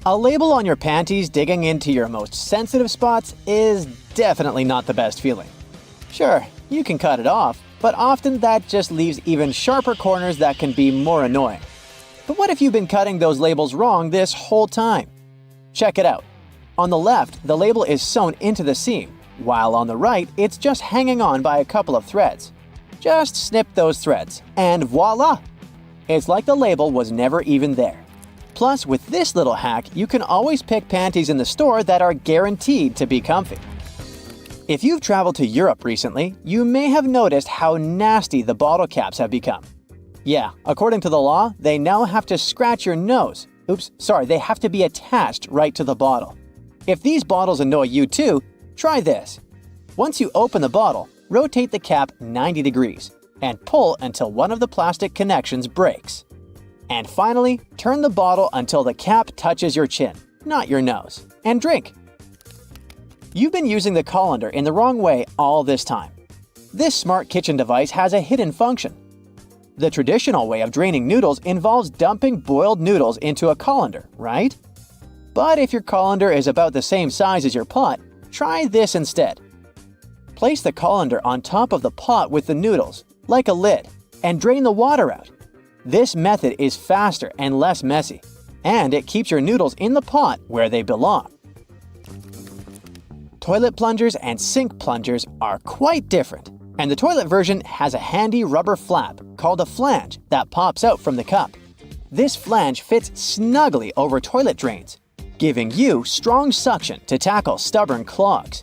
A label on your panties digging into your most sensitive spots is definitely not the best feeling. Sure, you can cut it off, but often that just leaves even sharper corners that can be more annoying. But what if you've been cutting those labels wrong this whole time? Check it out. On the left, the label is sewn into the seam, while on the right, it's just hanging on by a couple of threads. Just snip those threads, and voila! It's like the label was never even there. Plus, with this little hack, you can always pick panties in the store that are guaranteed to be comfy. If you've traveled to Europe recently, you may have noticed how nasty the bottle caps have become. Yeah, according to the law, they now have to scratch your nose. They have to be attached right to the bottle. If these bottles annoy you too, try this. Once you open the bottle, rotate the cap 90 degrees and pull until one of the plastic connections breaks. And finally, turn the bottle until the cap touches your chin, not your nose, and drink. You've been using the colander in the wrong way all this time. This smart kitchen device has a hidden function. The traditional way of draining noodles involves dumping boiled noodles into a colander, right? But if your colander is about the same size as your pot, try this instead. Place the colander on top of the pot with the noodles, like a lid, and drain the water out. This method is faster and less messy, and it keeps your noodles in the pot where they belong. Toilet plungers and sink plungers are quite different, and the toilet version has a handy rubber flap called a flange that pops out from the cup. This flange fits snugly over toilet drains, giving you strong suction to tackle stubborn clogs.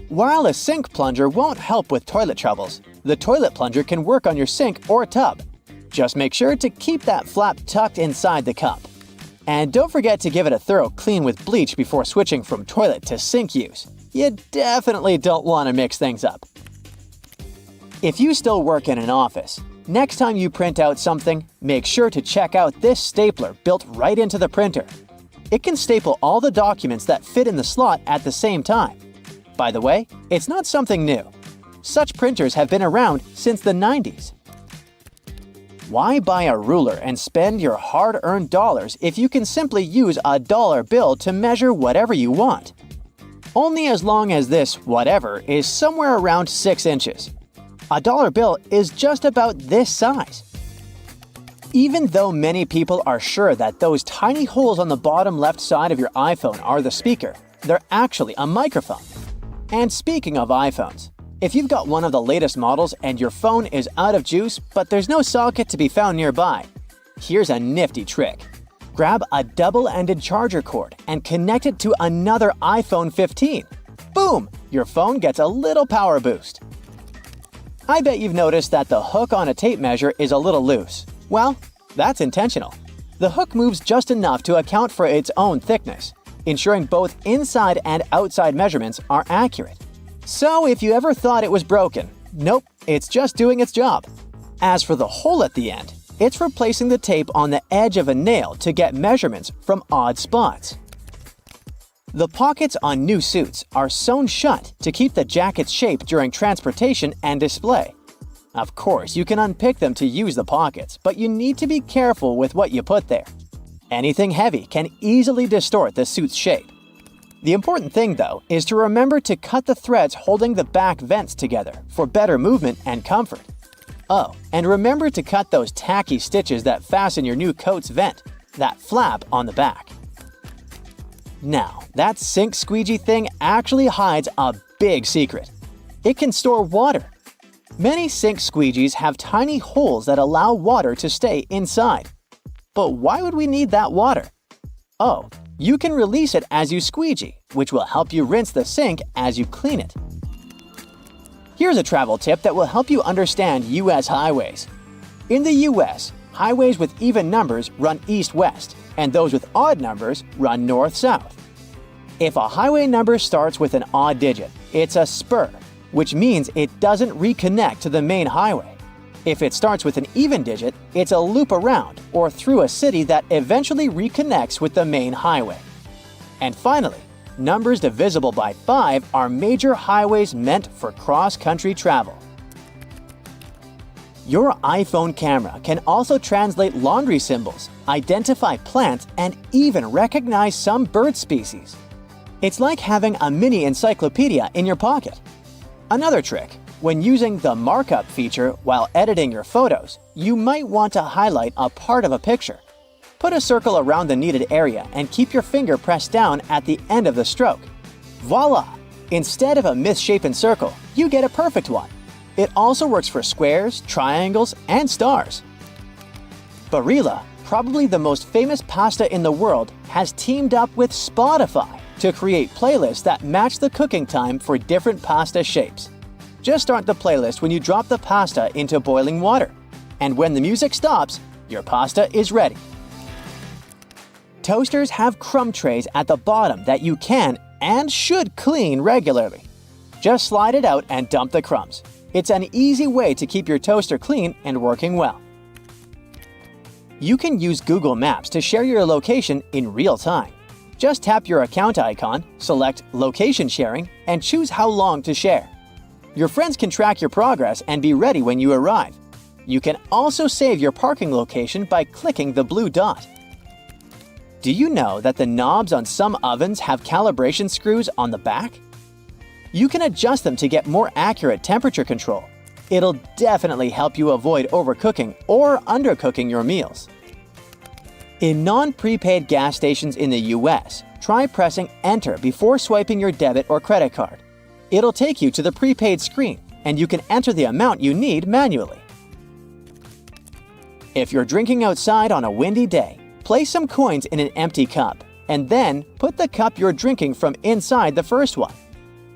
While a sink plunger won't help with toilet troubles, the toilet plunger can work on your sink or tub. Just make sure to keep that flap tucked inside the cup. And don't forget to give it a thorough clean with bleach before switching from toilet to sink use. You definitely don't want to mix things up. If you still work in an office, next time you print out something, make sure to check out this stapler built right into the printer. It can staple all the documents that fit in the slot at the same time. By the way, it's not something new. Such printers have been around since the 90s. Why buy a ruler and spend your hard-earned dollars if you can simply use a dollar bill to measure whatever you want? Only as long as this whatever is somewhere around 6 inches. A dollar bill is just about this size. Even though many people are sure that those tiny holes on the bottom left side of your iPhone are the speaker, they're actually a microphone. And speaking of iPhones, if you've got one of the latest models and your phone is out of juice but there's no socket to be found nearby, here's a nifty trick. Grab a double-ended charger cord and connect it to another iPhone 15. Boom! Your phone gets a little power boost. I bet you've noticed that the hook on a tape measure is a little loose. Well, that's intentional. The hook moves just enough to account for its own thickness, ensuring both inside and outside measurements are accurate. So if you ever thought it was broken, nope, it's just doing its job. As for the hole at the end, it's replacing the tape on the edge of a nail to get measurements from odd spots. The pockets on new suits are sewn shut to keep the jacket's shape during transportation and display. Of course, you can unpick them to use the pockets, but you need to be careful with what you put there. Anything heavy can easily distort the suit's shape. The important thing, though, is to remember to cut the threads holding the back vents together for better movement and comfort. Oh, and remember to cut those tacky stitches that fasten your new coat's vent, that flap on the back. Now, that sink squeegee thing actually hides a big secret. It can store water. Many sink squeegees have tiny holes that allow water to stay inside. But why would we need that water? Oh, you can release it as you squeegee, which will help you rinse the sink as you clean it. Here's a travel tip that will help you understand U.S. highways. In the U.S., highways with even numbers run east-west, and those with odd numbers run north-south. If a highway number starts with an odd digit, it's a spur, which means it doesn't reconnect to the main highway. If it starts with an even digit, it's a loop around or through a city that eventually reconnects with the main highway. And finally, numbers divisible by 5 are major highways meant for cross-country travel. Your iPhone camera can also translate laundry symbols, identify plants, and even recognize some bird species. It's like having a mini encyclopedia in your pocket. Another trick: when using the markup feature while editing your photos, you might want to highlight a part of a picture. Put a circle around the needed area and keep your finger pressed down at the end of the stroke. Voila! Instead of a misshapen circle, you get a perfect one. It also works for squares, triangles, and stars. Barilla, probably the most famous pasta in the world, has teamed up with Spotify to create playlists that match the cooking time for different pasta shapes. Just start the playlist when you drop the pasta into boiling water. And when the music stops, your pasta is ready. Toasters have crumb trays at the bottom that you can and should clean regularly. Just slide it out and dump the crumbs. It's an easy way to keep your toaster clean and working well. You can use Google Maps to share your location in real time. Just tap your account icon, select Location Sharing, and choose how long to share. Your friends can track your progress and be ready when you arrive. You can also save your parking location by clicking the blue dot. Do you know that the knobs on some ovens have calibration screws on the back? You can adjust them to get more accurate temperature control. It'll definitely help you avoid overcooking or undercooking your meals. In non-prepaid gas stations in the US, try pressing Enter before swiping your debit or credit card. It'll take you to the prepaid screen, and you can enter the amount you need manually. If you're drinking outside on a windy day, place some coins in an empty cup, and then put the cup you're drinking from inside the first one.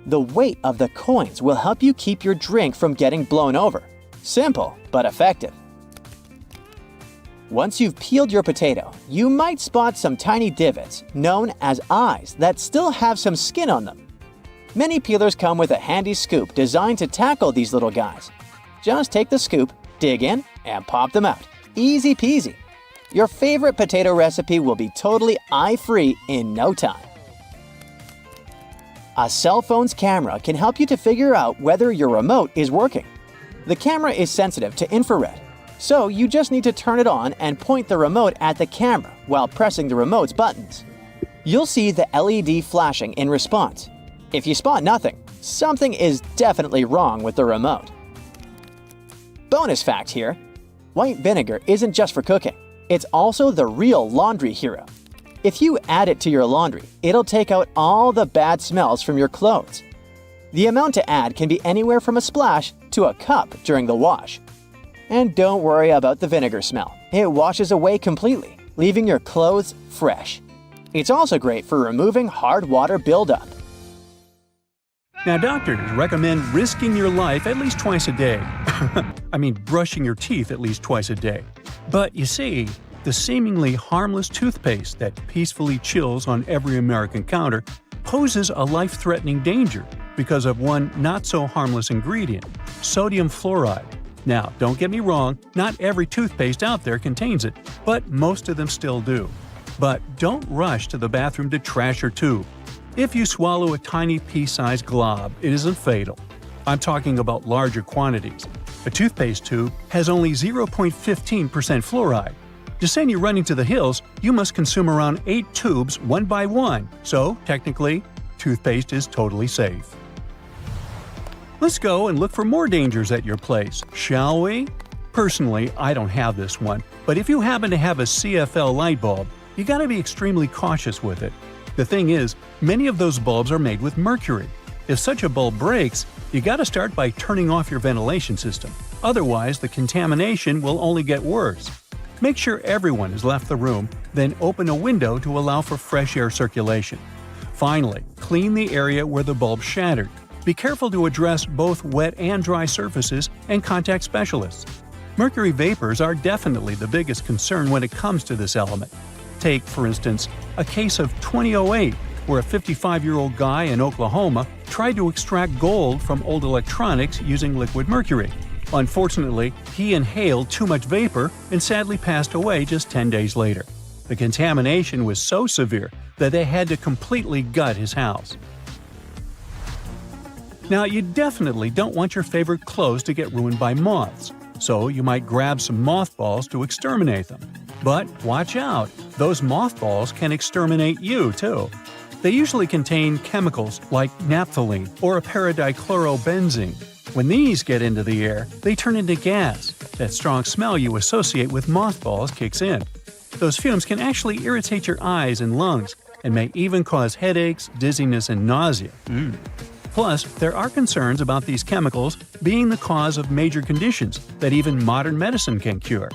The weight of the coins will help you keep your drink from getting blown over. Simple, but effective. Once you've peeled your potato, you might spot some tiny divots, known as eyes, that still have some skin on them. Many peelers come with a handy scoop designed to tackle these little guys. Just take the scoop, dig in, and pop them out. Easy peasy. Your favorite potato recipe will be totally eye-free in no time. A cell phone's camera can help you to figure out whether your remote is working. The camera is sensitive to infrared, so you just need to turn it on and point the remote at the camera while pressing the remote's buttons. You'll see the LED flashing in response. If you spot nothing, something is definitely wrong with the remote. Bonus fact here: white vinegar isn't just for cooking. It's also the real laundry hero. If you add it to your laundry, it'll take out all the bad smells from your clothes. The amount to add can be anywhere from a splash to a cup during the wash. And don't worry about the vinegar smell. It washes away completely, leaving your clothes fresh. It's also great for removing hard water buildup. Now, doctors recommend risking your life at least twice a day. I mean, brushing your teeth at least twice a day. But you see, the seemingly harmless toothpaste that peacefully chills on every American counter poses a life-threatening danger because of one not-so-harmless ingredient, sodium fluoride. Now, don't get me wrong, not every toothpaste out there contains it, but most of them still do. But don't rush to the bathroom to trash your tube. If you swallow a tiny pea-sized glob, it isn't fatal. I'm talking about larger quantities. A toothpaste tube has only 0.15% fluoride. To send you running to the hills, you must consume around 8 tubes one by one, so technically, toothpaste is totally safe. Let's go and look for more dangers at your place, shall we? Personally, I don't have this one, but if you happen to have a CFL light bulb, you gotta be extremely cautious with it. The thing is, many of those bulbs are made with mercury. If such a bulb breaks, you gotta start by turning off your ventilation system. Otherwise, the contamination will only get worse. Make sure everyone has left the room, then open a window to allow for fresh air circulation. Finally, clean the area where the bulb shattered. Be careful to address both wet and dry surfaces and contact specialists. Mercury vapors are definitely the biggest concern when it comes to this element. Take, for instance, a case of 2008, where a 55-year-old guy in Oklahoma tried to extract gold from old electronics using liquid mercury. Unfortunately, he inhaled too much vapor and sadly passed away just 10 days later. The contamination was so severe that they had to completely gut his house. Now, you definitely don't want your favorite clothes to get ruined by moths, so you might grab some mothballs to exterminate them. But watch out, those mothballs can exterminate you too. They usually contain chemicals like naphthalene or a paradichlorobenzene. When these get into the air, they turn into gas. That strong smell you associate with mothballs kicks in. Those fumes can actually irritate your eyes and lungs, and may even cause headaches, dizziness, and nausea. Plus, there are concerns about these chemicals being the cause of major conditions that even modern medicine can cure.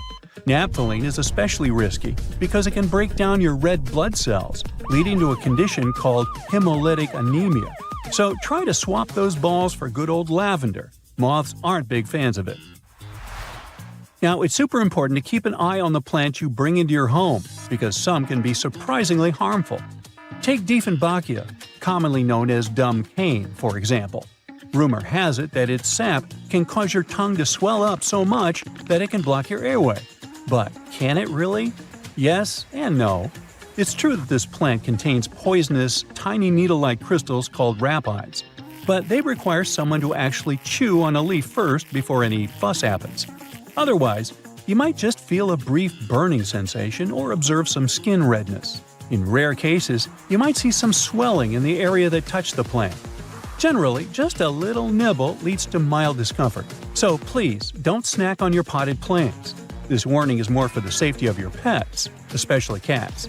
Naphthalene is especially risky because it can break down your red blood cells, leading to a condition called hemolytic anemia. So try to swap those balls for good old lavender. Moths aren't big fans of it. Now, it's super important to keep an eye on the plants you bring into your home because some can be surprisingly harmful. Take Dieffenbachia, commonly known as dumb cane, for example. Rumor has it that its sap can cause your tongue to swell up so much that it can block your airway. But can it really? Yes and no. It's true that this plant contains poisonous, tiny needle-like crystals called rapides, but they require someone to actually chew on a leaf first before any fuss happens. Otherwise, you might just feel a brief burning sensation or observe some skin redness. In rare cases, you might see some swelling in the area that touched the plant. Generally, just a little nibble leads to mild discomfort, so please don't snack on your potted plants. This warning is more for the safety of your pets, especially cats.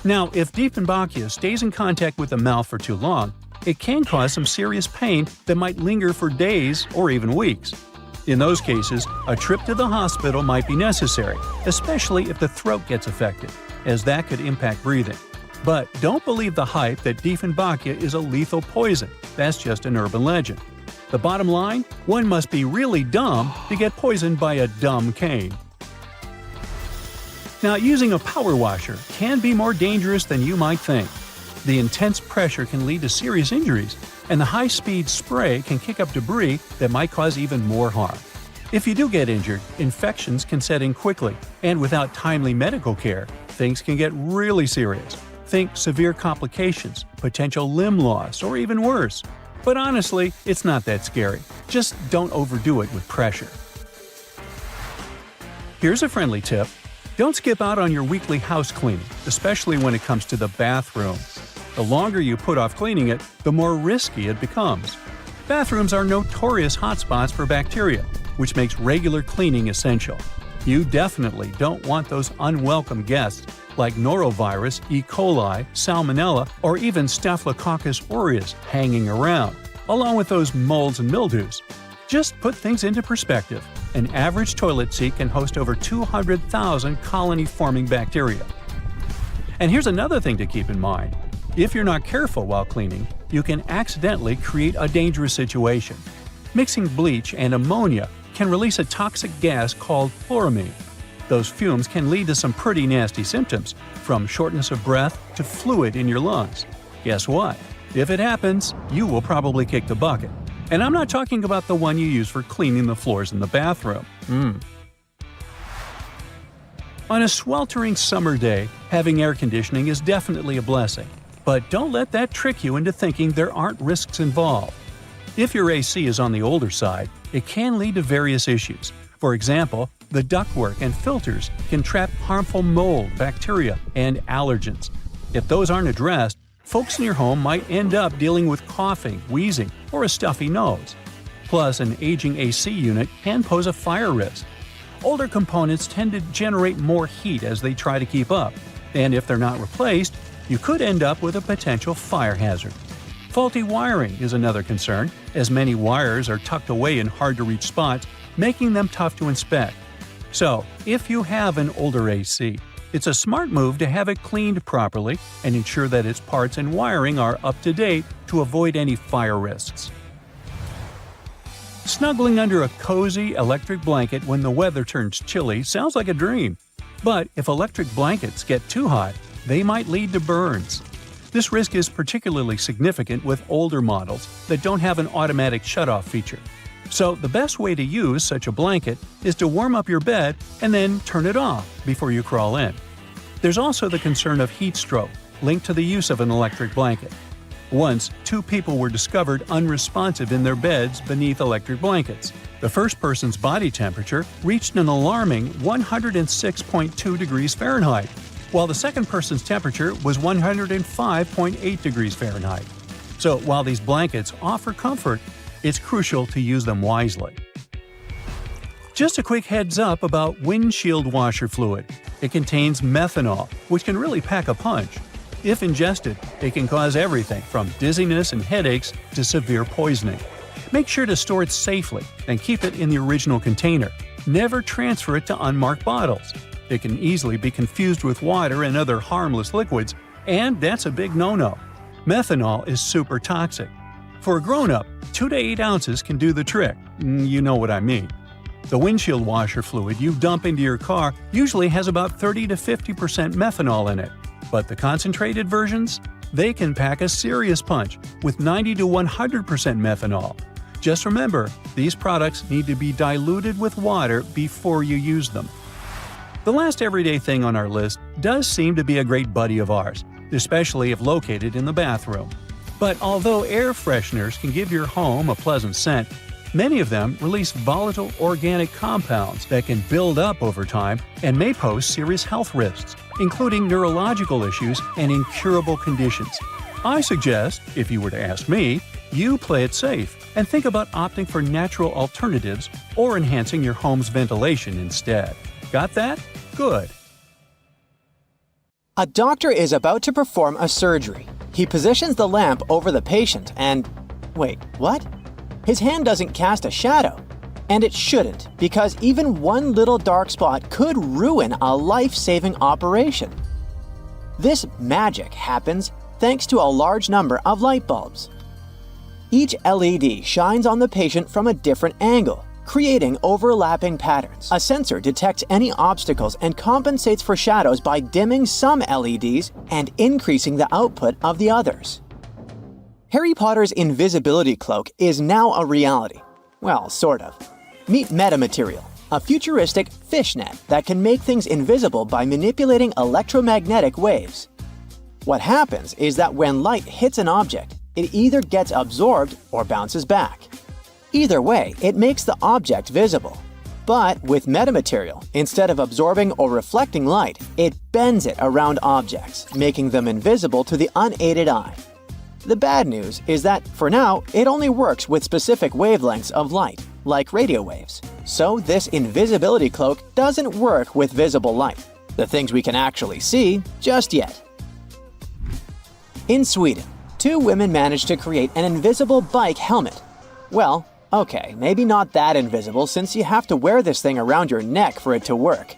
Now, if Dieffenbachia stays in contact with the mouth for too long, it can cause some serious pain that might linger for days or even weeks. In those cases, a trip to the hospital might be necessary, especially if the throat gets affected, as that could impact breathing. But don't believe the hype that Dieffenbachia is a lethal poison. That's just an urban legend. The bottom line? One must be really dumb to get poisoned by a dumb cane. Now, using a power washer can be more dangerous than you might think. The intense pressure can lead to serious injuries, and the high-speed spray can kick up debris that might cause even more harm. If you do get injured, infections can set in quickly, and without timely medical care, things can get really serious. Think severe complications, potential limb loss, or even worse. But honestly, it's not that scary. Just don't overdo it with pressure. Here's a friendly tip. Don't skip out on your weekly house cleaning, especially when it comes to the bathroom. The longer you put off cleaning it, the more risky it becomes. Bathrooms are notorious hotspots for bacteria, which makes regular cleaning essential. You definitely don't want those unwelcome guests like norovirus, E. coli, salmonella, or even Staphylococcus aureus hanging around, along with those molds and mildews. Just put things into perspective. An average toilet seat can host over 200,000 colony-forming bacteria. And here's another thing to keep in mind. If you're not careful while cleaning, you can accidentally create a dangerous situation. Mixing bleach and ammonia can release a toxic gas called chloramine. Those fumes can lead to some pretty nasty symptoms, from shortness of breath to fluid in your lungs. Guess what? If it happens, you will probably kick the bucket. And I'm not talking about the one you use for cleaning the floors in the bathroom. On a sweltering summer day, having air conditioning is definitely a blessing. But don't let that trick you into thinking there aren't risks involved. If your AC is on the older side, it can lead to various issues. For example, the ductwork and filters can trap harmful mold, bacteria, and allergens. If those aren't addressed, folks in your home might end up dealing with coughing, wheezing, or a stuffy nose. Plus, an aging AC unit can pose a fire risk. Older components tend to generate more heat as they try to keep up, and if they're not replaced, you could end up with a potential fire hazard. Faulty wiring is another concern, as many wires are tucked away in hard-to-reach spots, making them tough to inspect. So, if you have an older AC, it's a smart move to have it cleaned properly and ensure that its parts and wiring are up to date to avoid any fire risks. Snuggling under a cozy electric blanket when the weather turns chilly sounds like a dream. But if electric blankets get too hot, they might lead to burns. This risk is particularly significant with older models that don't have an automatic shutoff feature. So the best way to use such a blanket is to warm up your bed and then turn it off before you crawl in. There's also the concern of heat stroke linked to the use of an electric blanket. Once, two people were discovered unresponsive in their beds beneath electric blankets. The first person's body temperature reached an alarming 106.2 degrees Fahrenheit, while the second person's temperature was 105.8 degrees Fahrenheit. So while these blankets offer comfort, it's crucial to use them wisely. Just a quick heads up about windshield washer fluid. It contains methanol, which can really pack a punch. If ingested, it can cause everything from dizziness and headaches to severe poisoning. Make sure to store it safely and keep it in the original container. Never transfer it to unmarked bottles. It can easily be confused with water and other harmless liquids, and that's a big no-no. Methanol is super toxic. For a grown-up, 2 to 8 ounces can do the trick. You know what I mean. The windshield washer fluid you dump into your car usually has about 30 to 50% methanol in it. But the concentrated versions? They can pack a serious punch with 90 to 100% methanol. Just remember, these products need to be diluted with water before you use them. The last everyday thing on our list does seem to be a great buddy of ours, especially if located in the bathroom. But although air fresheners can give your home a pleasant scent, many of them release volatile organic compounds that can build up over time and may pose serious health risks, including neurological issues and incurable conditions. I suggest, if you were to ask me, you play it safe and think about opting for natural alternatives or enhancing your home's ventilation instead. Got that? Good. A doctor is about to perform a surgery. He positions the lamp over the patient and… wait, what? His hand doesn't cast a shadow. And it shouldn't, because even one little dark spot could ruin a life-saving operation. This magic happens thanks to a large number of light bulbs. Each LED shines on the patient from a different angle, creating overlapping patterns. A sensor detects any obstacles and compensates for shadows by dimming some LEDs and increasing the output of the others. Harry Potter's invisibility cloak is now a reality. Well, sort of. Meet metamaterial, a futuristic fishnet that can make things invisible by manipulating electromagnetic waves. What happens is that when light hits an object, it either gets absorbed or bounces back. Either way, it makes the object visible. But with metamaterial, instead of absorbing or reflecting light, it bends it around objects, making them invisible to the unaided eye. The bad news is that, for now, it only works with specific wavelengths of light, like radio waves. So this invisibility cloak doesn't work with visible light, the things we can actually see, just yet. In Sweden, 2 women managed to create an invisible bike helmet. Well, okay, maybe not that invisible since you have to wear this thing around your neck for it to work.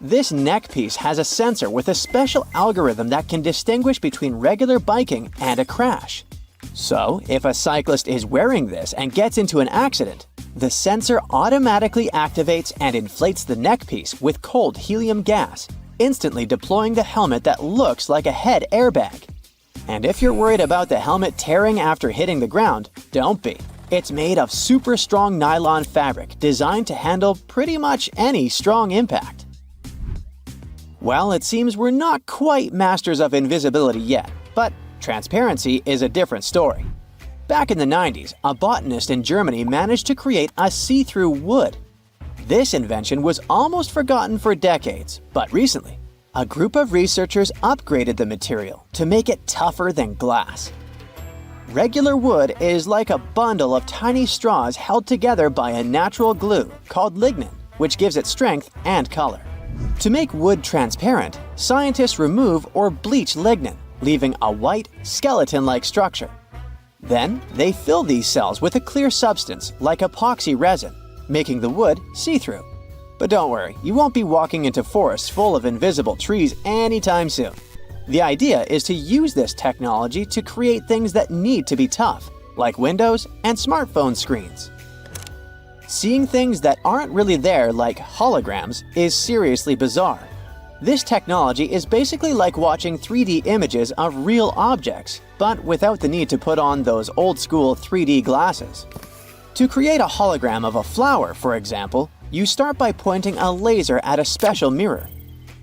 This neck piece has a sensor with a special algorithm that can distinguish between regular biking and a crash. So, if a cyclist is wearing this and gets into an accident, the sensor automatically activates and inflates the neck piece with cold helium gas, instantly deploying the helmet that looks like a head airbag. And if you're worried about the helmet tearing after hitting the ground, don't be. It's made of super strong nylon fabric designed to handle pretty much any strong impact. Well, it seems we're not quite masters of invisibility yet, but transparency is a different story. Back in the 90s, a botanist in Germany managed to create a see-through wood. This invention was almost forgotten for decades, but recently, a group of researchers upgraded the material to make it tougher than glass. Regular wood is like a bundle of tiny straws held together by a natural glue called lignin, which gives it strength and color. To make wood transparent, scientists remove or bleach lignin, leaving a white, skeleton-like structure. Then, they fill these cells with a clear substance like epoxy resin, making the wood see-through. But don't worry, you won't be walking into forests full of invisible trees anytime soon. The idea is to use this technology to create things that need to be tough, like windows and smartphone screens. Seeing things that aren't really there, like holograms, is seriously bizarre. This technology is basically like watching 3D images of real objects, but without the need to put on those old-school 3D glasses. To create a hologram of a flower, for example, you start by pointing a laser at a special mirror.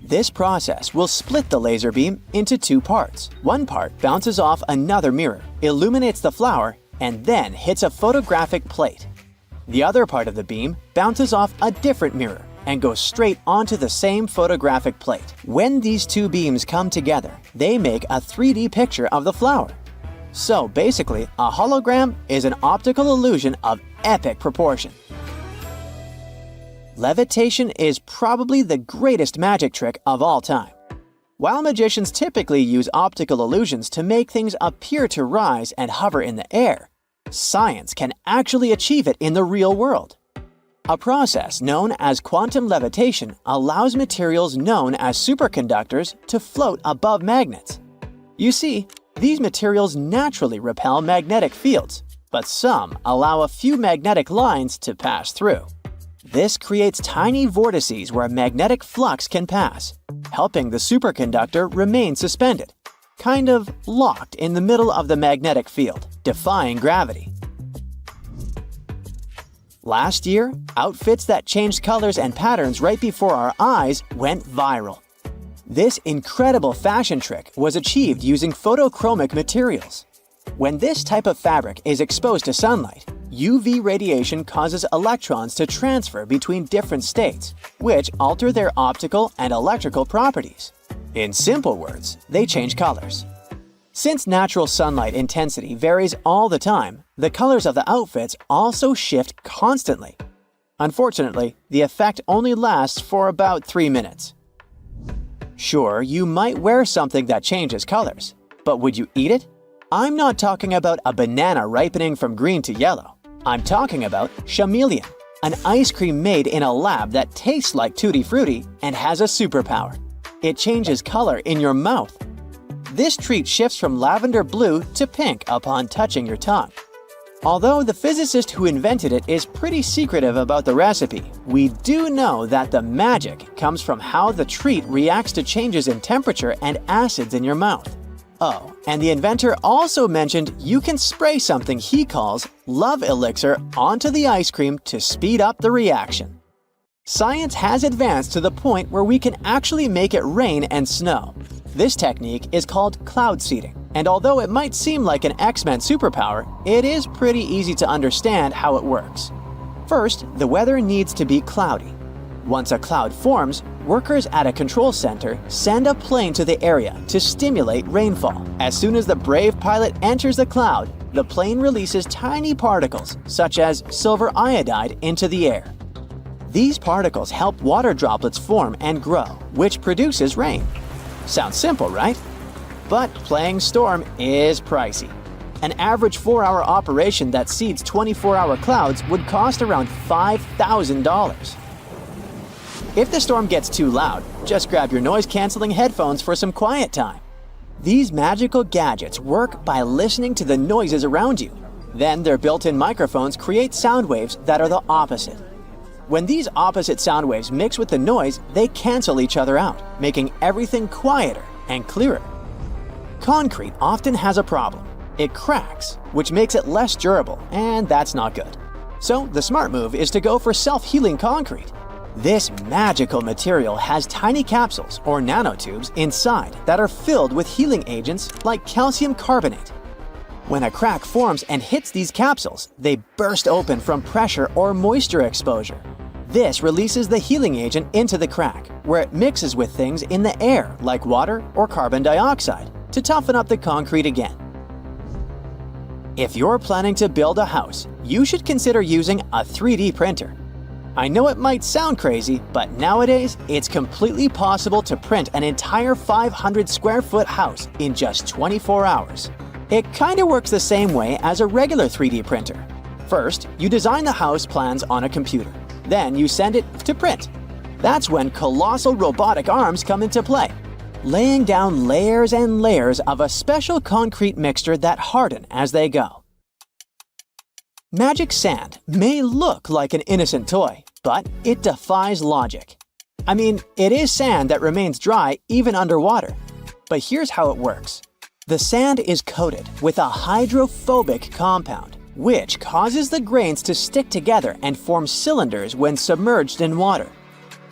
This process will split the laser beam into two parts. One part bounces off another mirror, illuminates the flower, and then hits a photographic plate. The other part of the beam bounces off a different mirror and goes straight onto the same photographic plate. When these two beams come together, they make a 3D picture of the flower. So basically, a hologram is an optical illusion of epic proportion. Levitation is probably the greatest magic trick of all time. While magicians typically use optical illusions to make things appear to rise and hover in the air, science can actually achieve it in the real world. A process known as quantum levitation allows materials known as superconductors to float above magnets. You see, these materials naturally repel magnetic fields, but some allow a few magnetic lines to pass through. This creates tiny vortices where magnetic flux can pass, helping the superconductor remain suspended, kind of locked in the middle of the magnetic field, defying gravity. Last year, outfits that changed colors and patterns right before our eyes went viral. This incredible fashion trick was achieved using photochromic materials. When this type of fabric is exposed to sunlight, UV radiation causes electrons to transfer between different states, which alter their optical and electrical properties. In simple words, they change colors. Since natural sunlight intensity varies all the time, the colors of the outfits also shift constantly. Unfortunately, the effect only lasts for about 3 minutes. Sure, you might wear something that changes colors, but would you eat it? I'm not talking about a banana ripening from green to yellow. I'm talking about chameleon, an ice cream made in a lab that tastes like Tutti Frutti and has a superpower. It changes color in your mouth. This treat shifts from lavender blue to pink upon touching your tongue. Although the physicist who invented it is pretty secretive about the recipe, we do know that the magic comes from how the treat reacts to changes in temperature and acids in your mouth. Oh, and the inventor also mentioned you can spray something he calls love elixir onto the ice cream to speed up the reaction. Science has advanced to the point where we can actually make it rain and snow. This technique is called cloud seeding, and although it might seem like an X-Men superpower, it is pretty easy to understand how it works. First, the weather needs to be cloudy. Once a cloud forms, workers at a control center send a plane to the area to stimulate rainfall. As soon as the brave pilot enters the cloud, the plane releases tiny particles, such as silver iodide, into the air. These particles help water droplets form and grow, which produces rain. Sounds simple, right? But playing storm is pricey. An average 4-hour operation that seeds 24-hour clouds would cost around $5,000. If the storm gets too loud, just grab your noise-canceling headphones for some quiet time. These magical gadgets work by listening to the noises around you. Then their built-in microphones create sound waves that are the opposite. When these opposite sound waves mix with the noise, they cancel each other out, making everything quieter and clearer. Concrete often has a problem. It cracks, which makes it less durable, and that's not good. So the smart move is to go for self-healing concrete. This magical material has tiny capsules or nanotubes inside that are filled with healing agents like calcium carbonate. When a crack forms and hits these capsules, they burst open from pressure or moisture exposure. This releases the healing agent into the crack, where it mixes with things in the air like water or carbon dioxide to toughen up the concrete again. If you're planning to build a house, you should consider using a 3D printer. I know it might sound crazy, but nowadays it's completely possible to print an entire 500 square foot house in just 24 hours. It kinda works the same way as a regular 3D printer. First, you design the house plans on a computer. Then you send it to print. That's when colossal robotic arms come into play, laying down layers and layers of a special concrete mixture that harden as they go. Magic sand may look like an innocent toy, but it defies logic. I mean, it is sand that remains dry even underwater. But here's how it works. The sand is coated with a hydrophobic compound, which causes the grains to stick together and form cylinders when submerged in water.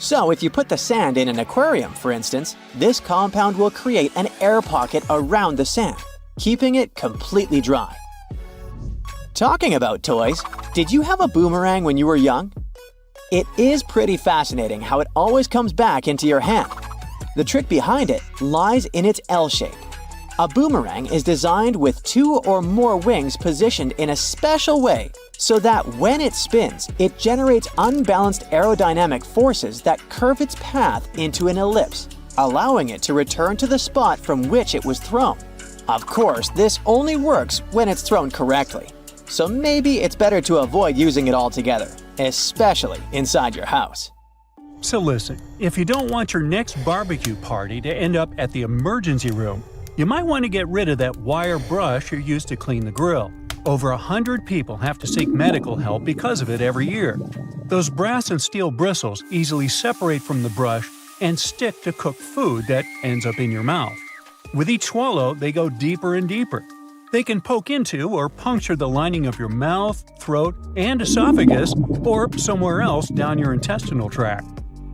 So if you put the sand in an aquarium, for instance, this compound will create an air pocket around the sand, keeping it completely dry. Talking about toys, did you have a boomerang when you were young? It is pretty fascinating how it always comes back into your hand. The trick behind it lies in its L shape. A boomerang is designed with 2 or more wings positioned in a special way so that when it spins, it generates unbalanced aerodynamic forces that curve its path into an ellipse, allowing it to return to the spot from which it was thrown. Of course, this only works when it's thrown correctly, so maybe it's better to avoid using it altogether, especially inside your house. So listen, if you don't want your next barbecue party to end up at the emergency room, you might want to get rid of that wire brush you used to clean the grill. Over 100 people have to seek medical help because of it every year. Those brass and steel bristles easily separate from the brush and stick to cooked food that ends up in your mouth. With each swallow, they go deeper and deeper. They can poke into or puncture the lining of your mouth, throat, and esophagus, or somewhere else down your intestinal tract.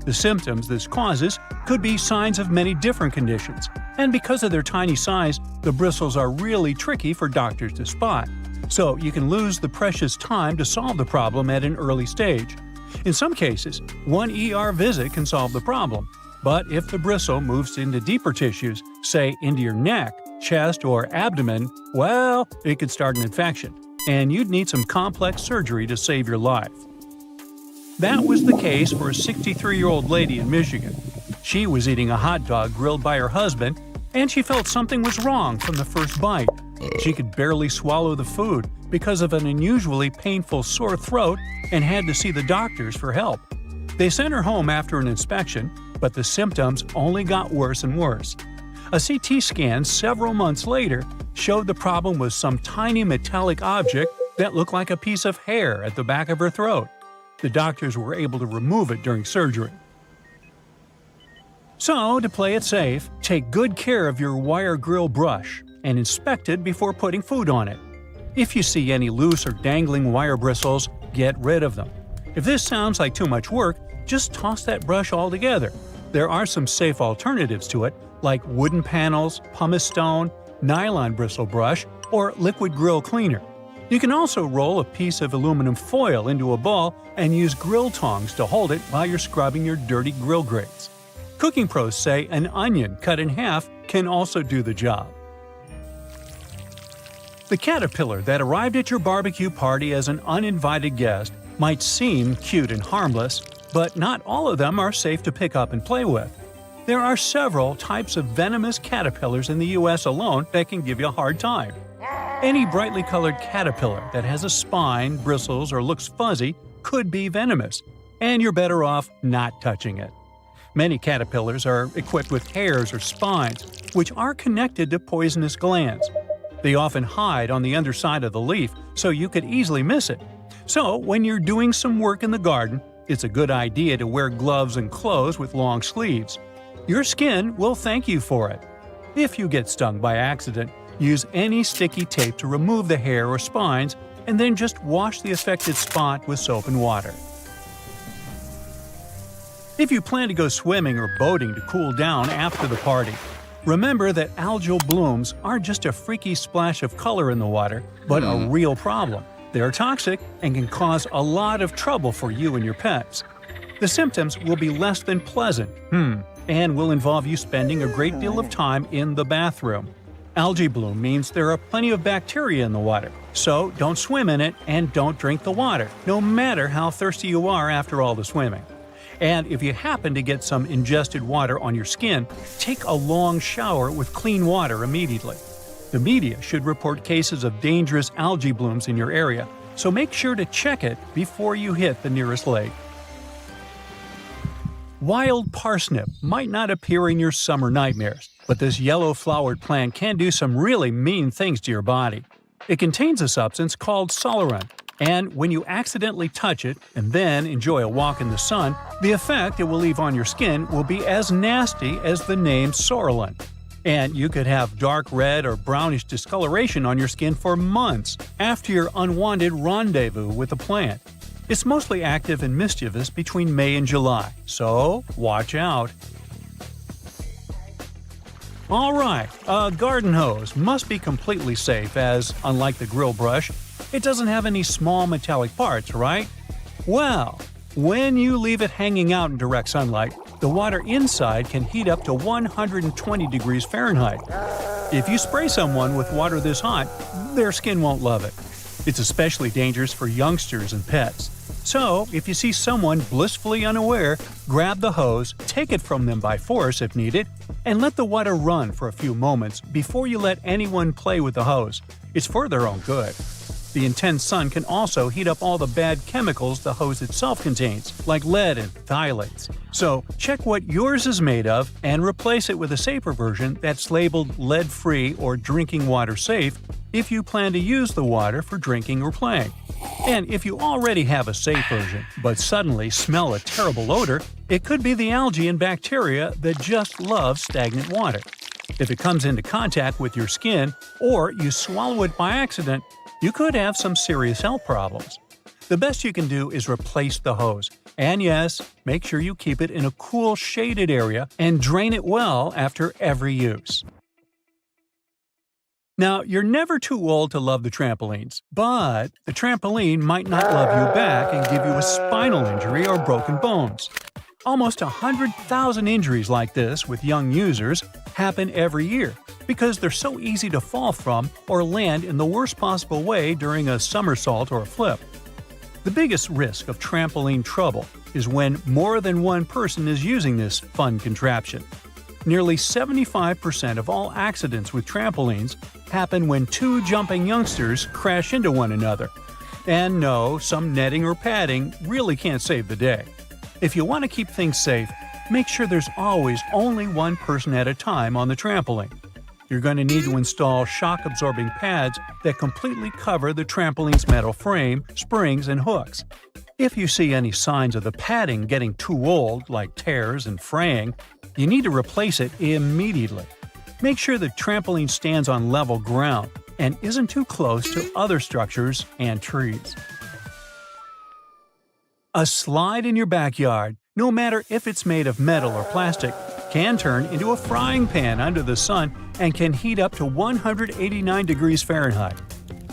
The symptoms this causes could be signs of many different conditions, and because of their tiny size, the bristles are really tricky for doctors to spot. So you can lose the precious time to solve the problem at an early stage. In some cases, one ER visit can solve the problem, but if the bristle moves into deeper tissues, say into your neck, chest, or abdomen, well, it could start an infection, and you'd need some complex surgery to save your life. That was the case for a 63-year-old lady in Michigan. She was eating a hot dog grilled by her husband, and she felt something was wrong from the first bite. She could barely swallow the food because of an unusually painful sore throat and had to see the doctors for help. They sent her home after an inspection, but the symptoms only got worse and worse. A CT scan several months later showed the problem was some tiny metallic object that looked like a piece of hair at the back of her throat. The doctors were able to remove it during surgery. So, to play it safe, take good care of your wire grill brush and inspect it before putting food on it. If you see any loose or dangling wire bristles, get rid of them. If this sounds like too much work, just toss that brush altogether. There are some safe alternatives to it, like wooden panels, pumice stone, nylon bristle brush, or liquid grill cleaner. You can also roll a piece of aluminum foil into a ball and use grill tongs to hold it while you're scrubbing your dirty grill grates. Cooking pros say an onion cut in half can also do the job. The caterpillar that arrived at your barbecue party as an uninvited guest might seem cute and harmless, but not all of them are safe to pick up and play with. There are several types of venomous caterpillars in the US alone that can give you a hard time. Any brightly colored caterpillar that has a spine, bristles, or looks fuzzy could be venomous, and you're better off not touching it. Many caterpillars are equipped with hairs or spines, which are connected to poisonous glands. They often hide on the underside of the leaf, so you could easily miss it. So, when you're doing some work in the garden, it's a good idea to wear gloves and clothes with long sleeves. Your skin will thank you for it. If you get stung by accident, use any sticky tape to remove the hair or spines, and then just wash the affected spot with soap and water. If you plan to go swimming or boating to cool down after the party, remember that algal blooms aren't just a freaky splash of color in the water, but a real problem. They are toxic and can cause a lot of trouble for you and your pets. The symptoms will be less than pleasant, and will involve you spending a great deal of time in the bathroom. Algae bloom means there are plenty of bacteria in the water, so don't swim in it and don't drink the water, no matter how thirsty you are after all the swimming. And if you happen to get some ingested water on your skin, take a long shower with clean water immediately. The media should report cases of dangerous algae blooms in your area, so make sure to check it before you hit the nearest lake. Wild parsnip might not appear in your summer nightmares, but this yellow-flowered plant can do some really mean things to your body. It contains a substance called solerin, and when you accidentally touch it and then enjoy a walk in the sun, the effect it will leave on your skin will be as nasty as the name Sorolin. And you could have dark red or brownish discoloration on your skin for months after your unwanted rendezvous with the plant. It's mostly active and mischievous between May and July, so watch out. Alright, a garden hose must be completely safe as, unlike the grill brush, it doesn't have any small metallic parts, right? Well, when you leave it hanging out in direct sunlight, the water inside can heat up to 120 degrees Fahrenheit. If you spray someone with water this hot, their skin won't love it. It's especially dangerous for youngsters and pets. So, if you see someone blissfully unaware, grab the hose, take it from them by force if needed, and let the water run for a few moments before you let anyone play with the hose. It's for their own good. The intense sun can also heat up all the bad chemicals the hose itself contains, like lead and phthalates. So, check what yours is made of and replace it with a safer version that's labeled lead-free or drinking water safe if you plan to use the water for drinking or playing. And if you already have a safe version, but suddenly smell a terrible odor, it could be the algae and bacteria that just love stagnant water. If it comes into contact with your skin, or you swallow it by accident, you could have some serious health problems. The best you can do is replace the hose. And yes, make sure you keep it in a cool, shaded area and drain it well after every use. Now, you're never too old to love the trampolines, but the trampoline might not love you back and give you a spinal injury or broken bones. Almost 100,000 injuries like this with young users happen every year because they're so easy to fall from or land in the worst possible way during a somersault or a flip. The biggest risk of trampoline trouble is when more than one person is using this fun contraption. Nearly 75% of all accidents with trampolines happen when two jumping youngsters crash into one another. And no, some netting or padding really can't save the day. If you want to keep things safe, make sure there's always only one person at a time on the trampoline. You're going to need to install shock-absorbing pads that completely cover the trampoline's metal frame, springs, and hooks. If you see any signs of the padding getting too old, like tears and fraying, you need to replace it immediately. Make sure the trampoline stands on level ground and isn't too close to other structures and trees. A slide in your backyard, no matter if it's made of metal or plastic, can turn into a frying pan under the sun and can heat up to 189 degrees Fahrenheit.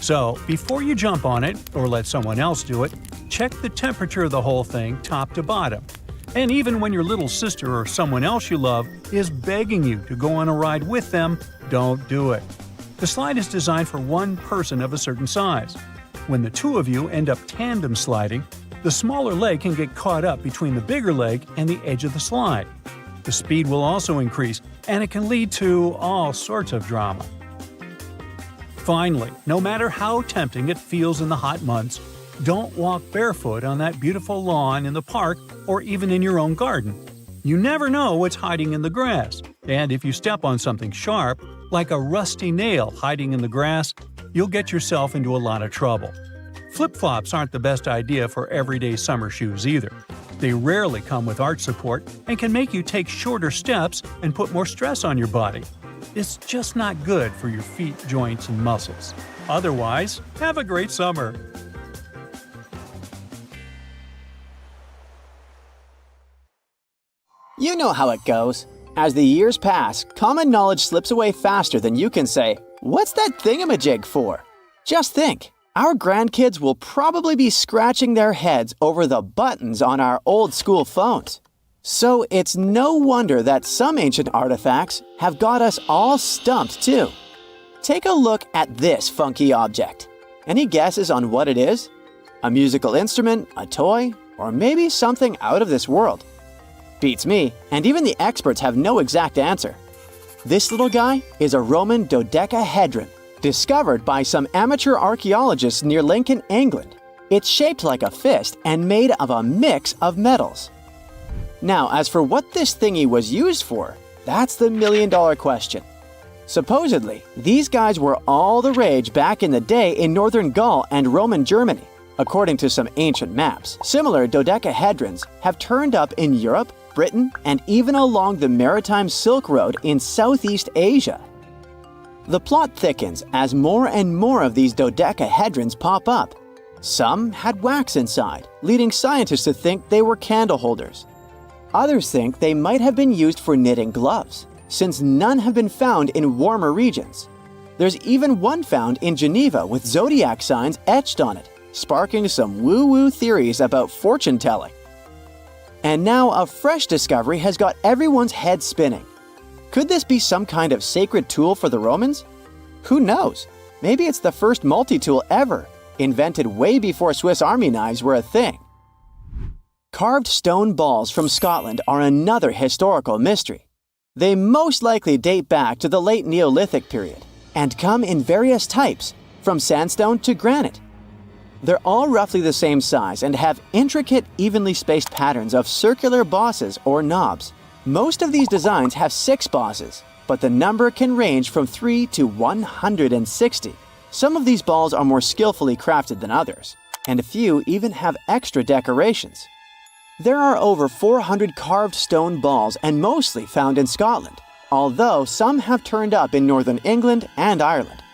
So, before you jump on it or let someone else do it, check the temperature of the whole thing top to bottom. And even when your little sister or someone else you love is begging you to go on a ride with them, don't do it. The slide is designed for one person of a certain size. When the two of you end up tandem sliding, the smaller leg can get caught up between the bigger leg and the edge of the slide. The speed will also increase, and it can lead to all sorts of drama. Finally, no matter how tempting it feels in the hot months, don't walk barefoot on that beautiful lawn in the park or even in your own garden. You never know what's hiding in the grass, and if you step on something sharp, like a rusty nail hiding in the grass, you'll get yourself into a lot of trouble. Flip-flops aren't the best idea for everyday summer shoes either. They rarely come with arch support and can make you take shorter steps and put more stress on your body. It's just not good for your feet, joints, and muscles. Otherwise, have a great summer! You know how it goes. As the years pass, common knowledge slips away faster than you can say, "What's that thingamajig for?" Just think, our grandkids will probably be scratching their heads over the buttons on our old-school phones. So it's no wonder that some ancient artifacts have got us all stumped too. Take a look at this funky object. Any guesses on what it is? A musical instrument, a toy, or maybe something out of this world? Beats me, and even the experts have no exact answer. This little guy is a Roman dodecahedron, discovered by some amateur archaeologists near Lincoln, England. It's shaped like a fist and made of a mix of metals. Now, as for what this thingy was used for, that's the million-dollar question. Supposedly, these guys were all the rage back in the day in northern Gaul and Roman Germany. According to some ancient maps, similar dodecahedrons have turned up in Europe, Britain, and even along the maritime Silk Road in Southeast Asia. The plot thickens as more and more of these dodecahedrons pop up. Some had wax inside, leading scientists to think they were candle holders. Others think they might have been used for knitting gloves, since none have been found in warmer regions. There's even one found in Geneva with zodiac signs etched on it, sparking some woo-woo theories about fortune-telling. And now a fresh discovery has got everyone's head spinning. Could this be some kind of sacred tool for the Romans? Who knows? Maybe it's the first multi-tool ever, invented way before Swiss Army knives were a thing. Carved stone balls from Scotland are another historical mystery. They most likely date back to the late Neolithic period and come in various types, from sandstone to granite. They're all roughly the same size and have intricate, evenly spaced patterns of circular bosses or knobs. Most of these designs have 6 bosses, but the number can range from 3 to 160. Some of these balls are more skillfully crafted than others, and a few even have extra decorations. There are over 400 carved stone balls and mostly found in Scotland, although some have turned up in northern England and Ireland.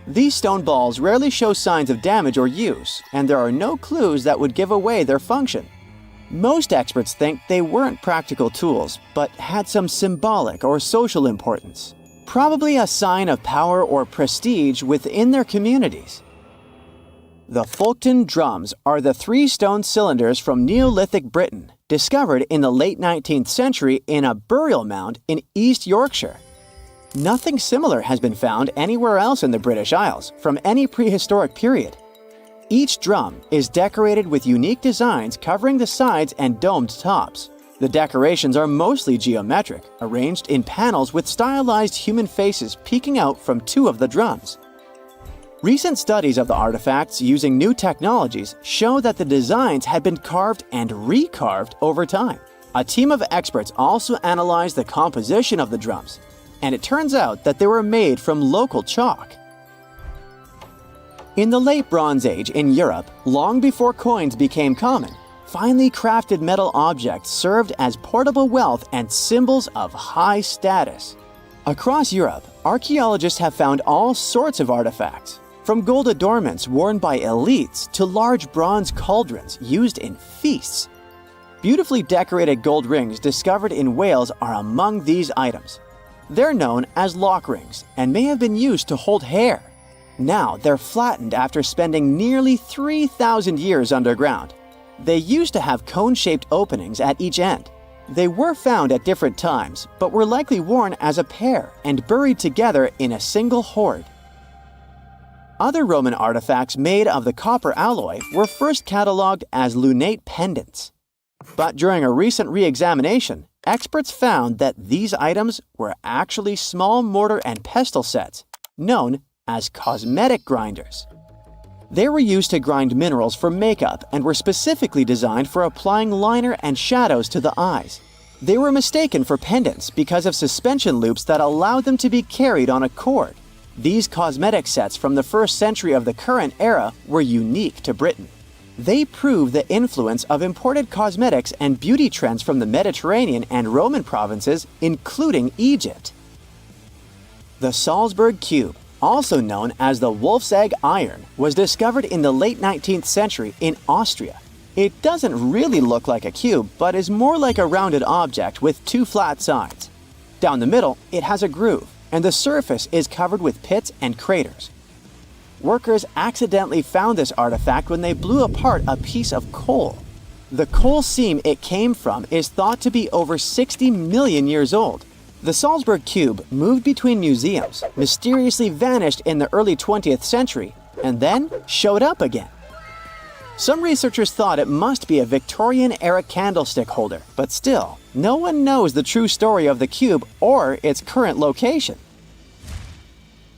These stone balls rarely show signs of damage or use, and there are no clues that would give away their function. Most experts think they weren't practical tools, but had some symbolic or social importance, probably a sign of power or prestige within their communities. The Folkton drums are the 3 stone cylinders from Neolithic Britain, discovered in the late 19th century in a burial mound in East Yorkshire. Nothing similar has been found anywhere else in the British Isles from any prehistoric period. Each drum is decorated with unique designs covering the sides and domed tops. The decorations are mostly geometric, arranged in panels with stylized human faces peeking out from 2 of the drums. Recent studies of the artifacts using new technologies show that the designs had been carved and recarved over time. A team of experts also analyzed the composition of the drums, and it turns out that they were made from local chalk. In the late Bronze Age in Europe, long before coins became common, finely crafted metal objects served as portable wealth and symbols of high status. Across Europe, archaeologists have found all sorts of artifacts, from gold adornments worn by elites to large bronze cauldrons used in feasts. Beautifully decorated gold rings discovered in Wales are among these items. They're known as lock rings and may have been used to hold hair. Now they're flattened after spending nearly 3,000 years underground. They used to have cone-shaped openings at each end. They were found at different times, but were likely worn as a pair and buried together in a single hoard. Other Roman artifacts made of the copper alloy were first catalogued as lunate pendants. But during a recent re-examination, experts found that these items were actually small mortar and pestle sets, known as cosmetic grinders. They were used to grind minerals for makeup and were specifically designed for applying liner and shadows to the eyes. They were mistaken for pendants because of suspension loops that allowed them to be carried on a cord. These cosmetic sets from the 1st century of the current era were unique to Britain. They prove the influence of imported cosmetics and beauty trends from the Mediterranean and Roman provinces, including Egypt. The Salzburg cube, also known as the wolf's egg iron, was discovered in the late 19th century in Austria. It doesn't really look like a cube, but is more like a rounded object with 2 flat sides. Down the middle, it has a groove, and the surface is covered with pits and craters. Workers accidentally found this artifact when they blew apart a piece of coal. The coal seam it came from is thought to be over 60 million years old. The Salzburg cube moved between museums, mysteriously vanished in the early 20th century, and then showed up again. Some researchers thought it must be a Victorian-era candlestick holder, but still, no one knows the true story of the cube or its current location.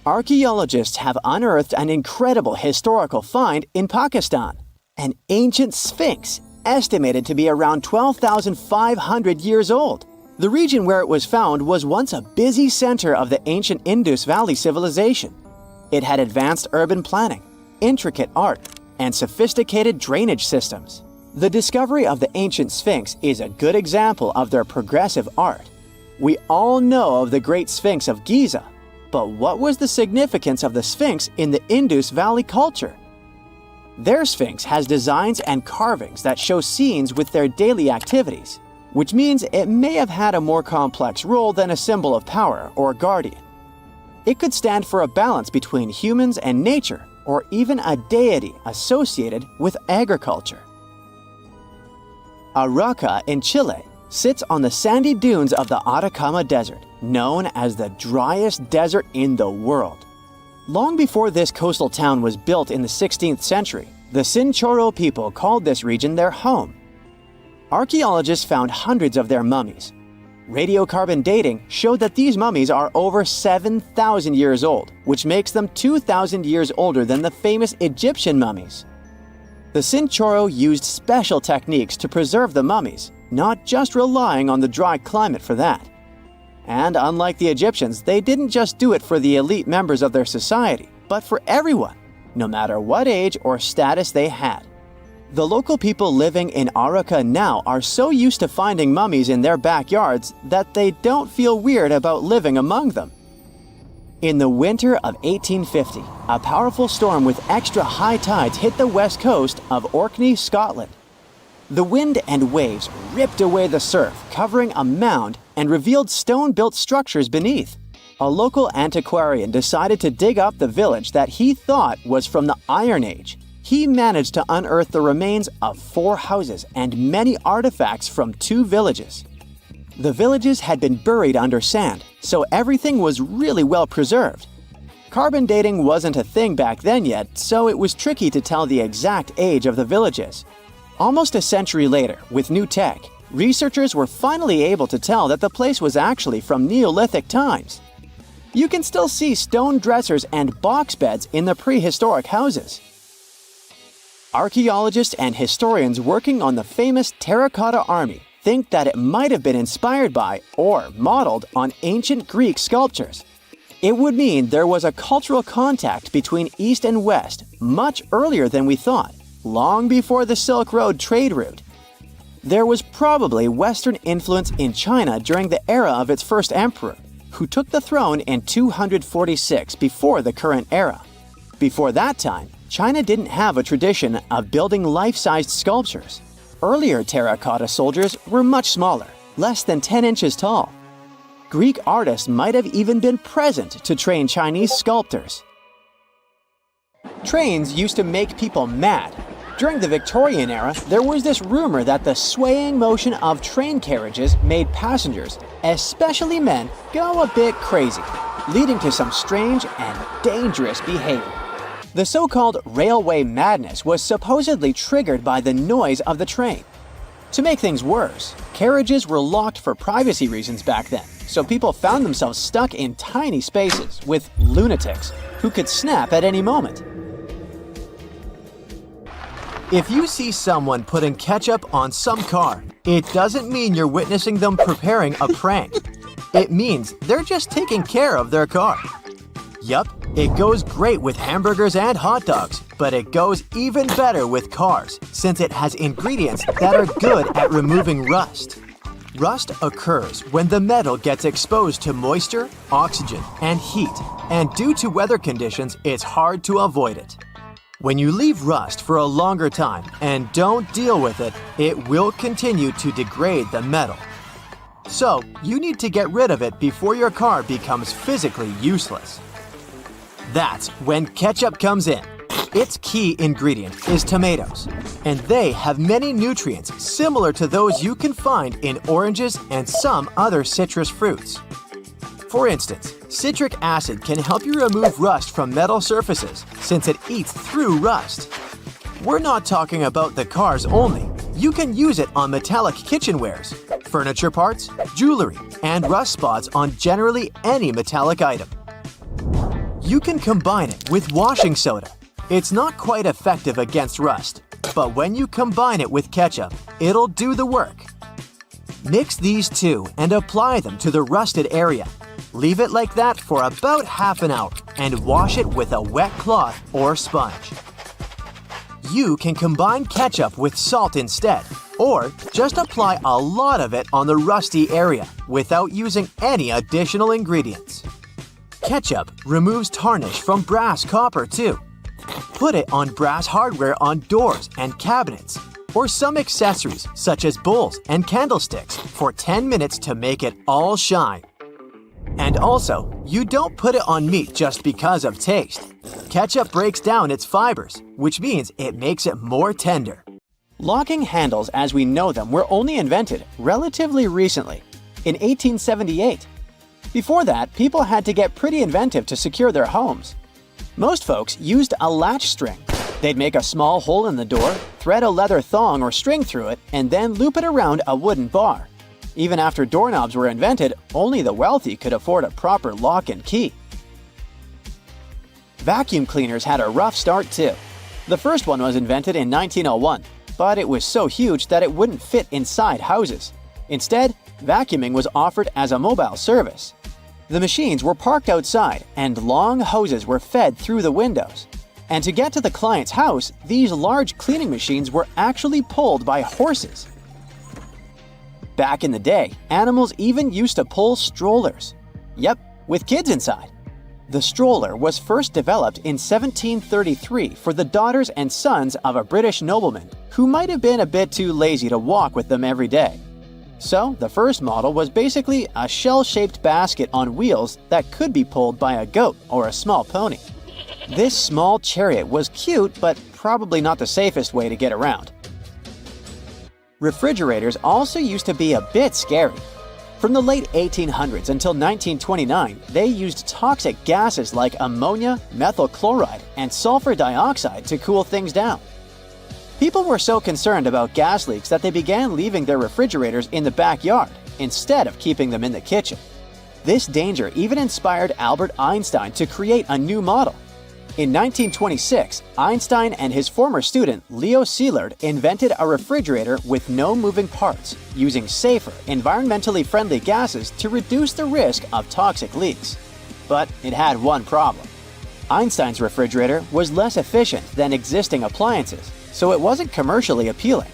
Archaeologists have unearthed an incredible historical find in Pakistan, an ancient sphinx estimated to be around 12,500 years old. The region where it was found was once a busy center of the ancient Indus Valley civilization. It had advanced urban planning, intricate art, and sophisticated drainage systems. The discovery of the ancient Sphinx is a good example of their progressive art. We all know of the Great Sphinx of Giza, but what was the significance of the Sphinx in the Indus Valley culture? Their sphinx has designs and carvings that show scenes with their daily activities, which means it may have had a more complex role than a symbol of power or guardian. It could stand for a balance between humans and nature, or even a deity associated with agriculture. Arauca in Chile sits on the sandy dunes of the Atacama Desert, known as the driest desert in the world. Long before this coastal town was built in the 16th century, the Chinchorro people called this region their home. Archaeologists found hundreds of their mummies. Radiocarbon dating showed that these mummies are over 7,000 years old, which makes them 2,000 years older than the famous Egyptian mummies. The Chinchorro used special techniques to preserve the mummies, not just relying on the dry climate for that. And unlike the Egyptians, they didn't just do it for the elite members of their society, but for everyone, no matter what age or status they had. The local people living in Arauca now are so used to finding mummies in their backyards that they don't feel weird about living among them. In the winter of 1850, a powerful storm with extra high tides hit the west coast of Orkney, Scotland. The wind and waves ripped away the surf, covering a mound, and revealed stone-built structures beneath. A local antiquarian decided to dig up the village that he thought was from the Iron Age. He managed to unearth the remains of 4 houses and many artifacts from 2 villages. The villages had been buried under sand, so everything was really well preserved. Carbon dating wasn't a thing back then yet, so it was tricky to tell the exact age of the villages. Almost a century later, with new tech, researchers were finally able to tell that the place was actually from Neolithic times. You can still see stone dressers and box beds in the prehistoric houses. Archaeologists and historians working on the famous Terracotta Army think that it might have been inspired by or modeled on ancient Greek sculptures. It would mean there was a cultural contact between East and West much earlier than we thought, long before the Silk Road trade route. There was probably Western influence in China during the era of its first emperor, who took the throne in 246 before the current era. Before that time, China didn't have a tradition of building life-sized sculptures. Earlier terracotta soldiers were much smaller, less than 10 inches tall. Greek artists might have even been present to train Chinese sculptors. Trains used to make people mad. During the Victorian era, there was this rumor that the swaying motion of train carriages made passengers, especially men, go a bit crazy, leading to some strange and dangerous behavior. The so-called railway madness was supposedly triggered by the noise of the train. To make things worse, carriages were locked for privacy reasons back then, so people found themselves stuck in tiny spaces with lunatics who could snap at any moment. If you see someone putting ketchup on some car, it doesn't mean you're witnessing them preparing a prank. It means they're just taking care of their car. Yup, it goes great with hamburgers and hot dogs, but it goes even better with cars since it has ingredients that are good at removing rust. Rust occurs when the metal gets exposed to moisture, oxygen, and heat, and due to weather conditions, it's hard to avoid it. When you leave rust for a longer time and don't deal with it, it will continue to degrade the metal. So, you need to get rid of it before your car becomes physically useless. That's when ketchup comes in. Its key ingredient is tomatoes, and they have many nutrients similar to those you can find in oranges and some other citrus fruits. For instance, citric acid can help you remove rust from metal surfaces since it eats through rust. We're not talking about the cars only. You can use it on metallic kitchenwares, furniture parts, jewelry, and rust spots on generally any metallic item. You can combine it with washing soda. It's not quite effective against rust, but when you combine it with ketchup, it'll do the work. Mix these two and apply them to the rusted area. Leave it like that for about half an hour and wash it with a wet cloth or sponge. You can combine ketchup with salt instead, or just apply a lot of it on the rusty area without using any additional ingredients. Ketchup removes tarnish from brass copper too. put it on brass hardware on doors and cabinets, or some accessories such as bowls and candlesticks for 10 minutes to make it all shine. And also, you don't put it on meat just because of taste. Ketchup breaks down its fibers, which means it makes it more tender. Locking handles as we know them were only invented relatively recently, in 1878. Before that, people had to get pretty inventive to secure their homes. Most folks used a latch string. They'd make a small hole in the door, thread a leather thong or string through it, and then loop it around a wooden bar. Even after doorknobs were invented, only the wealthy could afford a proper lock and key. Vacuum cleaners had a rough start too. The first one was invented in 1901, but it was so huge that it wouldn't fit inside houses. Instead, vacuuming was offered as a mobile service. The machines were parked outside, and long hoses were fed through the windows. And to get to the client's house, these large cleaning machines were actually pulled by horses. Back in the day, animals even used to pull strollers. Yep, with kids inside. The stroller was first developed in 1733 for the daughters and sons of a British nobleman who might have been a bit too lazy to walk with them every day. So, the first model was basically a shell-shaped basket on wheels that could be pulled by a goat or a small pony. This small chariot was cute, but probably not the safest way to get around. Refrigerators also used to be a bit scary. From the late 1800s until 1929, they used toxic gases like ammonia, methyl chloride, and sulfur dioxide to cool things down. People were so concerned about gas leaks that they began leaving their refrigerators in the backyard instead of keeping them in the kitchen. This danger even inspired Albert Einstein to create a new model. In 1926, Einstein and his former student Leo Szilard invented a refrigerator with no moving parts, using safer, environmentally friendly gases to reduce the risk of toxic leaks. But it had one problem. Einstein's refrigerator was less efficient than existing appliances, so it wasn't commercially appealing.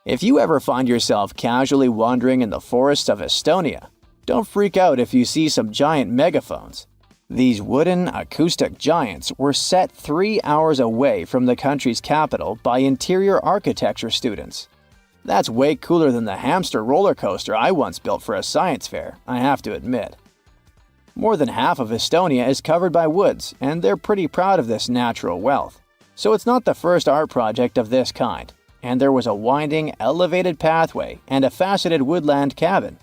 If you ever find yourself casually wandering in the forests of Estonia, don't freak out if you see some giant megaphones. These wooden acoustic giants were set 3 hours away from the country's capital by interior architecture students. That's way cooler than the hamster roller coaster I once built for a science fair, I have to admit. More than half of Estonia is covered by woods, and they're pretty proud of this natural wealth. So it's not the first art project of this kind, and there was a winding, elevated pathway and a faceted woodland cabin.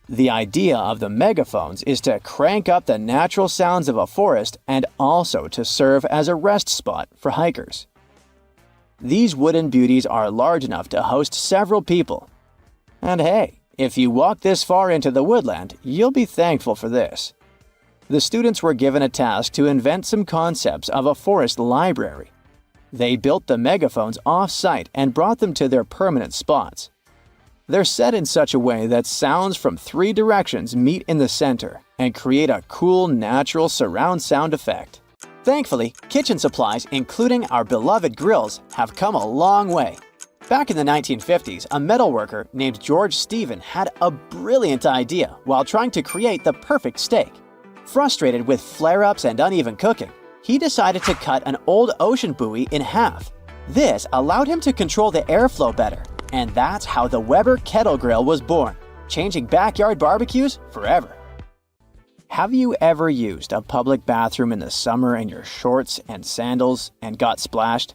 The idea of the megaphones is to crank up the natural sounds of a forest and also to serve as a rest spot for hikers. These wooden beauties are large enough to host several people. And hey, if you walk this far into the woodland, you'll be thankful for this. The students were given a task to invent some concepts of a forest library. They built the megaphones off-site and brought them to their permanent spots. They're set in such a way that sounds from 3 directions meet in the center and create a cool, natural surround sound effect. Thankfully, kitchen supplies, including our beloved grills, have come a long way. Back in the 1950s, a metalworker named George Stephen had a brilliant idea while trying to create the perfect steak. Frustrated with flare-ups and uneven cooking, he decided to cut an old ocean buoy in half. This allowed him to control the airflow better. And that's how the Weber Kettle Grill was born, changing backyard barbecues forever. Have you ever used a public bathroom in the summer in your shorts and sandals and got splashed?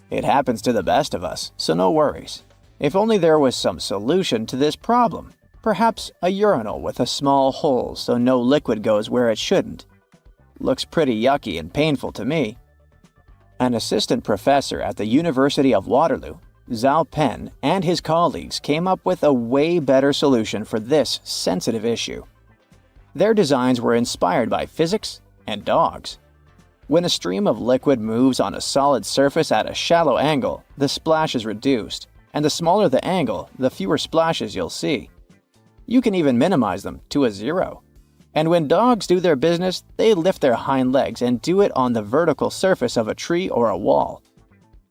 It happens to the best of us, so no worries. If only there was some solution to this problem. Perhaps a urinal with a small hole so no liquid goes where it shouldn't. Looks pretty yucky and painful to me. An assistant professor at the University of Waterloo, Zhao Pen, and his colleagues came up with a way better solution for this sensitive issue. Their designs were inspired by physics and dogs. When a stream of liquid moves on a solid surface at a shallow angle, the splash is reduced, and the smaller the angle, the fewer splashes you'll see. You can even minimize them to a 0. And when dogs do their business, they lift their hind legs and do it on the vertical surface of a tree or a wall.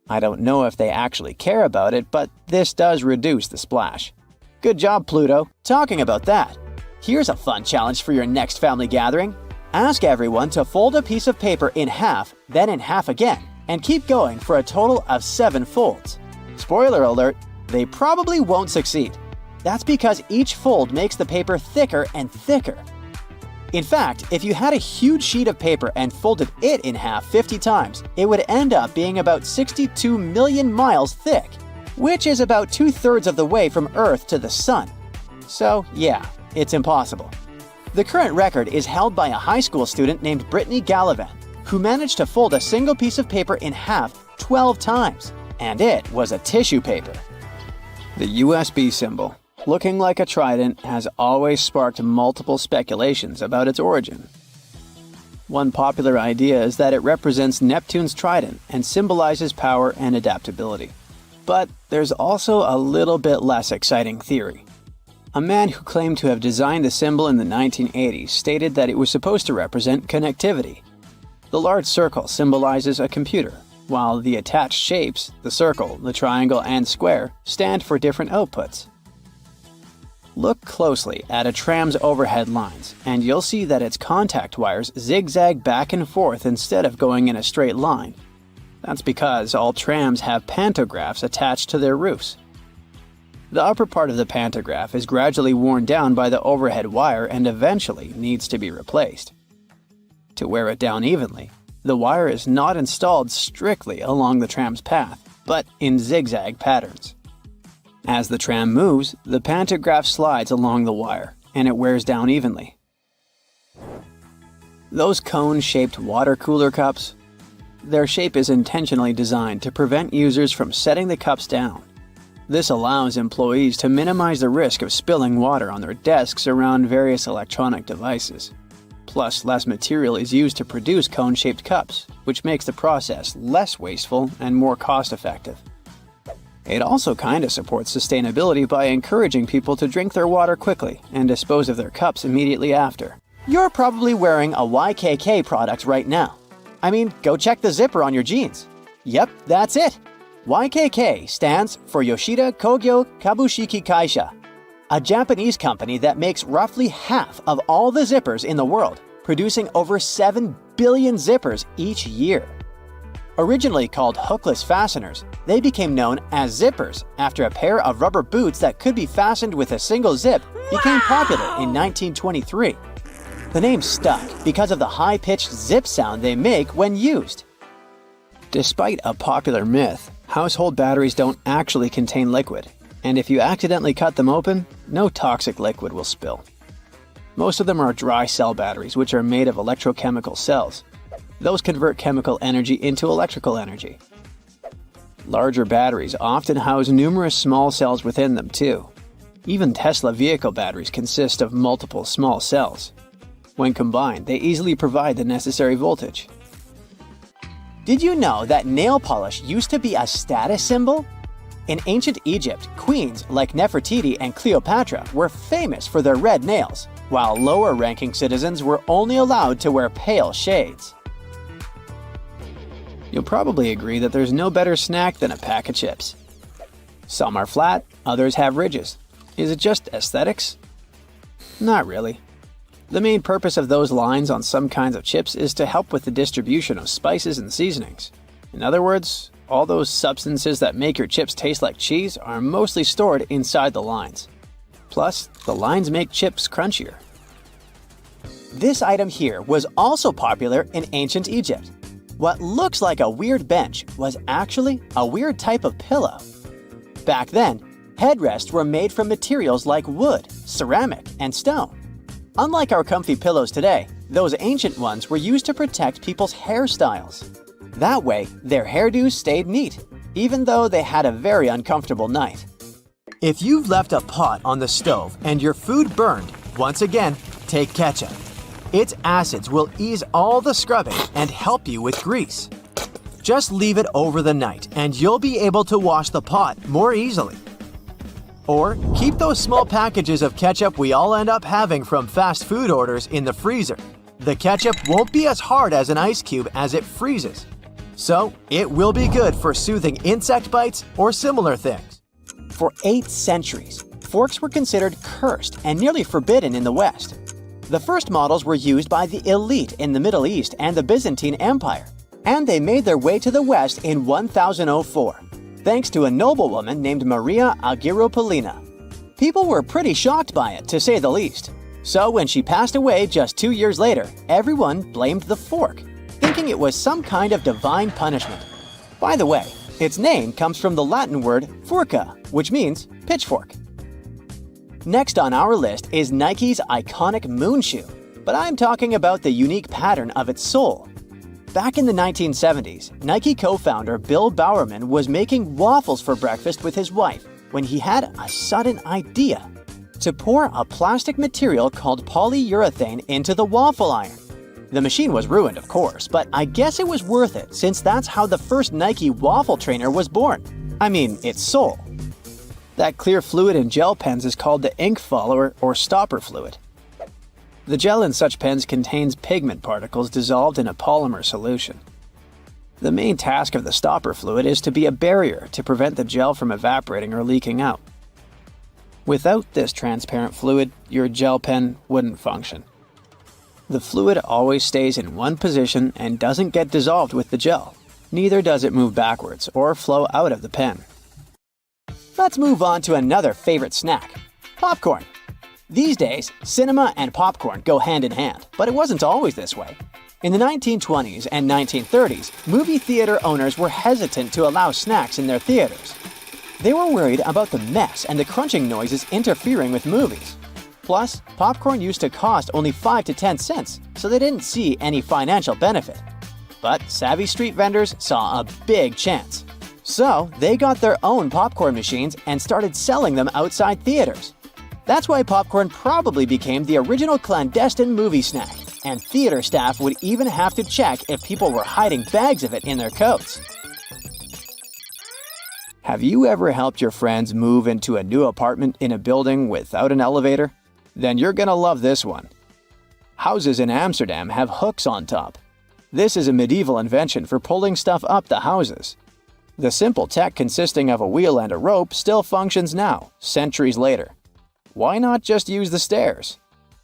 I don't know if they actually care about it, but this does reduce the splash. Good job, Pluto. Talking about that, here's a fun challenge for your next family gathering. Ask everyone to fold a piece of paper in half, then in half again, and keep going for a total of 7 folds. Spoiler alert, they probably won't succeed. That's because each fold makes the paper thicker and thicker. In fact, if you had a huge sheet of paper and folded it in half 50 times, it would end up being about 62 million miles thick, which is about 2/3 of the way from Earth to the Sun. So yeah, it's impossible. The current record is held by a high school student named Brittany Gallivan, who managed to fold a single piece of paper in half 12 times, and it was a tissue paper. The USB symbol, looking like a trident, has always sparked multiple speculations about its origin. One popular idea is that it represents Neptune's trident and symbolizes power and adaptability. But there's also a little bit less exciting theory. A man who claimed to have designed the symbol in the 1980s stated that it was supposed to represent connectivity. The large circle symbolizes a computer, while the attached shapes, the circle, the triangle, and square, stand for different outputs. Look closely at a tram's overhead lines, and you'll see that its contact wires zigzag back and forth instead of going in a straight line. That's because all trams have pantographs attached to their roofs. The upper part of the pantograph is gradually worn down by the overhead wire and eventually needs to be replaced. To wear it down evenly, the wire is not installed strictly along the tram's path, but in zigzag patterns. As the tram moves, the pantograph slides along the wire, and it wears down evenly. Those cone-shaped water cooler cups? Their shape is intentionally designed to prevent users from setting the cups down. This allows employees to minimize the risk of spilling water on their desks around various electronic devices. Plus, less material is used to produce cone-shaped cups, which makes the process less wasteful and more cost-effective. It also kinda supports sustainability by encouraging people to drink their water quickly and dispose of their cups immediately after. You're probably wearing a YKK product right now. I mean, go check the zipper on your jeans. Yep, that's it. YKK stands for Yoshida Kogyo Kabushiki Kaisha, a Japanese company that makes roughly half of all the zippers in the world, producing over 7 billion zippers each year. Originally called hookless fasteners, they became known as zippers after a pair of rubber boots that could be fastened with a single zip became popular in 1923. The name stuck because of the high-pitched zip sound they make when used. Despite a popular myth, household batteries don't actually contain liquid, and if you accidentally cut them open, no toxic liquid will spill. Most of them are dry cell batteries, which are made of electrochemical cells. Those convert chemical energy into electrical energy. Larger batteries often house numerous small cells within them too. Even Tesla vehicle batteries consist of multiple small cells. When combined, they easily provide the necessary voltage. Did you know that nail polish used to be a status symbol? In ancient Egypt, queens like Nefertiti and Cleopatra were famous for their red nails, while lower-ranking citizens were only allowed to wear pale shades. You'll probably agree that there's no better snack than a pack of chips. Some are flat, others have ridges. Is it just aesthetics? Not really. The main purpose of those lines on some kinds of chips is to help with the distribution of spices and seasonings. In other words, all those substances that make your chips taste like cheese are mostly stored inside the lines. Plus, the lines make chips crunchier. This item here was also popular in ancient Egypt. What looks like a weird bench was actually a weird type of pillow. Back then, headrests were made from materials like wood, ceramic, and stone. Unlike our comfy pillows today, those ancient ones were used to protect people's hairstyles. That way, their hairdos stayed neat, even though they had a very uncomfortable night. If you've left a pot on the stove and your food burned, once again, take ketchup. Its acids will ease all the scrubbing and help you with grease. Just leave it over the night and you'll be able to wash the pot more easily. Or keep those small packages of ketchup we all end up having from fast food orders in the freezer. The ketchup won't be as hard as an ice cube as it freezes. So it will be good for soothing insect bites or similar things. For 8 centuries, forks were considered cursed and nearly forbidden in the West. The first models were used by the elite in the Middle East and the Byzantine Empire, and they made their way to the West in 1004, thanks to a noblewoman named Maria Agrippina. People were pretty shocked by it, to say the least. So when she passed away just 2 years later, everyone blamed the fork, thinking it was some kind of divine punishment. By the way, its name comes from the Latin word furca, which means pitchfork. Next on our list is Nike's iconic moon shoe, but I'm talking about the unique pattern of its sole. Back in the 1970s, Nike co-founder Bill Bowerman was making waffles for breakfast with his wife when he had a sudden idea to pour a plastic material called polyurethane into the waffle iron. The machine was ruined, of course, but I guess it was worth it since that's how the first Nike waffle trainer was born. I mean, its sole. That clear fluid in gel pens is called the ink follower or stopper fluid. The gel in such pens contains pigment particles dissolved in a polymer solution. The main task of the stopper fluid is to be a barrier to prevent the gel from evaporating or leaking out. Without this transparent fluid, your gel pen wouldn't function. The fluid always stays in one position and doesn't get dissolved with the gel. Neither does it move backwards or flow out of the pen. Let's move on to another favorite snack, popcorn. These days, cinema and popcorn go hand in hand, but it wasn't always this way. In the 1920s and 1930s, movie theater owners were hesitant to allow snacks in their theaters. They were worried about the mess and the crunching noises interfering with movies. Plus, popcorn used to cost only 5 to 10 cents, so they didn't see any financial benefit. But savvy street vendors saw a big chance. So, they got their own popcorn machines and started selling them outside theaters. That's why popcorn probably became the original clandestine movie snack, and theater staff would even have to check if people were hiding bags of it in their coats. Have you ever helped your friends move into a new apartment in a building without an elevator? Then you're gonna love this one. Houses in Amsterdam have hooks on top. This is a medieval invention for pulling stuff up the houses. The simple tech consisting of a wheel and a rope still functions now, centuries later. Why not just use the stairs?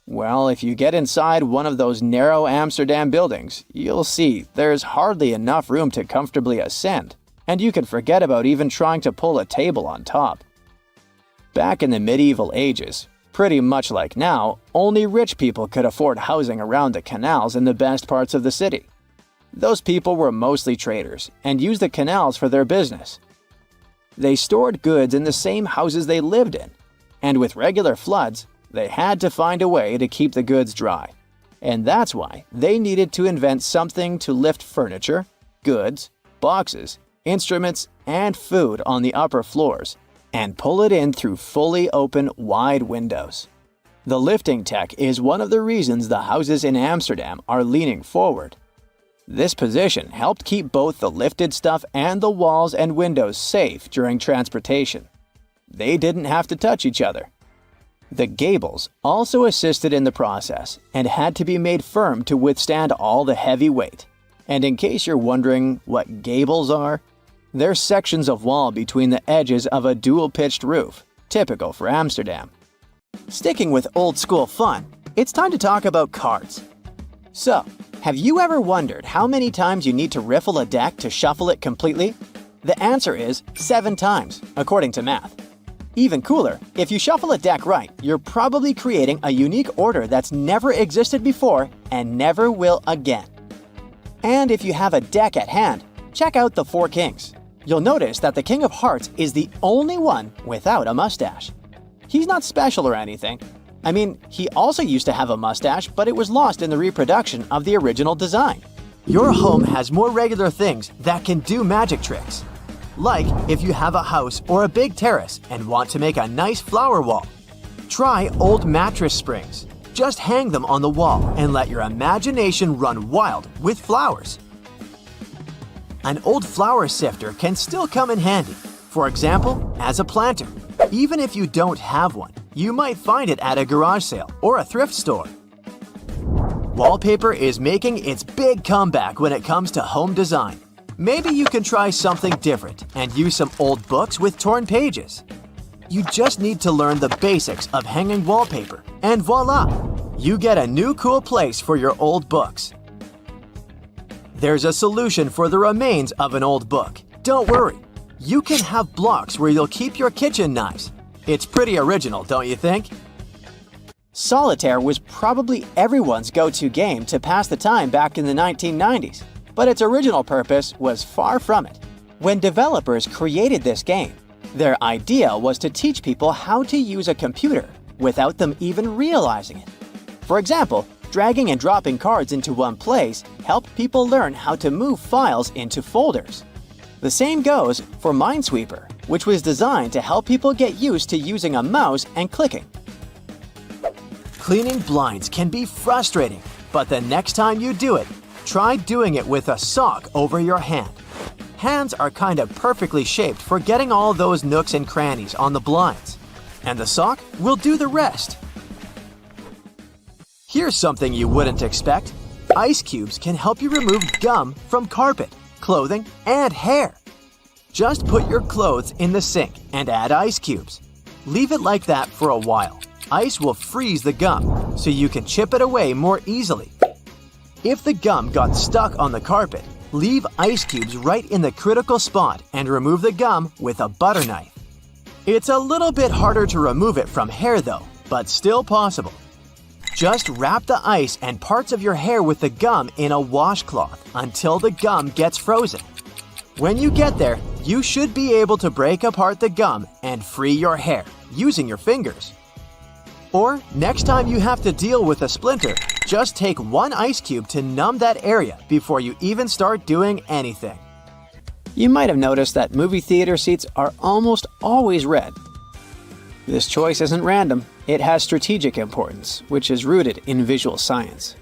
Well, if you get inside one of those narrow Amsterdam buildings, you'll see there's hardly enough room to comfortably ascend, and you can forget about even trying to pull a table on top. Back in the medieval ages, pretty much like now, only rich people could afford housing around the canals in the best parts of the city. Those people were mostly traders and used the canals for their business. They stored goods in the same houses they lived in, and with regular floods, they had to find a way to keep the goods dry. And that's why they needed to invent something to lift furniture, goods, boxes, instruments, and food on the upper floors, and pull it in through fully open, wide windows. The lifting tech is one of the reasons the houses in Amsterdam are leaning forward. This position helped keep both the lifted stuff and the walls and windows safe during transportation. They didn't have to touch each other. The gables also assisted in the process and had to be made firm to withstand all the heavy weight. And in case you're wondering what gables are, they're sections of wall between the edges of a dual-pitched roof, typical for Amsterdam. Sticking with old-school fun, it's time to talk about cards. So, have you ever wondered how many times you need to riffle a deck to shuffle it completely? The answer is 7 times, according to math. Even cooler, if you shuffle a deck right, you're probably creating a unique order that's never existed before and never will again. And if you have a deck at hand, check out the 4 Kings. You'll notice that the King of Hearts is the only one without a mustache. He's not special or anything. I mean, he also used to have a mustache, but it was lost in the reproduction of the original design. Your home has more regular things that can do magic tricks. Like if you have a house or a big terrace and want to make a nice flower wall. Try old mattress springs. Just hang them on the wall and let your imagination run wild with flowers. An old flower sifter can still come in handy, for example, as a planter. Even if you don't have one, you might find it at a garage sale or a thrift store. Wallpaper is making its big comeback when it comes to home design. Maybe you can try something different and use some old books with torn pages. You just need to learn the basics of hanging wallpaper, and voila! You get a new cool place for your old books. There's a solution for the remains of an old book. Don't worry. You can have blocks where you'll keep your kitchen knives. It's pretty original, don't you think? Solitaire was probably everyone's go-to game to pass the time back in the 1990s, but its original purpose was far from it. When developers created this game, their idea was to teach people how to use a computer without them even realizing it. For example, dragging and dropping cards into one place helped people learn how to move files into folders. The same goes for Minesweeper, which was designed to help people get used to using a mouse and clicking. Cleaning blinds can be frustrating, but the next time you do it, try doing it with a sock over your hand. Hands are kind of perfectly shaped for getting all those nooks and crannies on the blinds, and the sock will do the rest. Here's something you wouldn't expect. Ice cubes can help you remove gum from carpet, clothing, and hair. Just put your clothes in the sink and add ice cubes. Leave it like that for a while. Ice will freeze the gum, so you can chip it away more easily. If the gum got stuck on the carpet, leave ice cubes right in the critical spot and remove the gum with a butter knife. It's a little bit harder to remove it from hair though, but still possible. Just wrap the ice and parts of your hair with the gum in a washcloth until the gum gets frozen. When you get there, you should be able to break apart the gum and free your hair using your fingers. Or next time you have to deal with a splinter, just take one ice cube to numb that area before you even start doing anything. You might have noticed that movie theater seats are almost always red. This choice isn't random. It has strategic importance, which is rooted in visual science.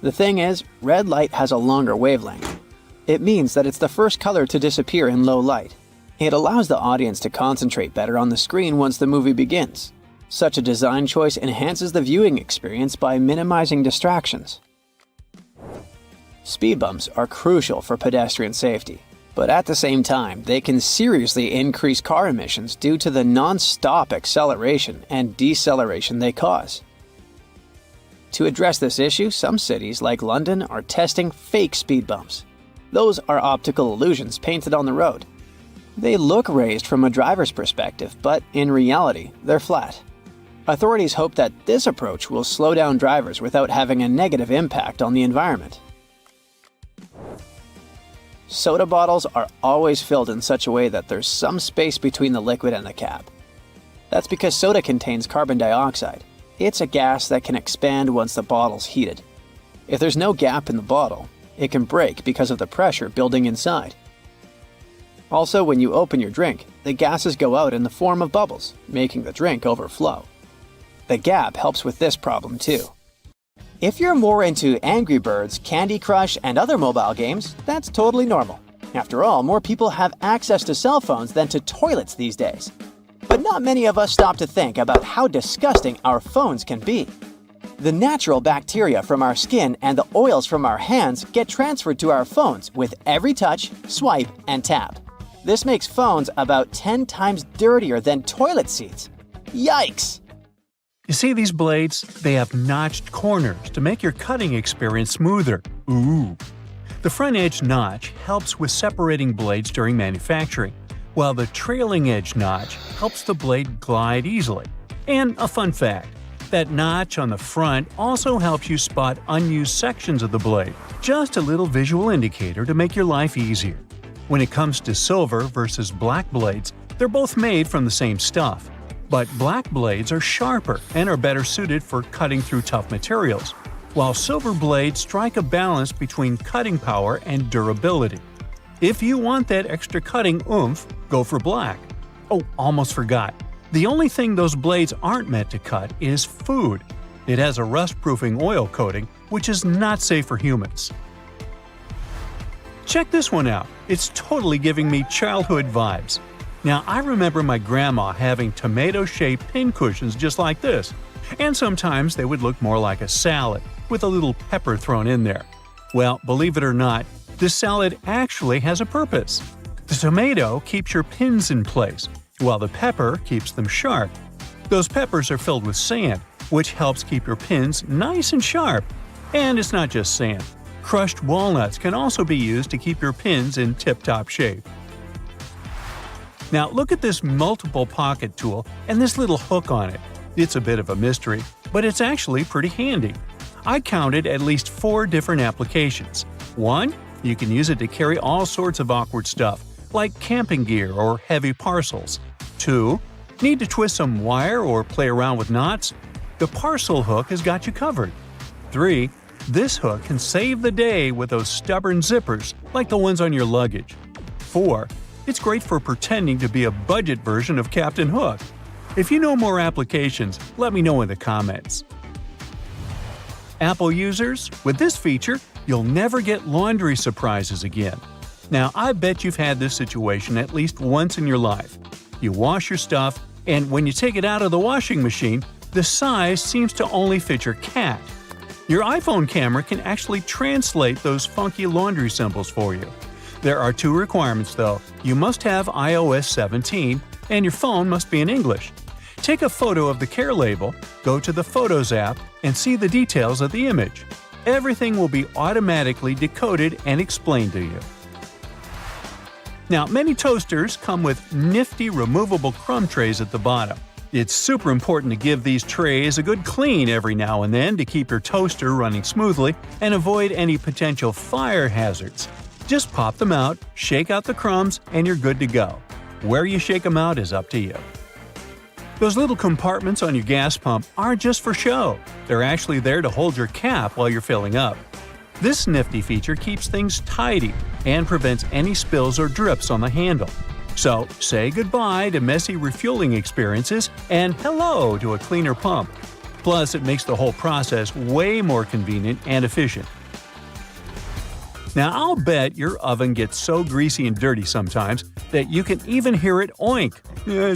The thing is, red light has a longer wavelength. It means that it's the first color to disappear in low light. It allows the audience to concentrate better on the screen once the movie begins. Such a design choice enhances the viewing experience by minimizing distractions. Speed bumps are crucial for pedestrian safety, but at the same time, they can seriously increase car emissions due to the non-stop acceleration and deceleration they cause. To address this issue, some cities like London are testing fake speed bumps. Those are optical illusions painted on the road. They look raised from a driver's perspective, but in reality, they're flat. Authorities hope that this approach will slow down drivers without having a negative impact on the environment. Soda bottles are always filled in such a way that there's some space between the liquid and the cap. That's because soda contains carbon dioxide. It's a gas that can expand once the bottle's heated. If there's no gap in the bottle, it can break because of the pressure building inside. Also, when you open your drink, the gases go out in the form of bubbles, making the drink overflow. The gap helps with this problem too. If you're more into Angry Birds, Candy Crush, and other mobile games, that's totally normal. After all, more people have access to cell phones than to toilets these days. But not many of us stop to think about how disgusting our phones can be. The natural bacteria from our skin and the oils from our hands get transferred to our phones with every touch, swipe, and tap. This makes phones about 10 times dirtier than toilet seats. Yikes! You see these blades? They have notched corners to make your cutting experience smoother. Ooh! The front edge notch helps with separating blades during manufacturing, while the trailing edge notch helps the blade glide easily. And a fun fact, that notch on the front also helps you spot unused sections of the blade. Just a little visual indicator to make your life easier. When it comes to silver versus black blades, they're both made from the same stuff. But black blades are sharper and are better suited for cutting through tough materials, while silver blades strike a balance between cutting power and durability. If you want that extra cutting oomph, go for black. Oh, almost forgot. The only thing those blades aren't meant to cut is food. It has a rust-proofing oil coating, which is not safe for humans. Check this one out. It's totally giving me childhood vibes. Now, I remember my grandma having tomato-shaped pincushions just like this, and sometimes they would look more like a salad, with a little pepper thrown in there. Well, believe it or not, this salad actually has a purpose. The tomato keeps your pins in place, while the pepper keeps them sharp. Those peppers are filled with sand, which helps keep your pins nice and sharp. And it's not just sand. Crushed walnuts can also be used to keep your pins in tip-top shape. Now look at this multiple pocket tool and this little hook on it. It's a bit of a mystery, but it's actually pretty handy. I counted at least 4 different applications. 1. You can use it to carry all sorts of awkward stuff, like camping gear or heavy parcels. 2. Need to twist some wire or play around with knots? The parcel hook has got you covered. 3. This hook can save the day with those stubborn zippers, like the ones on your luggage. 4. It's great for pretending to be a budget version of Captain Hook. If you know more applications, let me know in the comments. Apple users, with this feature, you'll never get laundry surprises again. Now, I bet you've had this situation at least once in your life. You wash your stuff, and when you take it out of the washing machine, the size seems to only fit your cat. Your iPhone camera can actually translate those funky laundry symbols for you. There are 2 requirements though. You must have iOS 17, and your phone must be in English. Take a photo of the care label, go to the Photos app, and see the details of the image. Everything will be automatically decoded and explained to you. Now, many toasters come with nifty removable crumb trays at the bottom. It's super important to give these trays a good clean every now and then to keep your toaster running smoothly and avoid any potential fire hazards. Just pop them out, shake out the crumbs, and you're good to go. Where you shake them out is up to you. Those little compartments on your gas pump aren't just for show. They're actually there to hold your cap while you're filling up. This nifty feature keeps things tidy and prevents any spills or drips on the handle. So, say goodbye to messy refueling experiences and hello to a cleaner pump. Plus, it makes the whole process way more convenient and efficient. Now, I'll bet your oven gets so greasy and dirty sometimes that you can even hear it oink.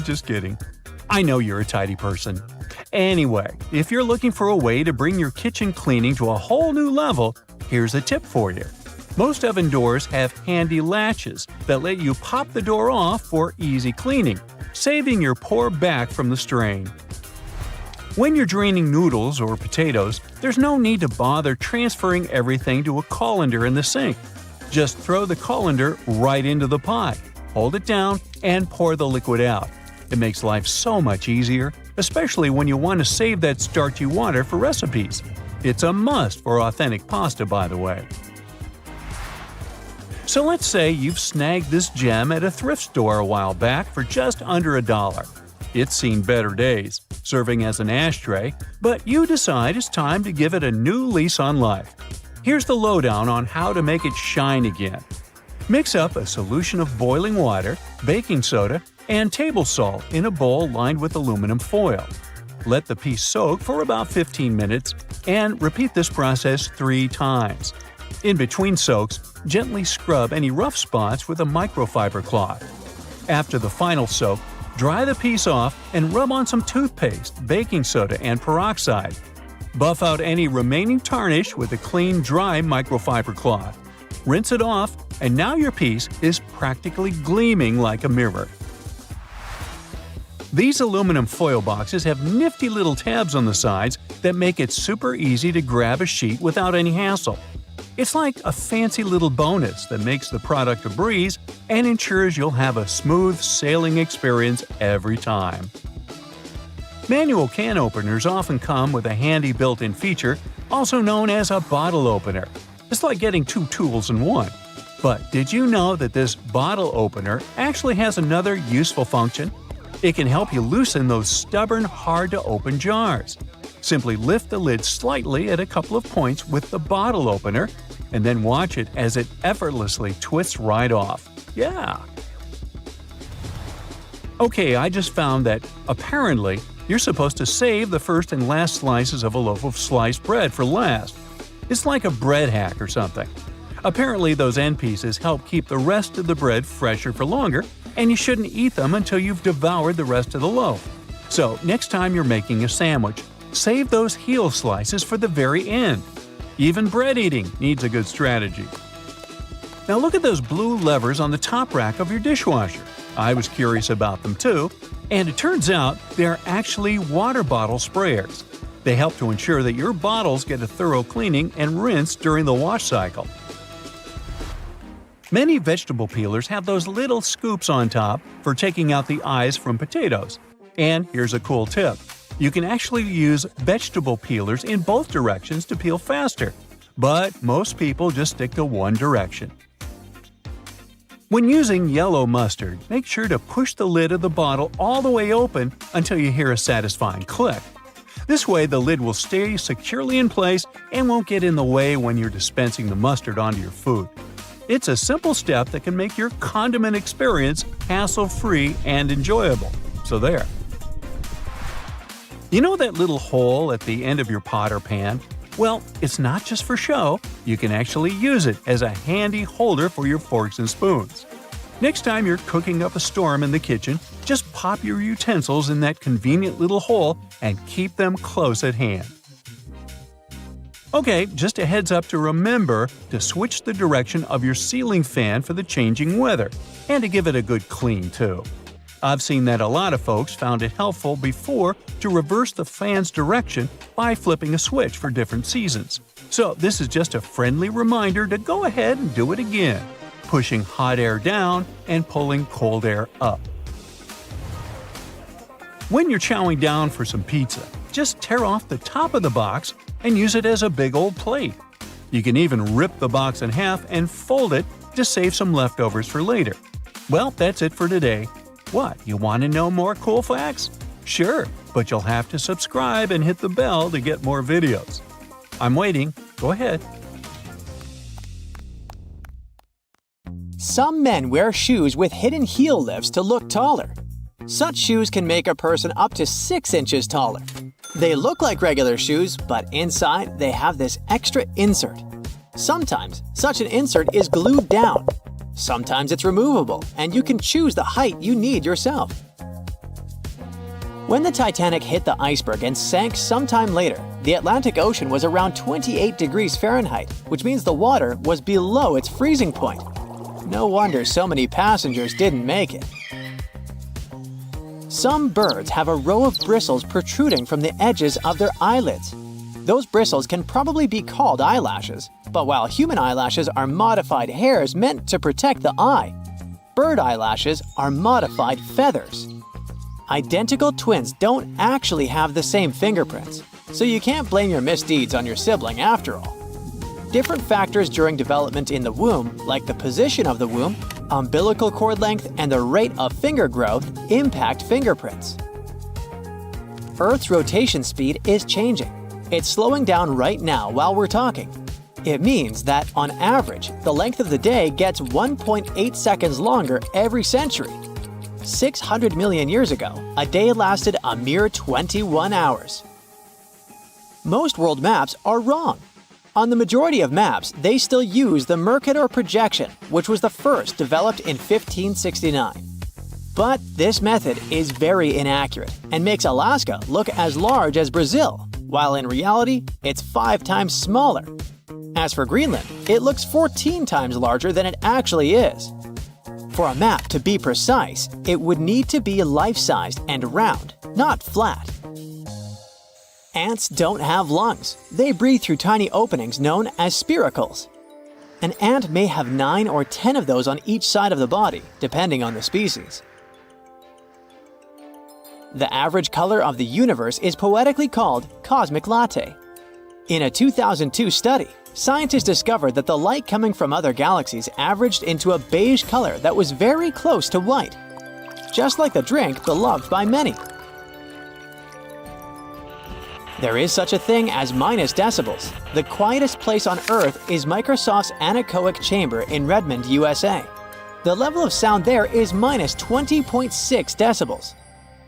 Just kidding. I know you're a tidy person. Anyway, if you're looking for a way to bring your kitchen cleaning to a whole new level, here's a tip for you. Most oven doors have handy latches that let you pop the door off for easy cleaning, saving your poor back from the strain. When you're draining noodles or potatoes, there's no need to bother transferring everything to a colander in the sink. Just throw the colander right into the pot, hold it down, and pour the liquid out. It makes life so much easier, especially when you want to save that starchy water for recipes. It's a must for authentic pasta, by the way. So let's say you've snagged this gem at a thrift store a while back for just under $1. It's seen better days, serving as an ashtray, but you decide it's time to give it a new lease on life. Here's the lowdown on how to make it shine again. Mix up a solution of boiling water, baking soda, and table salt in a bowl lined with aluminum foil. Let the piece soak for about 15 minutes and repeat this process 3 times. In between soaks, gently scrub any rough spots with a microfiber cloth. After the final soak, dry the piece off and rub on some toothpaste, baking soda, and peroxide. Buff out any remaining tarnish with a clean, dry microfiber cloth. Rinse it off, and now your piece is practically gleaming like a mirror. These aluminum foil boxes have nifty little tabs on the sides that make it super easy to grab a sheet without any hassle. It's like a fancy little bonus that makes the product a breeze and ensures you'll have a smooth sailing experience every time. Manual can openers often come with a handy built-in feature, also known as a bottle opener. It's like getting 2 tools in one. But did you know that this bottle opener actually has another useful function? It can help you loosen those stubborn, hard-to-open jars. Simply lift the lid slightly at a couple of points with the bottle opener, and then watch it as it effortlessly twists right off. Yeah! Okay, I just found that, apparently, you're supposed to save the first and last slices of a loaf of sliced bread for last. It's like a bread hack or something. Apparently, those end pieces help keep the rest of the bread fresher for longer, and you shouldn't eat them until you've devoured the rest of the loaf. So, next time you're making a sandwich, save those heel slices for the very end. Even bread eating needs a good strategy. Now look at those blue levers on the top rack of your dishwasher. I was curious about them too, and it turns out they're actually water bottle sprayers. They help to ensure that your bottles get a thorough cleaning and rinse during the wash cycle. Many vegetable peelers have those little scoops on top for taking out the eyes from potatoes. And here's a cool tip. You can actually use vegetable peelers in both directions to peel faster. But most people just stick to one direction. When using yellow mustard, make sure to push the lid of the bottle all the way open until you hear a satisfying click. This way the lid will stay securely in place and won't get in the way when you're dispensing the mustard onto your food. It's a simple step that can make your condiment experience hassle-free and enjoyable. So there. You know that little hole at the end of your pot or pan? Well, it's not just for show. You can actually use it as a handy holder for your forks and spoons. Next time you're cooking up a storm in the kitchen, just pop your utensils in that convenient little hole and keep them close at hand. Okay, just a heads up to remember to switch the direction of your ceiling fan for the changing weather, and to give it a good clean too. I've seen that a lot of folks found it helpful before to reverse the fan's direction by flipping a switch for different seasons. So this is just a friendly reminder to go ahead and do it again, pushing hot air down and pulling cold air up. When you're chowing down for some pizza, just tear off the top of the box and use it as a big old plate. You can even rip the box in half and fold it to save some leftovers for later. Well, that's it for today. What, you want to know more cool facts? Sure, but you'll have to subscribe and hit the bell to get more videos. I'm waiting. Go ahead. Some men wear shoes with hidden heel lifts to look taller. Such shoes can make a person up to 6 inches taller. They look like regular shoes, but inside they have this extra insert. Sometimes such an insert is glued down. Sometimes it's removable, and you can choose the height you need yourself. When the Titanic hit the iceberg and sank sometime later, the Atlantic Ocean was around 28 degrees Fahrenheit, which means the water was below its freezing point. No wonder so many passengers didn't make it. Some birds have a row of bristles protruding from the edges of their eyelids. Those bristles can probably be called eyelashes, but while human eyelashes are modified hairs meant to protect the eye, bird eyelashes are modified feathers. Identical twins don't actually have the same fingerprints, so you can't blame your misdeeds on your sibling after all. Different factors during development in the womb, like the position of the womb, umbilical cord length, and the rate of finger growth, impact fingerprints. Earth's rotation speed is changing. It's slowing down right now while we're talking. It means that, on average, the length of the day gets 1.8 seconds longer every century. 600 million years ago, a day lasted a mere 21 hours. Most world maps are wrong. On the majority of maps, they still use the Mercator projection, which was the first developed in 1569. But this method is very inaccurate and makes Alaska look as large as Brazil, while in reality, it's 5 times smaller. As for Greenland, it looks 14 times larger than it actually is. For a map to be precise, it would need to be life-sized and round, not flat. Ants don't have lungs. They breathe through tiny openings known as spiracles. An ant may have 9 or 10 of those on each side of the body, depending on the species. The average color of the universe is poetically called cosmic latte. In a 2002 study, scientists discovered that the light coming from other galaxies averaged into a beige color that was very close to white, just like the drink beloved by many. There is such a thing as minus decibels. The quietest place on Earth is Microsoft's anechoic chamber in Redmond, USA. The level of sound there is minus 20.6 decibels.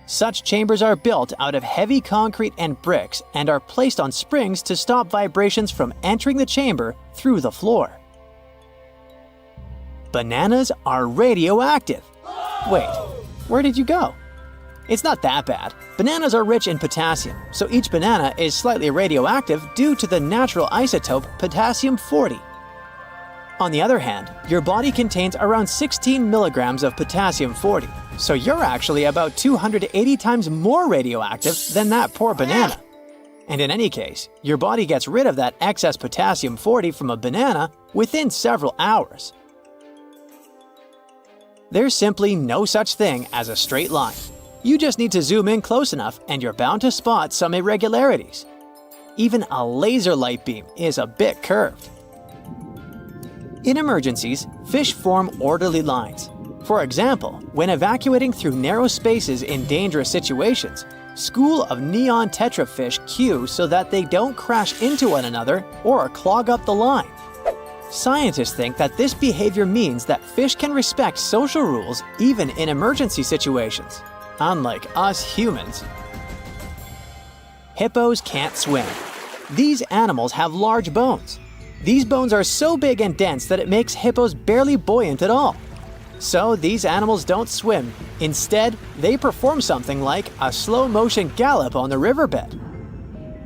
Such chambers are built out of heavy concrete and bricks and are placed on springs to stop vibrations from entering the chamber through the floor. Bananas are radioactive. Wait, where did you go? It's not that bad. Bananas are rich in potassium, so each banana is slightly radioactive due to the natural isotope potassium-40. On the other hand, your body contains around 16 milligrams of potassium-40, so you're actually about 280 times more radioactive than that poor banana. And in any case, your body gets rid of that excess potassium 40 from a banana within several hours. There's simply no such thing as a straight line. You just need to zoom in close enough and you're bound to spot some irregularities. Even a laser light beam is a bit curved. In emergencies, fish form orderly lines. For example, when evacuating through narrow spaces in dangerous situations, school of neon tetrafish queue so that they don't crash into one another or clog up the line. Scientists think that this behavior means that fish can respect social rules even in emergency situations, unlike us humans. Hippos can't swim. These animals have large bones. These bones are so big and dense that it makes hippos barely buoyant at all. So these animals don't swim. Instead, they perform something like a slow-motion gallop on the riverbed.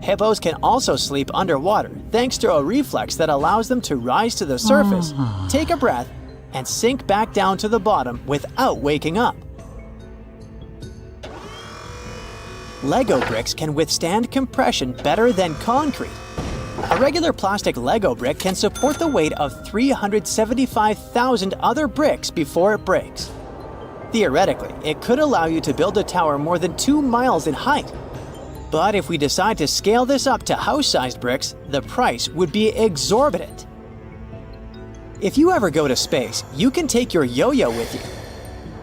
Hippos can also sleep underwater thanks to a reflex that allows them to rise to the surface, take a breath, and sink back down to the bottom without waking up. Lego bricks can withstand compression better than concrete. A regular plastic Lego brick can support the weight of 375,000 other bricks before it breaks. Theoretically, it could allow you to build a tower more than 2 miles in height. But if we decide to scale this up to house-sized bricks, the price would be exorbitant. If you ever go to space, you can take your yo-yo with you.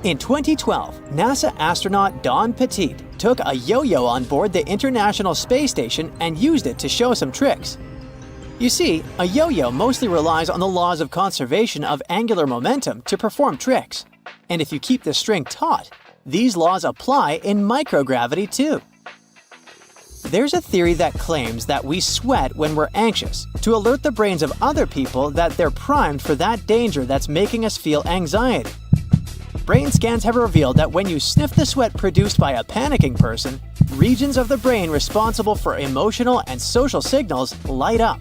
In 2012, NASA astronaut Don Petit took a yo-yo on board the International Space Station and used it to show some tricks. You see, a yo-yo mostly relies on the laws of conservation of angular momentum to perform tricks. And if you keep the string taut, these laws apply in microgravity too. There's a theory that claims that we sweat when we're anxious to alert the brains of other people that they're primed for that danger that's making us feel anxiety. Brain scans have revealed that when you sniff the sweat produced by a panicking person, regions of the brain responsible for emotional and social signals light up.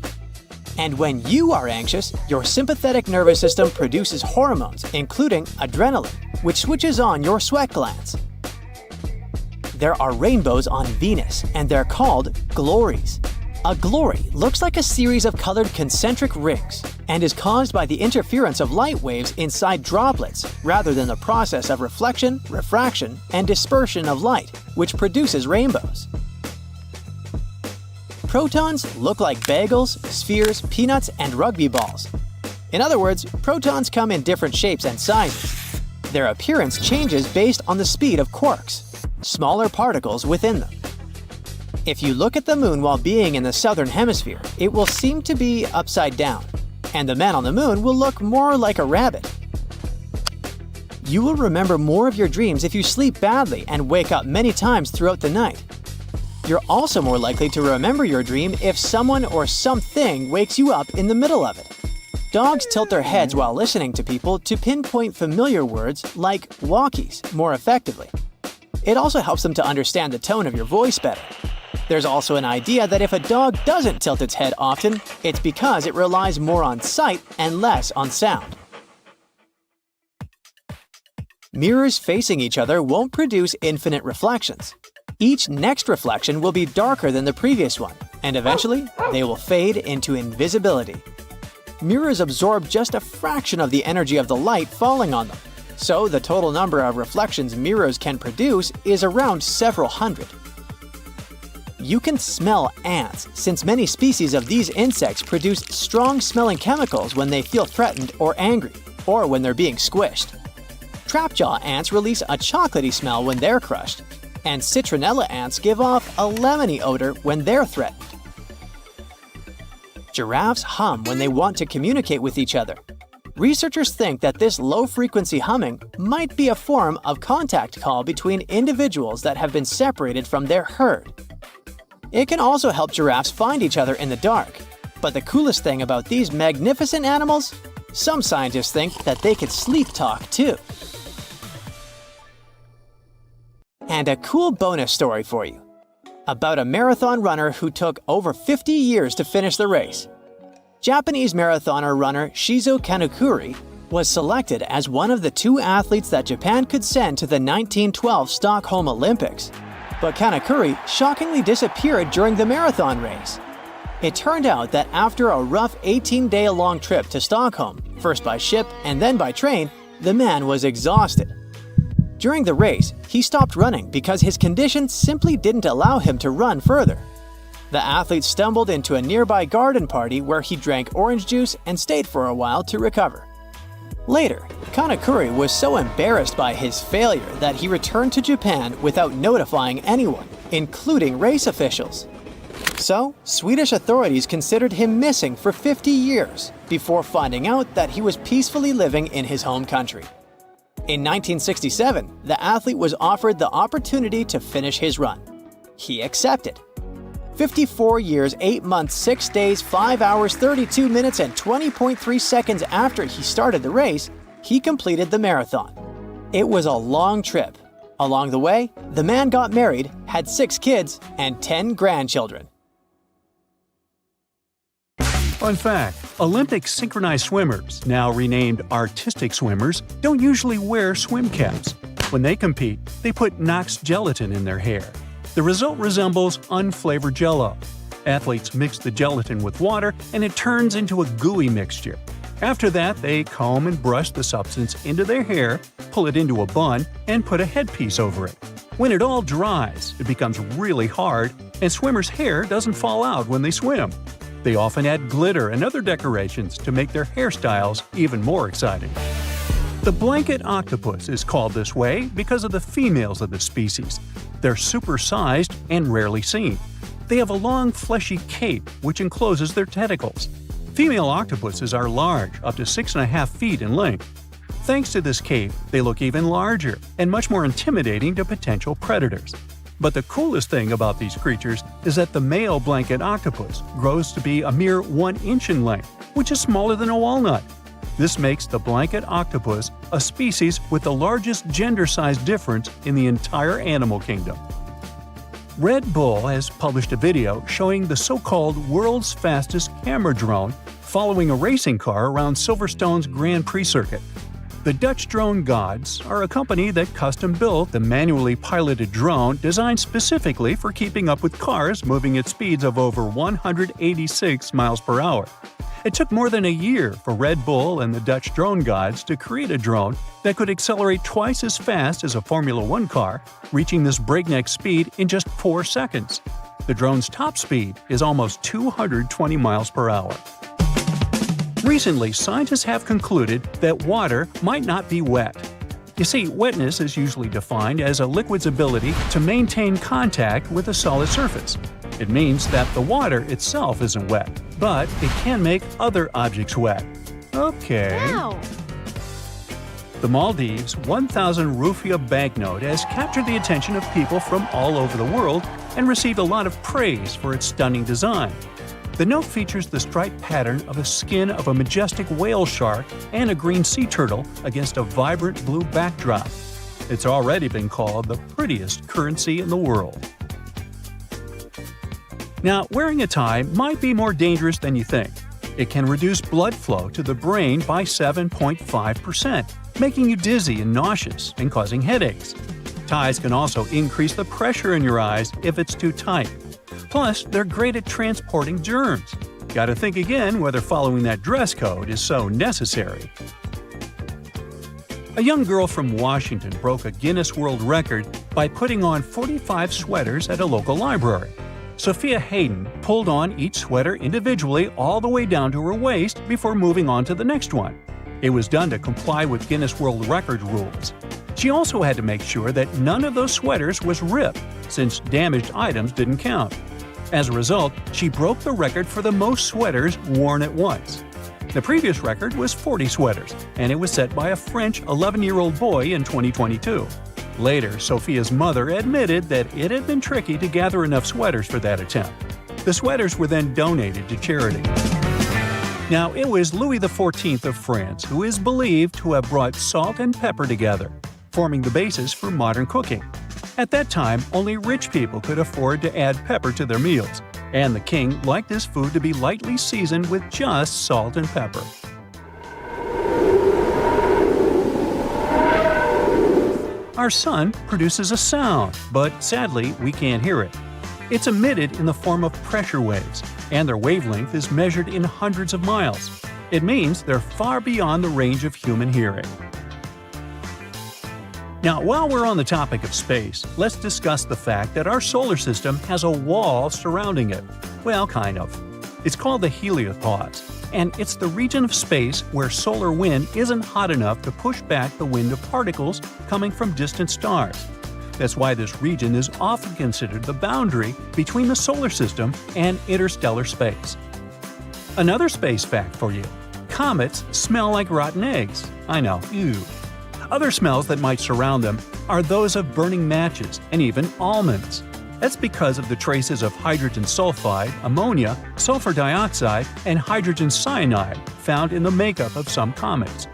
And when you are anxious, your sympathetic nervous system produces hormones, including adrenaline, which switches on your sweat glands. There are rainbows on Venus, and they're called glories. A glory looks like a series of colored concentric rings and is caused by the interference of light waves inside droplets rather than the process of reflection, refraction, and dispersion of light, which produces rainbows. Protons look like bagels, spheres, peanuts, and rugby balls. In other words, protons come in different shapes and sizes. Their appearance changes based on the speed of quarks, smaller particles within them. If you look at the moon while being in the southern hemisphere, it will seem to be upside down, and the man on the moon will look more like a rabbit. You will remember more of your dreams if you sleep badly and wake up many times throughout the night. You're also more likely to remember your dream if someone or something wakes you up in the middle of it. Dogs tilt their heads while listening to people to pinpoint familiar words like walkies more effectively. It also helps them to understand the tone of your voice better. There's also an idea that if a dog doesn't tilt its head often, it's because it relies more on sight and less on sound. Mirrors facing each other won't produce infinite reflections. Each next reflection will be darker than the previous one, and eventually, they will fade into invisibility. Mirrors absorb just a fraction of the energy of the light falling on them, so the total number of reflections mirrors can produce is around several hundred. You can smell ants, since many species of these insects produce strong-smelling chemicals when they feel threatened or angry, or when they're being squished. Trapjaw ants release a chocolatey smell when they're crushed, and citronella ants give off a lemony odor when they're threatened. Giraffes hum when they want to communicate with each other. Researchers think that this low-frequency humming might be a form of contact call between individuals that have been separated from their herd. It can also help giraffes find each other in the dark. But the coolest thing about these magnificent animals? Some scientists think that they could sleep talk too. And a cool bonus story for you. About a marathon runner who took over 50 years to finish the race. Japanese marathoner runner Shizo Kanekuri was selected as one of the 2 athletes that Japan could send to the 1912 Stockholm Olympics. But Kanekuri shockingly disappeared during the marathon race. It turned out that after a rough 18-day-long trip to Stockholm, first by ship and then by train, the man was exhausted. During the race, he stopped running because his condition simply didn't allow him to run further. The athlete stumbled into a nearby garden party where he drank orange juice and stayed for a while to recover. Later, Kanekuri was so embarrassed by his failure that he returned to Japan without notifying anyone, including race officials. So, Swedish authorities considered him missing for 50 years before finding out that he was peacefully living in his home country. In 1967, the athlete was offered the opportunity to finish his run. He accepted. 54 years, 8 months, 6 days, 5 hours, 32 minutes, and 20.3 seconds after he started the race, he completed the marathon. It was a long trip. Along the way, the man got married, had 6 kids, and 10 grandchildren. Fun fact: Olympic synchronized swimmers, now renamed artistic swimmers, don't usually wear swim caps. When they compete, they put Knox gelatin in their hair. The result resembles unflavored Jell-O. Athletes mix the gelatin with water and it turns into a gooey mixture. After that, they comb and brush the substance into their hair, pull it into a bun, and put a headpiece over it. When it all dries, it becomes really hard, and swimmers' hair doesn't fall out when they swim. They often add glitter and other decorations to make their hairstyles even more exciting. The blanket octopus is called this way because of the females of the species. They're supersized and rarely seen. They have a long, fleshy cape which encloses their tentacles. Female octopuses are large, up to 6.5 feet in length. Thanks to this cape, they look even larger and much more intimidating to potential predators. But the coolest thing about these creatures is that the male blanket octopus grows to be a mere 1 inch in length, which is smaller than a walnut. This makes the blanket octopus a species with the largest gender size difference in the entire animal kingdom. Red Bull has published a video showing the so-called world's fastest camera drone following a racing car around Silverstone's Grand Prix circuit. The Dutch Drone Gods are a company that custom-built the manually piloted drone designed specifically for keeping up with cars moving at speeds of over 186 miles per hour. It took more than a year for Red Bull and the Dutch Drone Gods to create a drone that could accelerate twice as fast as a Formula One car, reaching this breakneck speed in just 4 seconds. The drone's top speed is almost 220 miles per hour. Recently, scientists have concluded that water might not be wet. You see, wetness is usually defined as a liquid's ability to maintain contact with a solid surface. It means that the water itself isn't wet, but it can make other objects wet. Okay. Wow. The Maldives' 1,000 rupiah banknote has captured the attention of people from all over the world and received a lot of praise for its stunning design. The note features the striped pattern of a skin of a majestic whale shark and a green sea turtle against a vibrant blue backdrop. It's already been called the prettiest currency in the world. Now, wearing a tie might be more dangerous than you think. It can reduce blood flow to the brain by 7.5%, making you dizzy and nauseous and causing headaches. Ties can also increase the pressure in your eyes if it's too tight. Plus, they're great at transporting germs. Gotta think again whether following that dress code is so necessary. A young girl from Washington broke a Guinness World Record by putting on 45 sweaters at a local library. Sophia Hayden pulled on each sweater individually all the way down to her waist before moving on to the next one. It was done to comply with Guinness World Record rules. She also had to make sure that none of those sweaters was ripped, since damaged items didn't count. As a result, she broke the record for the most sweaters worn at once. The previous record was 40 sweaters, and it was set by a French 11-year-old boy in 2022. Later, Sophia's mother admitted that it had been tricky to gather enough sweaters for that attempt. The sweaters were then donated to charity. Now, it was Louis XIV of France who is believed to have brought salt and pepper together, forming the basis for modern cooking. At that time, only rich people could afford to add pepper to their meals, and the king liked his food to be lightly seasoned with just salt and pepper. Our sun produces a sound, but sadly, we can't hear it. It's emitted in the form of pressure waves, and their wavelength is measured in hundreds of miles. It means they're far beyond the range of human hearing. Now, while we're on the topic of space, let's discuss the fact that our solar system has a wall surrounding it. Well, kind of. It's called the heliopause, and it's the region of space where solar wind isn't hot enough to push back the wind of particles coming from distant stars. That's why this region is often considered the boundary between the solar system and interstellar space. Another space fact for you: comets smell like rotten eggs. I know, ew. Other smells that might surround them are those of burning matches and even almonds. That's because of the traces of hydrogen sulfide, ammonia, sulfur dioxide, and hydrogen cyanide found in the makeup of some comets.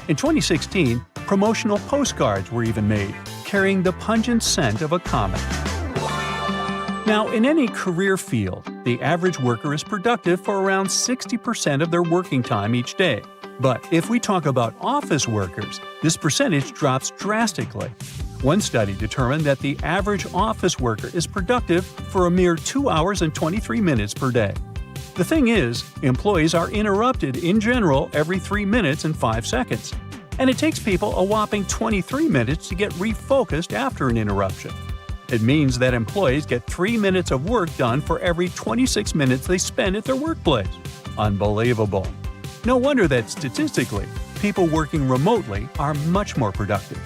In 2016, promotional postcards were even made, carrying the pungent scent of a comet. Now, in any career field, the average worker is productive for around 60% of their working time each day. But if we talk about office workers, this percentage drops drastically. One study determined that the average office worker is productive for a mere 2 hours and 23 minutes per day. The thing is, employees are interrupted in general every 3 minutes and 5 seconds. And it takes people a whopping 23 minutes to get refocused after an interruption. It means that employees get 3 minutes of work done for every 26 minutes they spend at their workplace. Unbelievable. No wonder that statistically, people working remotely are much more productive.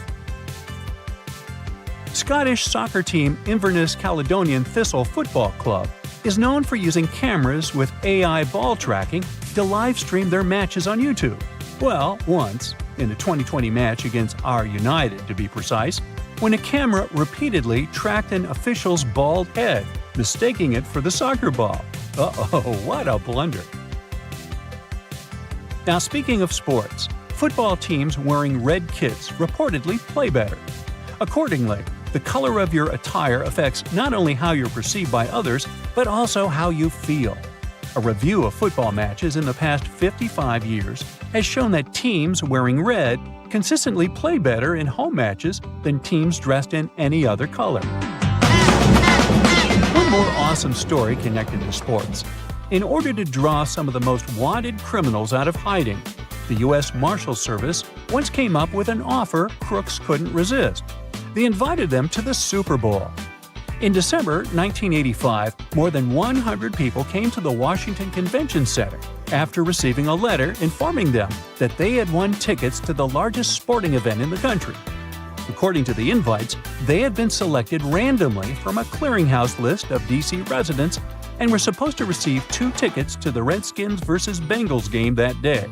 Scottish soccer team Inverness Caledonian Thistle Football Club is known for using cameras with AI ball tracking to live stream their matches on YouTube. Well, once, in the 2020 match against our United to be precise, when a camera repeatedly tracked an official's bald head, mistaking it for the soccer ball. Uh-oh, what a blunder. Now, speaking of sports, football teams wearing red kits reportedly play better. Accordingly, the color of your attire affects not only how you're perceived by others, but also how you feel. A review of football matches in the past 55 years has shown that teams wearing red consistently play better in home matches than teams dressed in any other color. One more awesome story connected to sports. In order to draw some of the most wanted criminals out of hiding, the U.S. Marshals Service once came up with an offer crooks couldn't resist. They invited them to the Super Bowl. In December 1985, more than 100 people came to the Washington Convention Center after receiving a letter informing them that they had won tickets to the largest sporting event in the country. According to the invites, they had been selected randomly from a clearinghouse list of D.C. residents and were supposed to receive 2 tickets to the Redskins vs. Bengals game that day.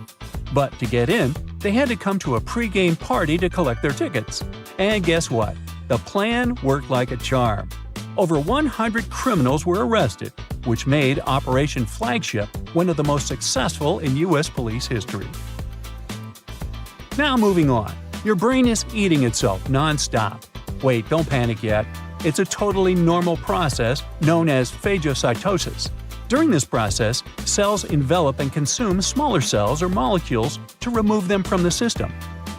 But to get in, they had to come to a pre-game party to collect their tickets. And guess what? The plan worked like a charm. Over 100 criminals were arrested, which made Operation Flagship one of the most successful in U.S. police history. Now moving on. Your brain is eating itself non-stop. Wait, don't panic yet. It's a totally normal process known as phagocytosis. During this process, cells envelop and consume smaller cells or molecules to remove them from the system.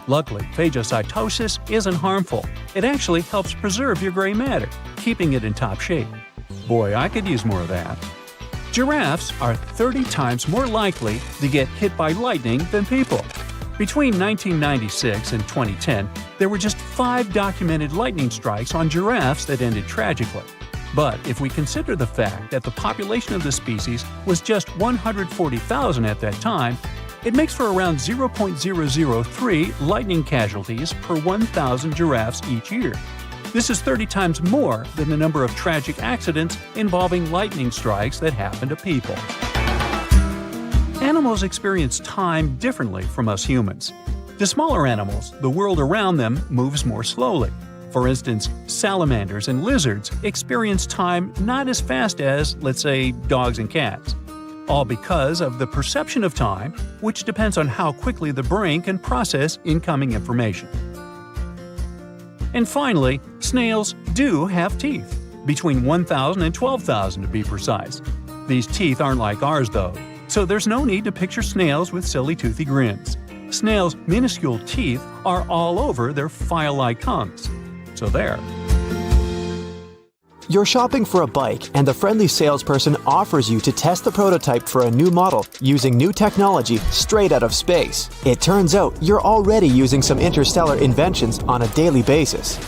Luckily, phagocytosis isn't harmful. It actually helps preserve your gray matter, keeping it in top shape. Boy, I could use more of that. Giraffes are 30 times more likely to get hit by lightning than people. Between 1996 and 2010, there were just 5 documented lightning strikes on giraffes that ended tragically. But if we consider the fact that the population of the species was just 140,000 at that time, it makes for around 0.003 lightning casualties per 1,000 giraffes each year. This is 30 times more than the number of tragic accidents involving lightning strikes that happen to people. Animals experience time differently from us humans. To smaller animals, the world around them moves more slowly. For instance, salamanders and lizards experience time not as fast as, let's say, dogs and cats. All because of the perception of time, which depends on how quickly the brain can process incoming information. And finally, snails do have teeth, between 1,000 and 12,000 to be precise. These teeth aren't like ours though, so there's no need to picture snails with silly toothy grins. Snails' minuscule teeth are all over their file-like tongues. So there. You're shopping for a bike and the friendly salesperson offers you to test the prototype for a new model using new technology straight out of space. It turns out you're already using some interstellar inventions on a daily basis.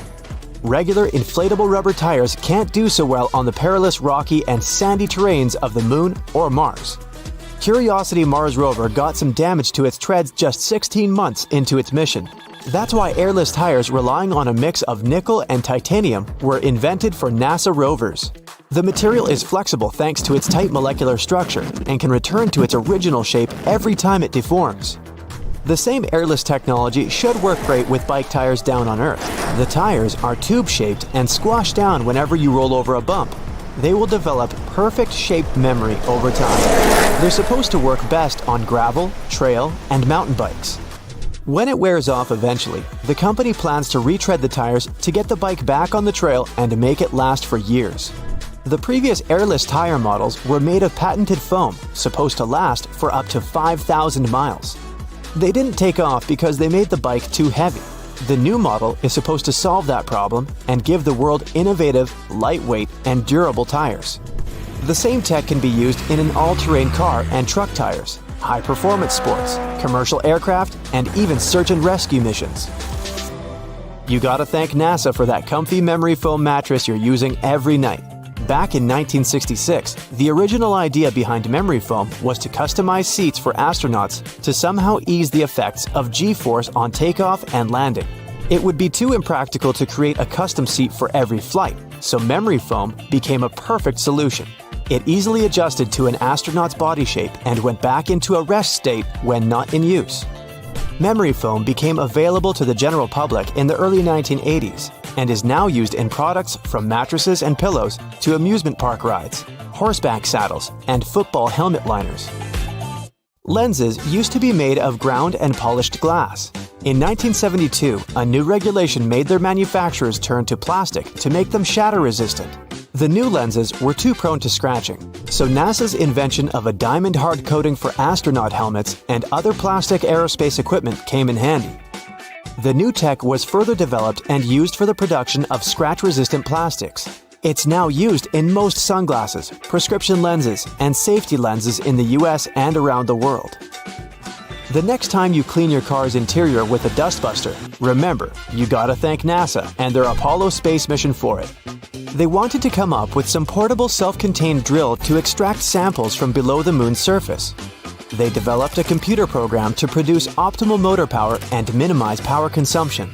Regular inflatable rubber tires can't do so well on the perilous, rocky, and sandy terrains of the Moon or Mars. Curiosity Mars rover got some damage to its treads just 16 months into its mission. That's why airless tires relying on a mix of nickel and titanium were invented for NASA rovers. The material is flexible thanks to its tight molecular structure and can return to its original shape every time it deforms. The same airless technology should work great with bike tires down on Earth. The tires are tube-shaped and squash down whenever you roll over a bump. They will develop perfect shape memory over time. They're supposed to work best on gravel, trail, and mountain bikes. When it wears off eventually, the company plans to retread the tires to get the bike back on the trail and to make it last for years. The previous airless tire models were made of patented foam, supposed to last for up to 5,000 miles. They didn't take off because they made the bike too heavy. The new model is supposed to solve that problem and give the world innovative, lightweight, and durable tires. The same tech can be used in an all-terrain car and truck tires, high-performance sports, commercial aircraft, and even search and rescue missions. You gotta thank NASA for that comfy memory foam mattress you're using every night. Back in 1966, the original idea behind memory foam was to customize seats for astronauts to somehow ease the effects of G-force on takeoff and landing. It would be too impractical to create a custom seat for every flight, so memory foam became a perfect solution. It easily adjusted to an astronaut's body shape and went back into a rest state when not in use. Memory foam became available to the general public in the early 1980s and is now used in products from mattresses and pillows to amusement park rides, horseback saddles, and football helmet liners. Lenses used to be made of ground and polished glass. In 1972, a new regulation made their manufacturers turn to plastic to make them shatter-resistant. The new lenses were too prone to scratching, so NASA's invention of a diamond hard coating for astronaut helmets and other plastic aerospace equipment came in handy. The new tech was further developed and used for the production of scratch-resistant plastics. It's now used in most sunglasses, prescription lenses, and safety lenses in the US and around the world. The next time you clean your car's interior with a dustbuster, remember, you gotta thank NASA and their Apollo space mission for it. They wanted to come up with some portable self-contained drill to extract samples from below the moon's surface. They developed a computer program to produce optimal motor power and minimize power consumption.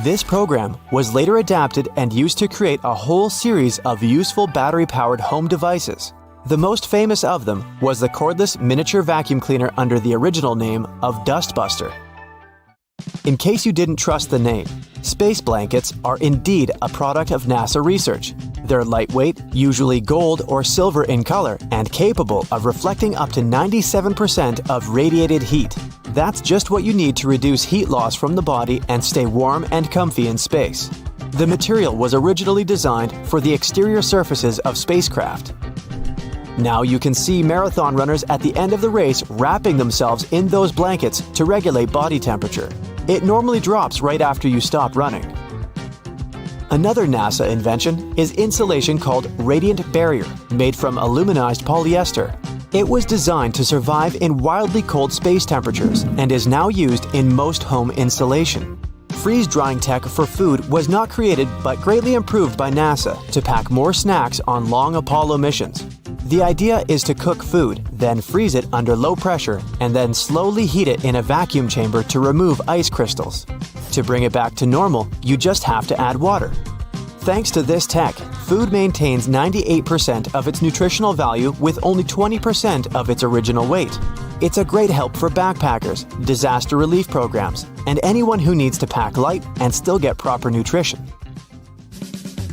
This program was later adapted and used to create a whole series of useful battery-powered home devices. The most famous of them was the cordless miniature vacuum cleaner under the original name of Dustbuster. In case you didn't trust the name, space blankets are indeed a product of NASA research. They're lightweight, usually gold or silver in color, and capable of reflecting up to 97% of radiated heat. That's just what you need to reduce heat loss from the body and stay warm and comfy in space. The material was originally designed for the exterior surfaces of spacecraft. Now you can see marathon runners at the end of the race wrapping themselves in those blankets to regulate body temperature. It normally drops right after you stop running. Another NASA invention is insulation called Radiant Barrier, made from aluminized polyester. It was designed to survive in wildly cold space temperatures and is now used in most home insulation. Freeze-drying tech for food was not created but greatly improved by NASA to pack more snacks on long Apollo missions. The idea is to cook food, then freeze it under low pressure, and then slowly heat it in a vacuum chamber to remove ice crystals. To bring it back to normal, you just have to add water. Thanks to this tech, food maintains 98% of its nutritional value with only 20% of its original weight. It's a great help for backpackers, disaster relief programs, and anyone who needs to pack light and still get proper nutrition.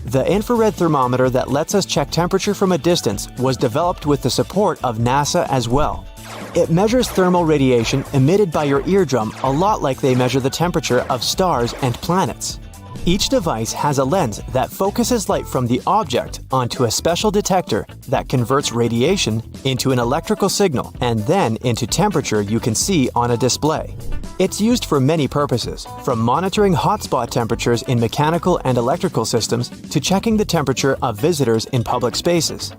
The infrared thermometer that lets us check temperature from a distance was developed with the support of NASA as well. It measures thermal radiation emitted by your eardrum a lot like they measure the temperature of stars and planets. Each device has a lens that focuses light from the object onto a special detector that converts radiation into an electrical signal and then into temperature you can see on a display. It's used for many purposes, from monitoring hotspot temperatures in mechanical and electrical systems to checking the temperature of visitors in public spaces.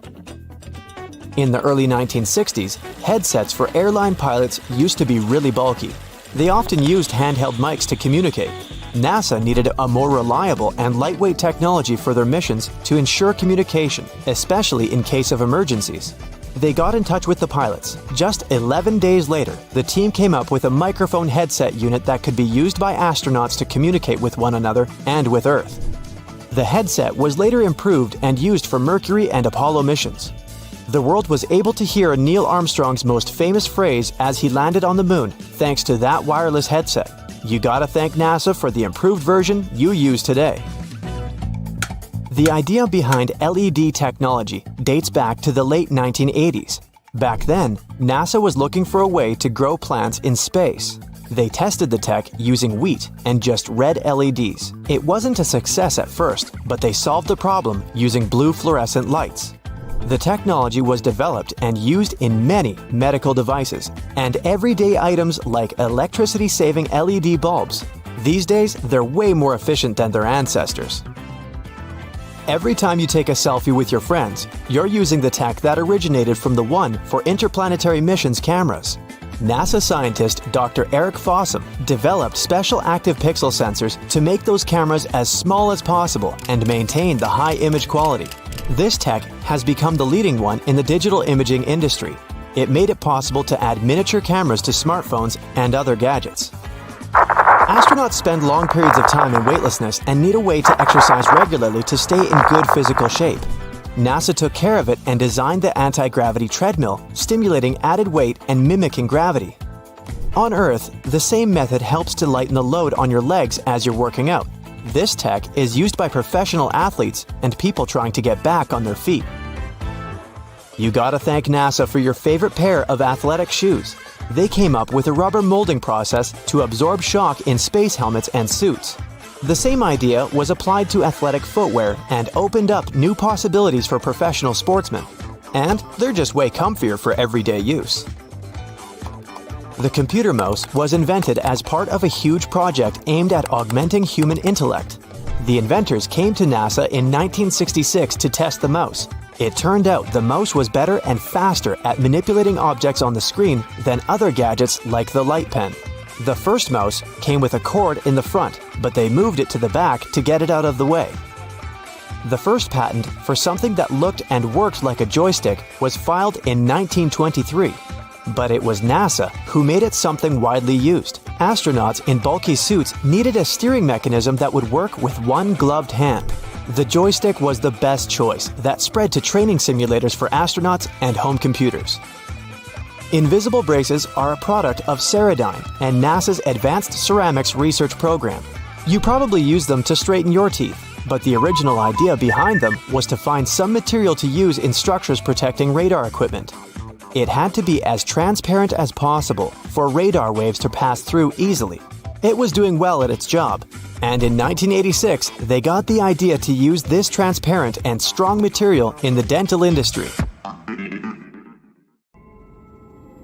In the early 1960s, headsets for airline pilots used to be really bulky. They often used handheld mics to communicate. NASA needed a more reliable and lightweight technology for their missions to ensure communication, especially in case of emergencies. They got in touch with the pilots. Just 11 days later, the team came up with a microphone headset unit that could be used by astronauts to communicate with one another and with Earth. The headset was later improved and used for Mercury and Apollo missions. The world was able to hear Neil Armstrong's most famous phrase as he landed on the moon, thanks to that wireless headset. You gotta thank NASA for the improved version you use today. The idea behind LED technology dates back to the late 1980s. Back then, NASA was looking for a way to grow plants in space. They tested the tech using wheat and just red LEDs. It wasn't a success at first, but they solved the problem using blue fluorescent lights. The technology was developed and used in many medical devices and everyday items like electricity-saving LED bulbs. These days, they're way more efficient than their ancestors. Every time you take a selfie with your friends, you're using the tech that originated from the one for interplanetary missions cameras. NASA scientist Dr. Eric Fossum developed special active pixel sensors to make those cameras as small as possible and maintain the high image quality. This tech has become the leading one in the digital imaging industry. It made it possible to add miniature cameras to smartphones and other gadgets. Astronauts spend long periods of time in weightlessness and need a way to exercise regularly to stay in good physical shape. NASA took care of it and designed the anti-gravity treadmill, stimulating added weight and mimicking gravity. On Earth, the same method helps to lighten the load on your legs as you're working out. This tech is used by professional athletes and people trying to get back on their feet. You gotta thank NASA for your favorite pair of athletic shoes. They came up with a rubber molding process to absorb shock in space helmets and suits. The same idea was applied to athletic footwear and opened up new possibilities for professional sportsmen. And they're just way comfier for everyday use. The computer mouse was invented as part of a huge project aimed at augmenting human intellect. The inventors came to NASA in 1966 to test the mouse. It turned out the mouse was better and faster at manipulating objects on the screen than other gadgets like the light pen. The first mouse came with a cord in the front, but they moved it to the back to get it out of the way. The first patent for something that looked and worked like a joystick was filed in 1923. But it was NASA who made it something widely used. Astronauts in bulky suits needed a steering mechanism that would work with one gloved hand. The joystick was the best choice that spread to training simulators for astronauts and home computers. Invisible braces are a product of Ceradyne and NASA's Advanced Ceramics Research Program. You probably use them to straighten your teeth, but the original idea behind them was to find some material to use in structures protecting radar equipment. It had to be as transparent as possible for radar waves to pass through easily. It was doing well at its job, and in 1986, they got the idea to use this transparent and strong material in the dental industry.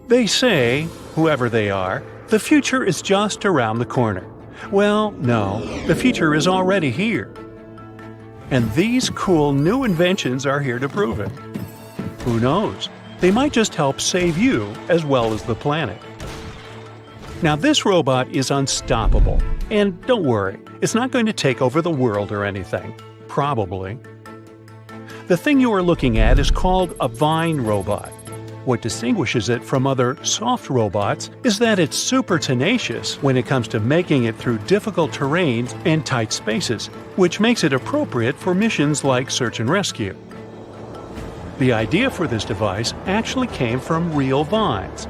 They say, whoever they are, the future is just around the corner. Well, no, the future is already here. And these cool new inventions are here to prove it. Who knows? They might just help save you as well as the planet. Now, this robot is unstoppable. And don't worry, it's not going to take over the world or anything. Probably. The thing you are looking at is called a vine robot. What distinguishes it from other soft robots is that it's super tenacious when it comes to making it through difficult terrains and tight spaces, which makes it appropriate for missions like search and rescue. The idea for this device actually came from real vines.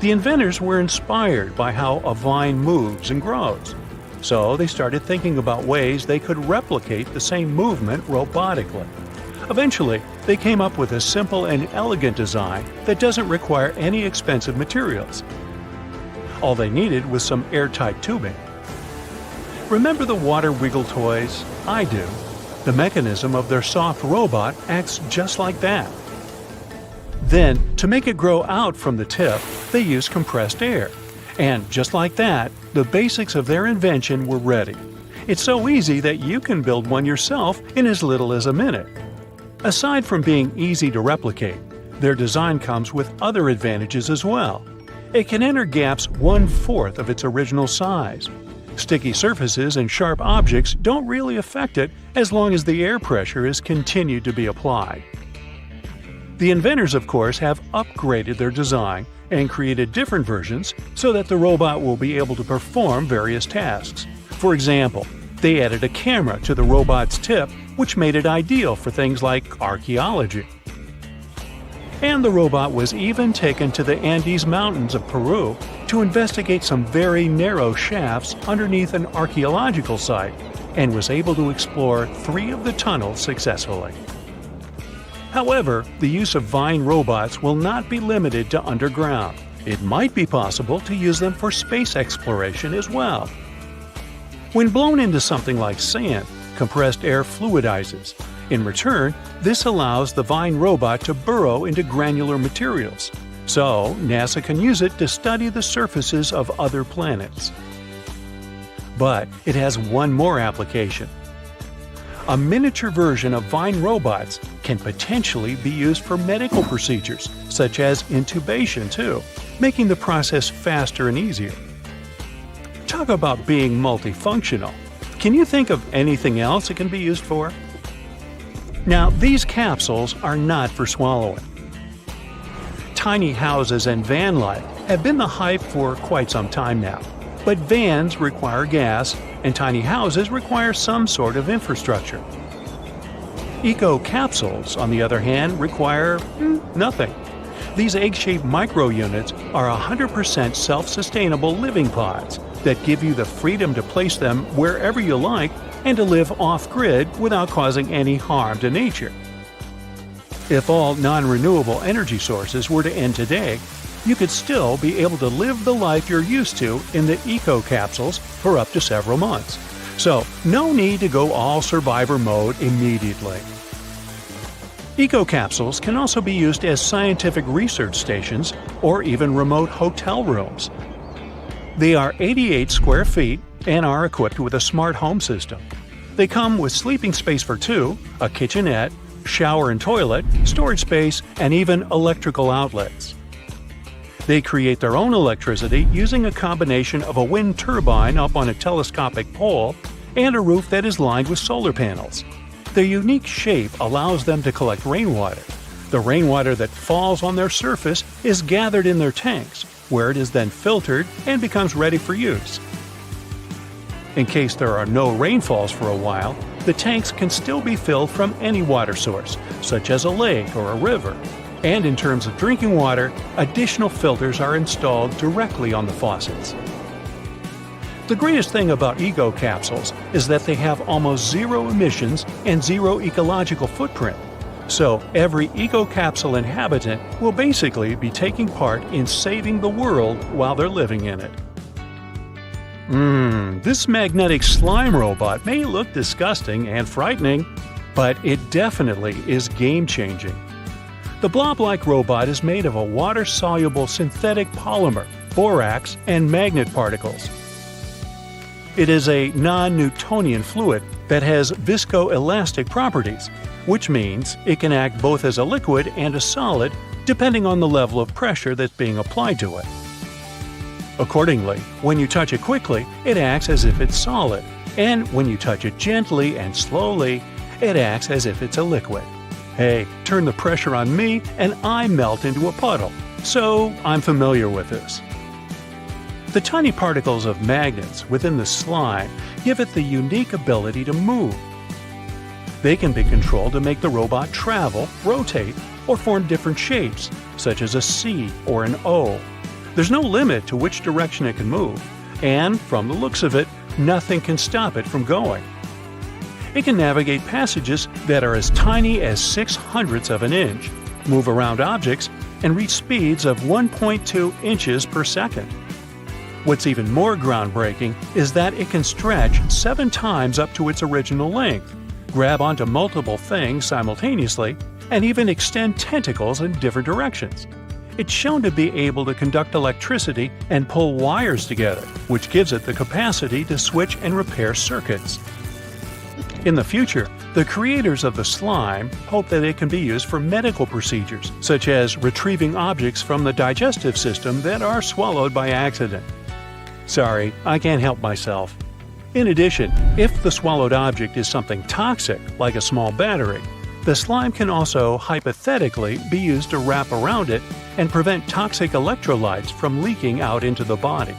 The inventors were inspired by how a vine moves and grows, so they started thinking about ways they could replicate the same movement robotically. Eventually, they came up with a simple and elegant design that doesn't require any expensive materials. All they needed was some airtight tubing. Remember the water wiggle toys? I do. The mechanism of their soft robot acts just like that. Then, to make it grow out from the tip, they use compressed air. And just like that, the basics of their invention were ready. It's so easy that you can build one yourself in as little as a minute. Aside from being easy to replicate, their design comes with other advantages as well. It can enter gaps 1/4 of its original size. Sticky surfaces and sharp objects don't really affect it as long as the air pressure is continued to be applied. The inventors, of course, have upgraded their design and created different versions so that the robot will be able to perform various tasks. For example, they added a camera to the robot's tip, which made it ideal for things like archaeology. And the robot was even taken to the Andes Mountains of Peru to investigate some very narrow shafts underneath an archaeological site, and was able to explore 3 of the tunnels successfully. However, the use of Vine robots will not be limited to underground. It might be possible to use them for space exploration as well. When blown into something like sand, compressed air fluidizes. In return, this allows the Vine robot to burrow into granular materials. So, NASA can use it to study the surfaces of other planets. But it has one more application. A miniature version of Vine robots can potentially be used for medical procedures, such as intubation too, making the process faster and easier. Talk about being multifunctional. Can you think of anything else it can be used for? Now, these capsules are not for swallowing. Tiny houses and van life have been the hype for quite some time now. But vans require gas, and tiny houses require some sort of infrastructure. Eco-capsules, on the other hand, require nothing. These egg-shaped micro-units are 100% self-sustainable living pods that give you the freedom to place them wherever you like and to live off-grid without causing any harm to nature. If all non-renewable energy sources were to end today, you could still be able to live the life you're used to in the eco-capsules for up to several months. So, no need to go all survivor mode immediately. Eco-capsules can also be used as scientific research stations or even remote hotel rooms. They are 88 square feet and are equipped with a smart home system. They come with sleeping space for 2, a kitchenette, shower and toilet, storage space, and even electrical outlets. They create their own electricity using a combination of a wind turbine up on a telescopic pole and a roof that is lined with solar panels. Their unique shape allows them to collect rainwater. The rainwater that falls on their surface is gathered in their tanks, where it is then filtered and becomes ready for use. In case there are no rainfalls for a while, the tanks can still be filled from any water source, such as a lake or a river. And in terms of drinking water, additional filters are installed directly on the faucets. The greatest thing about eco-capsules is that they have almost zero emissions and zero ecological footprint. So every eco-capsule inhabitant will basically be taking part in saving the world while they're living in it. This magnetic slime robot may look disgusting and frightening, but it definitely is game-changing. The blob-like robot is made of a water-soluble synthetic polymer, borax, and magnet particles. It is a non-Newtonian fluid that has viscoelastic properties, which means it can act both as a liquid and a solid depending on the level of pressure that's being applied to it. Accordingly, when you touch it quickly, it acts as if it's solid, and when you touch it gently and slowly, it acts as if it's a liquid. Hey, turn the pressure on me and I melt into a puddle, so I'm familiar with this. The tiny particles of magnets within the slime give it the unique ability to move. They can be controlled to make the robot travel, rotate, or form different shapes, such as a C or an O. There's no limit to which direction it can move, and from the looks of it, nothing can stop it from going. It can navigate passages that are as tiny as 0.06 of an inch, move around objects, and reach speeds of 1.2 inches per second. What's even more groundbreaking is that it can stretch 7 times up to its original length, grab onto multiple things simultaneously, and even extend tentacles in different directions. It's shown to be able to conduct electricity and pull wires together, which gives it the capacity to switch and repair circuits. In the future, the creators of the slime hope that it can be used for medical procedures, such as retrieving objects from the digestive system that are swallowed by accident. Sorry, I can't help myself. In addition, if the swallowed object is something toxic, like a small battery, the slime can also hypothetically be used to wrap around it and prevent toxic electrolytes from leaking out into the body.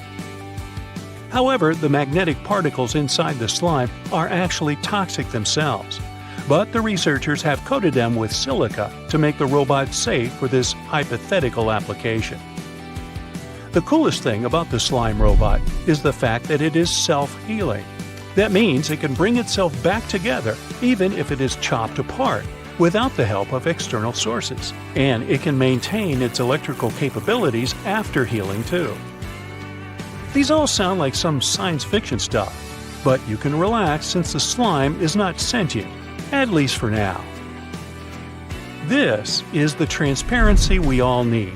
However, the magnetic particles inside the slime are actually toxic themselves, but the researchers have coated them with silica to make the robot safe for this hypothetical application. The coolest thing about the slime robot is the fact that it is self-healing. That means it can bring itself back together even if it is chopped apart, without the help of external sources. And it can maintain its electrical capabilities after healing too. These all sound like some science fiction stuff, but you can relax since the slime is not sentient, at least for now. This is the transparency we all need.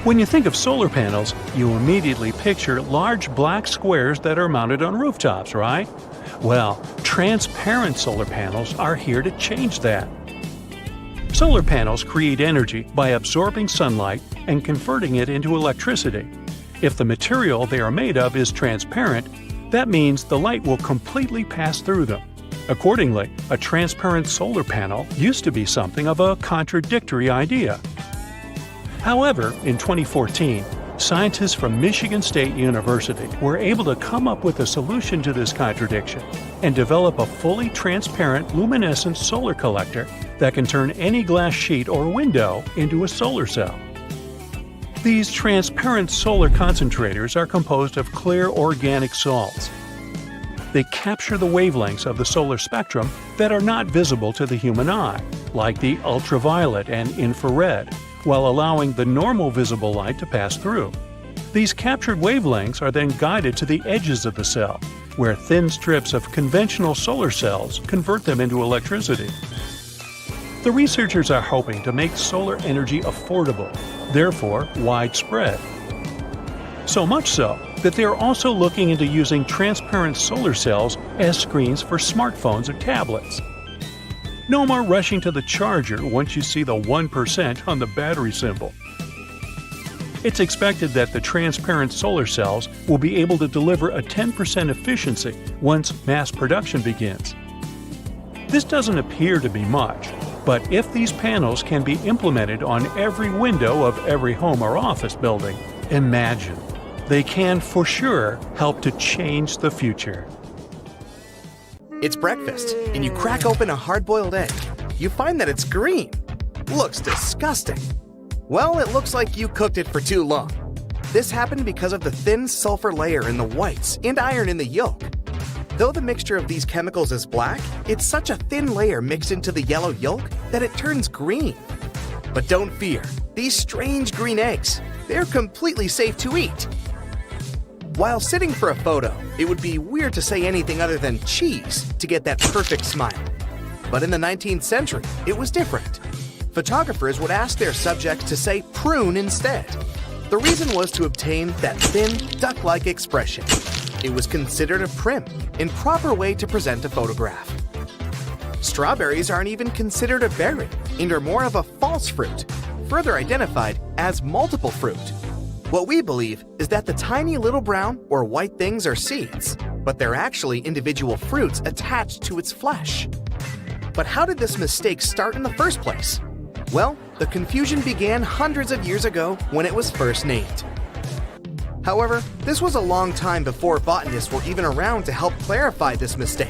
When you think of solar panels, you immediately picture large black squares that are mounted on rooftops, right? Well, transparent solar panels are here to change that. Solar panels create energy by absorbing sunlight and converting it into electricity. If the material they are made of is transparent, that means the light will completely pass through them. Accordingly, a transparent solar panel used to be something of a contradictory idea. However, in 2014, scientists from Michigan State University were able to come up with a solution to this contradiction and develop a fully transparent luminescent solar collector that can turn any glass sheet or window into a solar cell. These transparent solar concentrators are composed of clear organic salts. They capture the wavelengths of the solar spectrum that are not visible to the human eye, like the ultraviolet and infrared, while allowing the normal visible light to pass through. These captured wavelengths are then guided to the edges of the cell, where thin strips of conventional solar cells convert them into electricity. The researchers are hoping to make solar energy affordable, therefore widespread. So much so that they are also looking into using transparent solar cells as screens for smartphones or tablets. No more rushing to the charger once you see the 1% on the battery symbol. It's expected that the transparent solar cells will be able to deliver a 10% efficiency once mass production begins. This doesn't appear to be much, but if these panels can be implemented on every window of every home or office building, imagine. They can for sure help to change the future. It's breakfast, and you crack open a hard-boiled egg. You find that it's green. Looks disgusting. Well, it looks like you cooked it for too long. This happened because of the thin sulfur layer in the whites and iron in the yolk. Though the mixture of these chemicals is black, it's such a thin layer mixed into the yellow yolk that it turns green. But don't fear, these strange green eggs, they're completely safe to eat. While sitting for a photo, it would be weird to say anything other than cheese to get that perfect smile. But in the 19th century, it was different. Photographers would ask their subjects to say prune instead. The reason was to obtain that thin, duck-like expression. It was considered a prim and proper way to present a photograph. Strawberries aren't even considered a berry and are more of a false fruit, further identified as multiple fruit. What we believe is that the tiny little brown or white things are seeds, but they're actually individual fruits attached to its flesh. But how did this mistake start in the first place? Well, the confusion began hundreds of years ago when it was first named. However, this was a long time before botanists were even around to help clarify this mistake.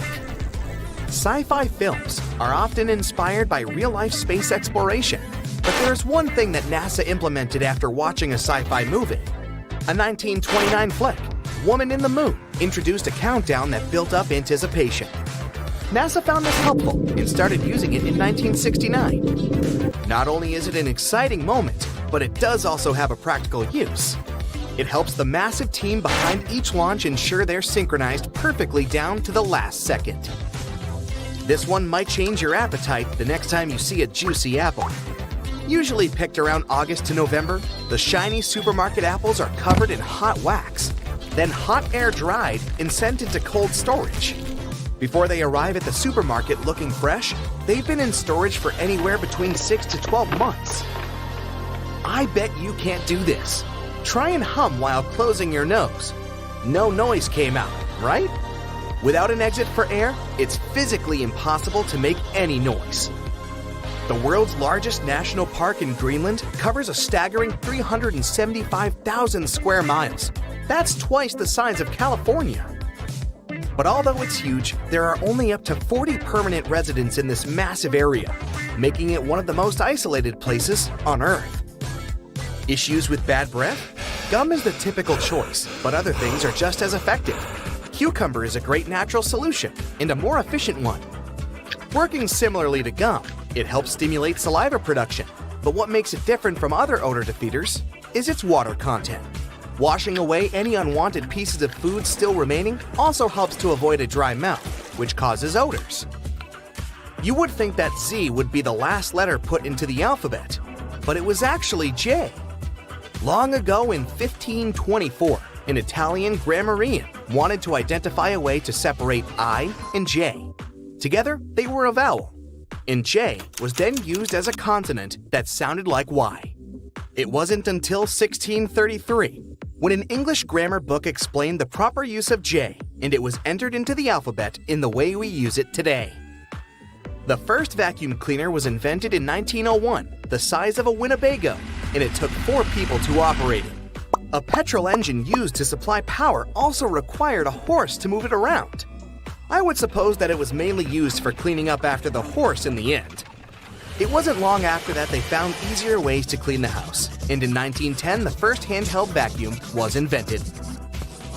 Sci-fi films are often inspired by real-life space exploration, but there's one thing that NASA implemented after watching a sci-fi movie. A 1929 flick, Woman in the Moon, introduced a countdown that built up anticipation. NASA found this helpful and started using it in 1969. Not only is it an exciting moment, but it does also have a practical use. It helps the massive team behind each launch ensure they're synchronized perfectly down to the last second. This one might change your appetite the next time you see a juicy apple. Usually picked around August to November, the shiny supermarket apples are covered in hot wax, then hot air dried and sent into cold storage. Before they arrive at the supermarket looking fresh, they've been in storage for anywhere between 6 to 12 months. I bet you can't do this. Try and hum while closing your nose. No noise came out, right? Without an exit for air, it's physically impossible to make any noise. The world's largest national park in Greenland covers a staggering 375,000 square miles. That's twice the size of California. But although it's huge, there are only up to 40 permanent residents in this massive area, making it one of the most isolated places on Earth. Issues with bad breath? Gum is the typical choice, but other things are just as effective. Cucumber is a great natural solution and a more efficient one. Working similarly to gum, it helps stimulate saliva production, but what makes it different from other odor defeaters is its water content. Washing away any unwanted pieces of food still remaining also helps to avoid a dry mouth, which causes odors. You would think that Z would be the last letter put into the alphabet, but it was actually J. Long ago in 1524, an Italian grammarian wanted to identify a way to separate I and J. Together, they were a vowel, and J was then used as a consonant that sounded like Y. It wasn't until 1633 when an English grammar book explained the proper use of J, and it was entered into the alphabet in the way we use it today. The first vacuum cleaner was invented in 1901, the size of a Winnebago, and it took 4 people to operate it. A petrol engine used to supply power also required a horse to move it around. I would suppose that it was mainly used for cleaning up after the horse in the end. It wasn't long after that they found easier ways to clean the house, and in 1910 the first handheld vacuum was invented.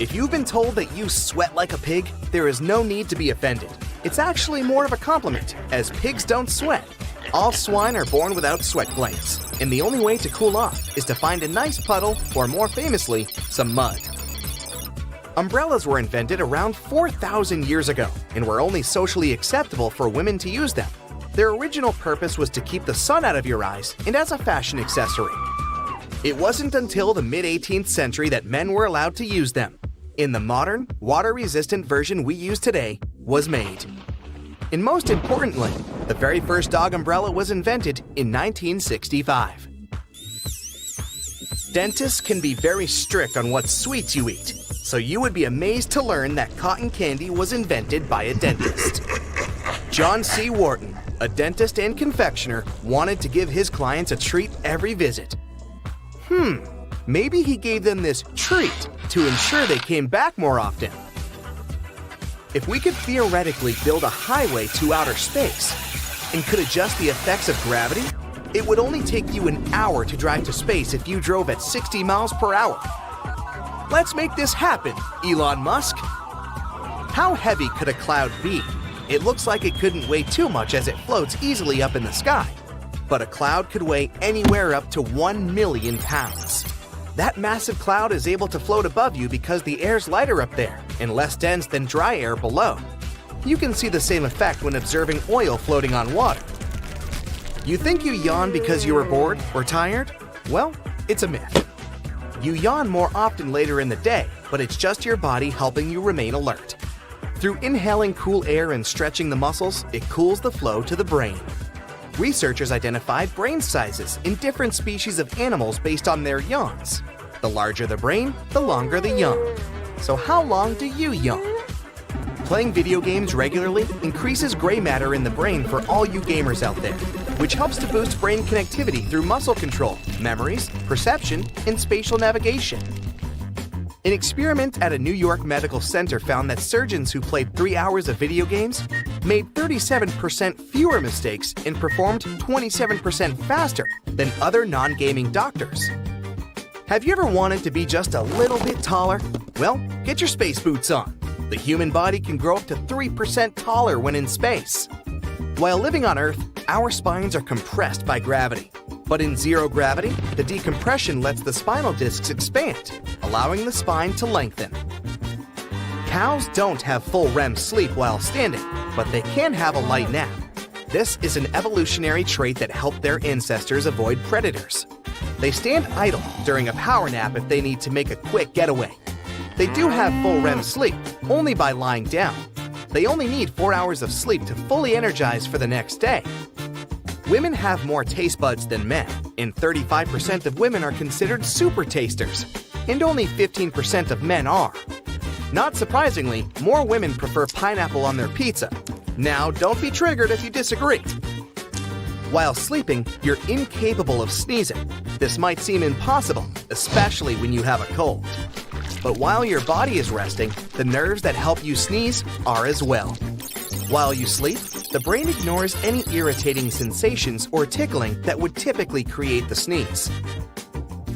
If you've been told that you sweat like a pig, there is no need to be offended. It's actually more of a compliment, as pigs don't sweat. All swine are born without sweat glands, and the only way to cool off is to find a nice puddle, or more famously, some mud. Umbrellas were invented around 4,000 years ago and were only socially acceptable for women to use them. Their original purpose was to keep the sun out of your eyes and as a fashion accessory. It wasn't until the mid-18th century that men were allowed to use them, and the modern, water-resistant version we use today was made. And most importantly, the very first dog umbrella was invented in 1965. Dentists can be very strict on what sweets you eat, so you would be amazed to learn that cotton candy was invented by a dentist. John C. Wharton, a dentist and confectioner, wanted to give his clients a treat every visit. Maybe he gave them this treat to ensure they came back more often. If we could theoretically build a highway to outer space and could adjust the effects of gravity, it would only take you an hour to drive to space if you drove at 60 miles per hour. Let's make this happen, Elon Musk. How heavy could a cloud be? It looks like it couldn't weigh too much as it floats easily up in the sky. But a cloud could weigh anywhere up to 1 million pounds. That massive cloud is able to float above you because the air's lighter up there and less dense than dry air below. You can see the same effect when observing oil floating on water. You think you yawn because you were bored or tired? Well, it's a myth. You yawn more often later in the day, but it's just your body helping you remain alert. Through inhaling cool air and stretching the muscles, it cools the flow to the brain. Researchers identified brain sizes in different species of animals based on their yawns. The larger the brain, the longer the yawn. So how long do you yawn? Playing video games regularly increases gray matter in the brain for all you gamers out there, which helps to boost brain connectivity through muscle control, memories, perception, and spatial navigation. An experiment at a New York medical center found that surgeons who played 3 hours of video games made 37% fewer mistakes and performed 27% faster than other non-gaming doctors. Have you ever wanted to be just a little bit taller? Well, get your space boots on. The human body can grow up to 3% taller when in space. While living on Earth, our spines are compressed by gravity. But in zero gravity, the decompression lets the spinal discs expand, allowing the spine to lengthen. Cows don't have full REM sleep while standing, but they can have a light nap. This is an evolutionary trait that helped their ancestors avoid predators. They stand idle during a power nap if they need to make a quick getaway. They do have full REM sleep, only by lying down. They only need 4 hours of sleep to fully energize for the next day. Women have more taste buds than men, and 35% of women are considered super tasters, and only 15% of men are. Not surprisingly, more women prefer pineapple on their pizza. Now, don't be triggered if you disagree. While sleeping, you're incapable of sneezing. This might seem impossible, especially when you have a cold. But while your body is resting, the nerves that help you sneeze are as well. While you sleep, the brain ignores any irritating sensations or tickling that would typically create the sneeze.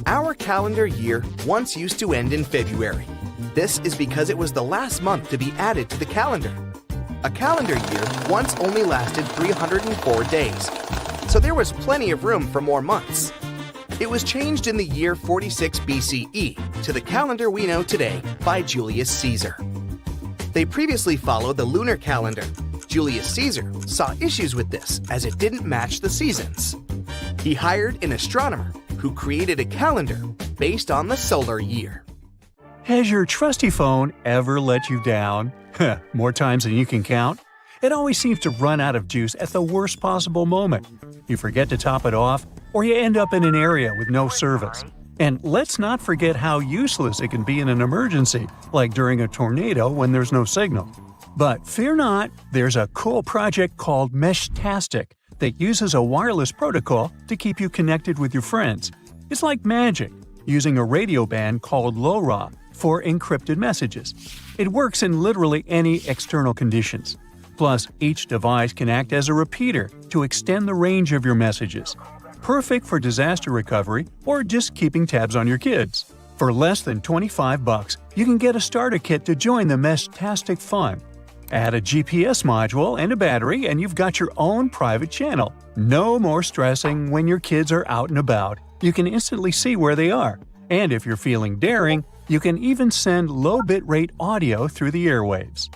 Our calendar year once used to end in February. This is because it was the last month to be added to the calendar. A calendar year once only lasted 304 days, so there was plenty of room for more months. It was changed in the year 46 BCE to the calendar we know today by Julius Caesar. They previously followed the lunar calendar. Julius Caesar saw issues with this as it didn't match the seasons. He hired an astronomer who created a calendar based on the solar year. Has your trusty phone ever let you down? More times than you can count? It always seems to run out of juice at the worst possible moment. You forget to top it off, or you end up in an area with no service. And let's not forget how useless it can be in an emergency, like during a tornado when there's no signal. But fear not, there's a cool project called Meshtastic that uses a wireless protocol to keep you connected with your friends. It's like magic, using a radio band called LoRa for encrypted messages. It works in literally any external conditions. Plus, each device can act as a repeater to extend the range of your messages. Perfect for disaster recovery or just keeping tabs on your kids. For less than $25, you can get a starter kit to join the Meshtastic fun. Add a GPS module and a battery and you've got your own private channel. No more stressing when your kids are out and about. You can instantly see where they are. And if you're feeling daring, you can even send low bitrate audio through the airwaves.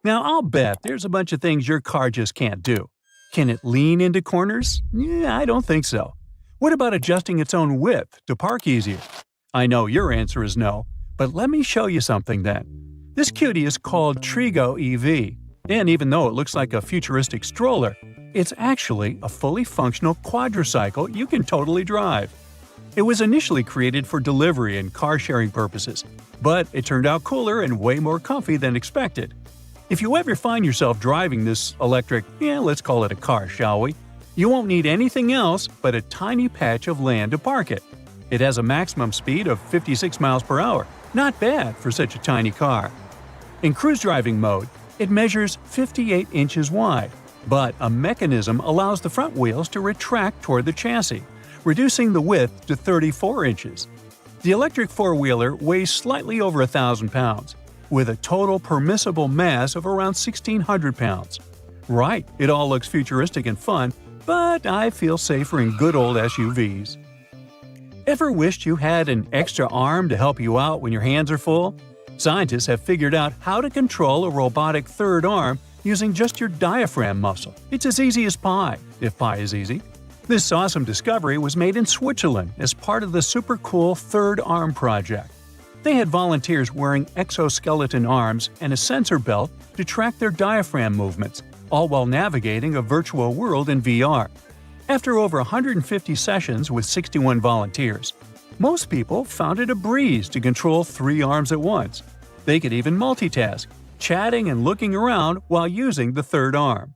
Now, I'll bet there's a bunch of things your car just can't do. Can it lean into corners? Yeah, I don't think so. What about adjusting its own width to park easier? I know your answer is no, but let me show you something then. This cutie is called Trigo EV, and even though it looks like a futuristic stroller, it's actually a fully functional quadricycle you can totally drive. It was initially created for delivery and car-sharing purposes, but it turned out cooler and way more comfy than expected. If you ever find yourself driving this electric, let's call it a car, shall we? You won't need anything else but a tiny patch of land to park it. It has a maximum speed of 56 miles per hour. Not bad for such a tiny car. In cruise driving mode, it measures 58 inches wide, but a mechanism allows the front wheels to retract toward the chassis, reducing the width to 34 inches. The electric four-wheeler weighs slightly over 1,000 pounds, with a total permissible mass of around 1,600 pounds. Right, it all looks futuristic and fun, but I feel safer in good old SUVs. Ever wished you had an extra arm to help you out when your hands are full? Scientists have figured out how to control a robotic third arm using just your diaphragm muscle. It's as easy as pie, if pie is easy. This awesome discovery was made in Switzerland as part of the super cool Third Arm Project. They had volunteers wearing exoskeleton arms and a sensor belt to track their diaphragm movements, all while navigating a virtual world in VR. After over 150 sessions with 61 volunteers, most people found it a breeze to control 3 arms at once. They could even multitask, chatting and looking around while using the third arm.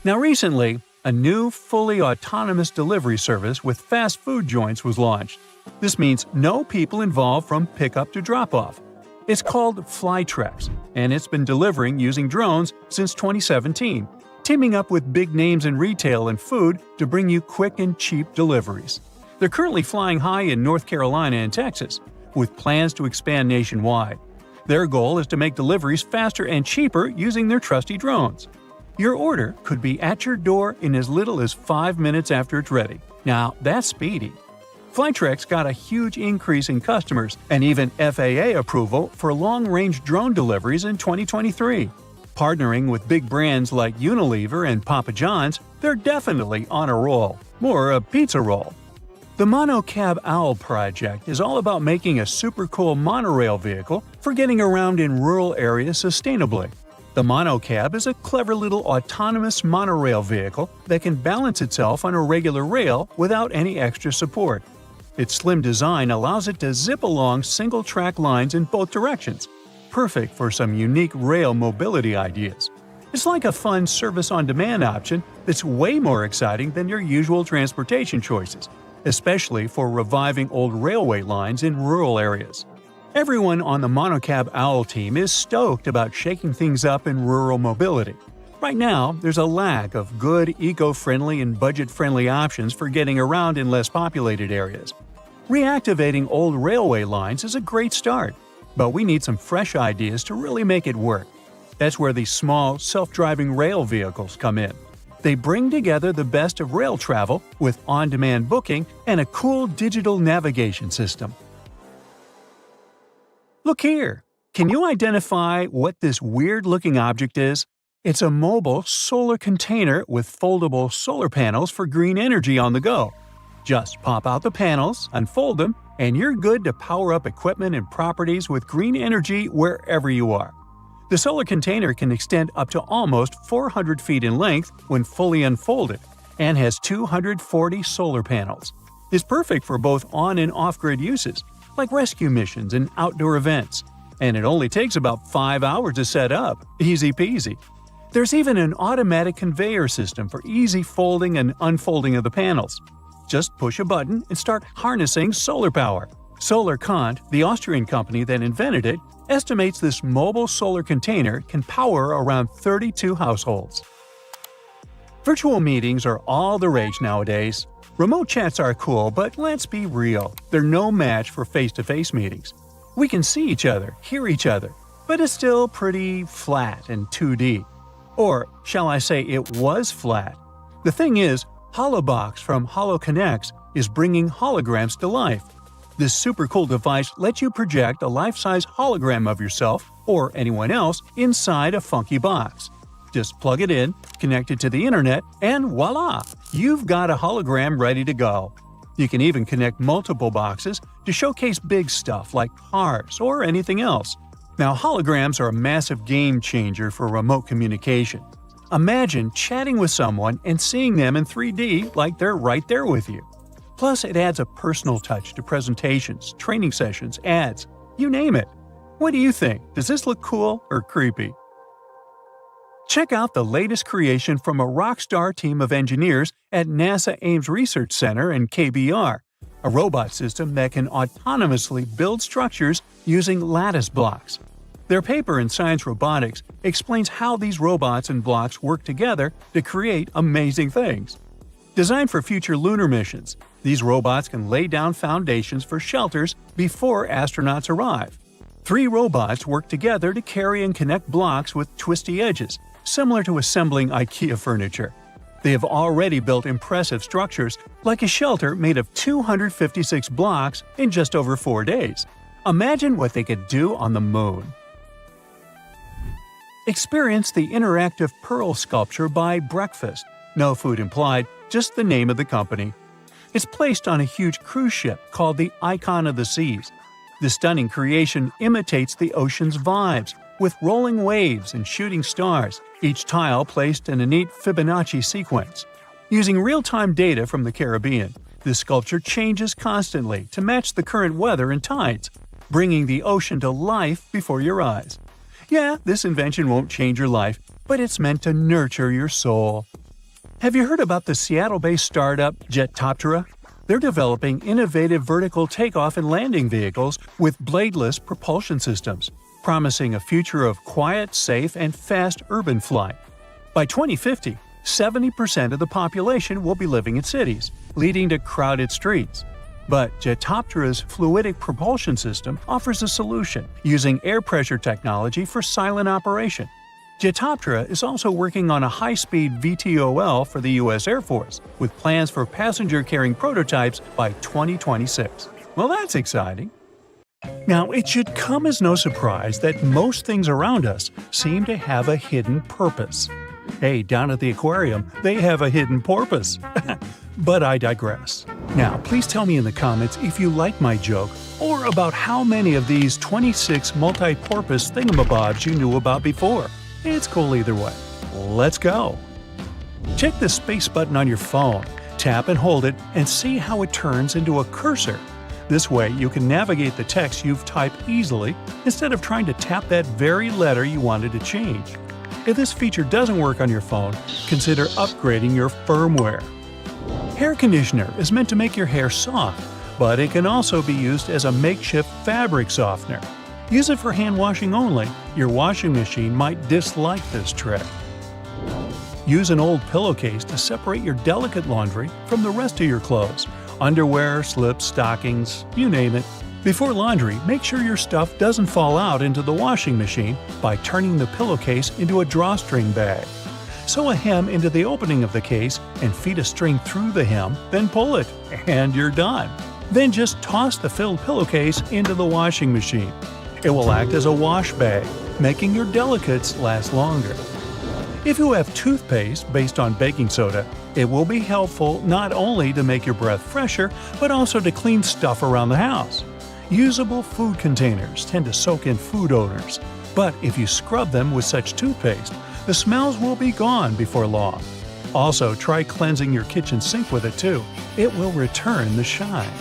Now recently, a new fully autonomous delivery service with fast food joints was launched. This means no people involved from pickup to drop-off. It's called Flytrex, and it's been delivering using drones since 2017, teaming up with big names in retail and food to bring you quick and cheap deliveries. They're currently flying high in North Carolina and Texas, with plans to expand nationwide. Their goal is to make deliveries faster and cheaper using their trusty drones. Your order could be at your door in as little as 5 minutes after it's ready. Now, that's speedy. Flytrex got a huge increase in customers and even FAA approval for long-range drone deliveries in 2023. Partnering with big brands like Unilever and Papa John's, they're definitely on a roll, or a pizza roll. The Monocab Owl project is all about making a super cool monorail vehicle for getting around in rural areas sustainably. The Monocab is a clever little autonomous monorail vehicle that can balance itself on a regular rail without any extra support. Its slim design allows it to zip along single-track lines in both directions, perfect for some unique rail mobility ideas. It's like a fun service-on-demand option that's way more exciting than your usual transportation choices, especially for reviving old railway lines in rural areas. Everyone on the Monocab Owl team is stoked about shaking things up in rural mobility. Right now, there's a lack of good, eco-friendly and budget-friendly options for getting around in less populated areas. Reactivating old railway lines is a great start, but we need some fresh ideas to really make it work. That's where these small, self-driving rail vehicles come in. They bring together the best of rail travel with on-demand booking and a cool digital navigation system. Look here! Can you identify what this weird-looking object is? It's a mobile solar container with foldable solar panels for green energy on the go. Just pop out the panels, unfold them, and you're good to power up equipment and properties with green energy wherever you are. The solar container can extend up to almost 400 feet in length when fully unfolded and has 240 solar panels. It's perfect for both on- and off-grid uses, like rescue missions and outdoor events. And it only takes about 5 hours to set up. Easy peasy. There's even an automatic conveyor system for easy folding and unfolding of the panels. Just push a button and start harnessing solar power. Solar Kant, the Austrian company that invented it, estimates this mobile solar container can power around 32 households. Virtual meetings are all the rage nowadays. Remote chats are cool, but let's be real, they're no match for face-to-face meetings. We can see each other, hear each other, but it's still pretty flat and 2D. Or, shall I say it was flat? The thing is, HoloBox from HoloConnects is bringing holograms to life. This super cool device lets you project a life-size hologram of yourself or anyone else inside a funky box. Just plug it in, connect it to the internet, and voila! You've got a hologram ready to go. You can even connect multiple boxes to showcase big stuff like cars or anything else. Now, holograms are a massive game changer for remote communication. Imagine chatting with someone and seeing them in 3D like they're right there with you. Plus, it adds a personal touch to presentations, training sessions, ads, you name it. What do you think? Does this look cool or creepy? Check out the latest creation from a rockstar team of engineers at NASA Ames Research Center and KBR, a robot system that can autonomously build structures using lattice blocks. Their paper in Science Robotics explains how these robots and blocks work together to create amazing things. Designed for future lunar missions, these robots can lay down foundations for shelters before astronauts arrive. 3 robots work together to carry and connect blocks with twisty edges, similar to assembling IKEA furniture. They have already built impressive structures, like a shelter made of 256 blocks in just over 4 days. Imagine what they could do on the moon. Experience the interactive pearl sculpture by Breakfast. No food implied, just the name of the company. It's placed on a huge cruise ship called the Icon of the Seas. The stunning creation imitates the ocean's vibes, with rolling waves and shooting stars, each tile placed in a neat Fibonacci sequence. Using real-time data from the Caribbean, this sculpture changes constantly to match the current weather and tides, bringing the ocean to life before your eyes. Yeah, this invention won't change your life, but it's meant to nurture your soul. Have you heard about the Seattle-based startup Jetoptera? They're developing innovative vertical takeoff and landing vehicles with bladeless propulsion systems, promising a future of quiet, safe, and fast urban flight. By 2050, 70% of the population will be living in cities, leading to crowded streets. But Jetoptera's fluidic propulsion system offers a solution, using air pressure technology for silent operation. Jetoptera is also working on a high-speed VTOL for the U.S. Air Force, with plans for passenger-carrying prototypes by 2026. Well, that's exciting. Now, it should come as no surprise that most things around us seem to have a hidden purpose. Hey, down at the aquarium, they have a hidden porpoise. But I digress. Now, please tell me in the comments if you like my joke or about how many of these 26 multi-porpoise thingamabobs you knew about before. It's cool either way. Let's go! Check the space button on your phone, tap and hold it, and see how it turns into a cursor. This way, you can navigate the text you've typed easily instead of trying to tap that very letter you wanted to change. If this feature doesn't work on your phone, consider upgrading your firmware. Hair conditioner is meant to make your hair soft, but it can also be used as a makeshift fabric softener. Use it for hand washing only. Your washing machine might dislike this trick. Use an old pillowcase to separate your delicate laundry from the rest of your clothes. Underwear, slips, stockings, you name it. Before laundry, make sure your stuff doesn't fall out into the washing machine by turning the pillowcase into a drawstring bag. Sew a hem into the opening of the case and feed a string through the hem, then pull it, and you're done. Then just toss the filled pillowcase into the washing machine. It will act as a wash bag, making your delicates last longer. If you have toothpaste based on baking soda, it will be helpful not only to make your breath fresher, but also to clean stuff around the house. Usable food containers tend to soak in food odors, but if you scrub them with such toothpaste, the smells will be gone before long. Also, try cleansing your kitchen sink with it too. It will return the shine.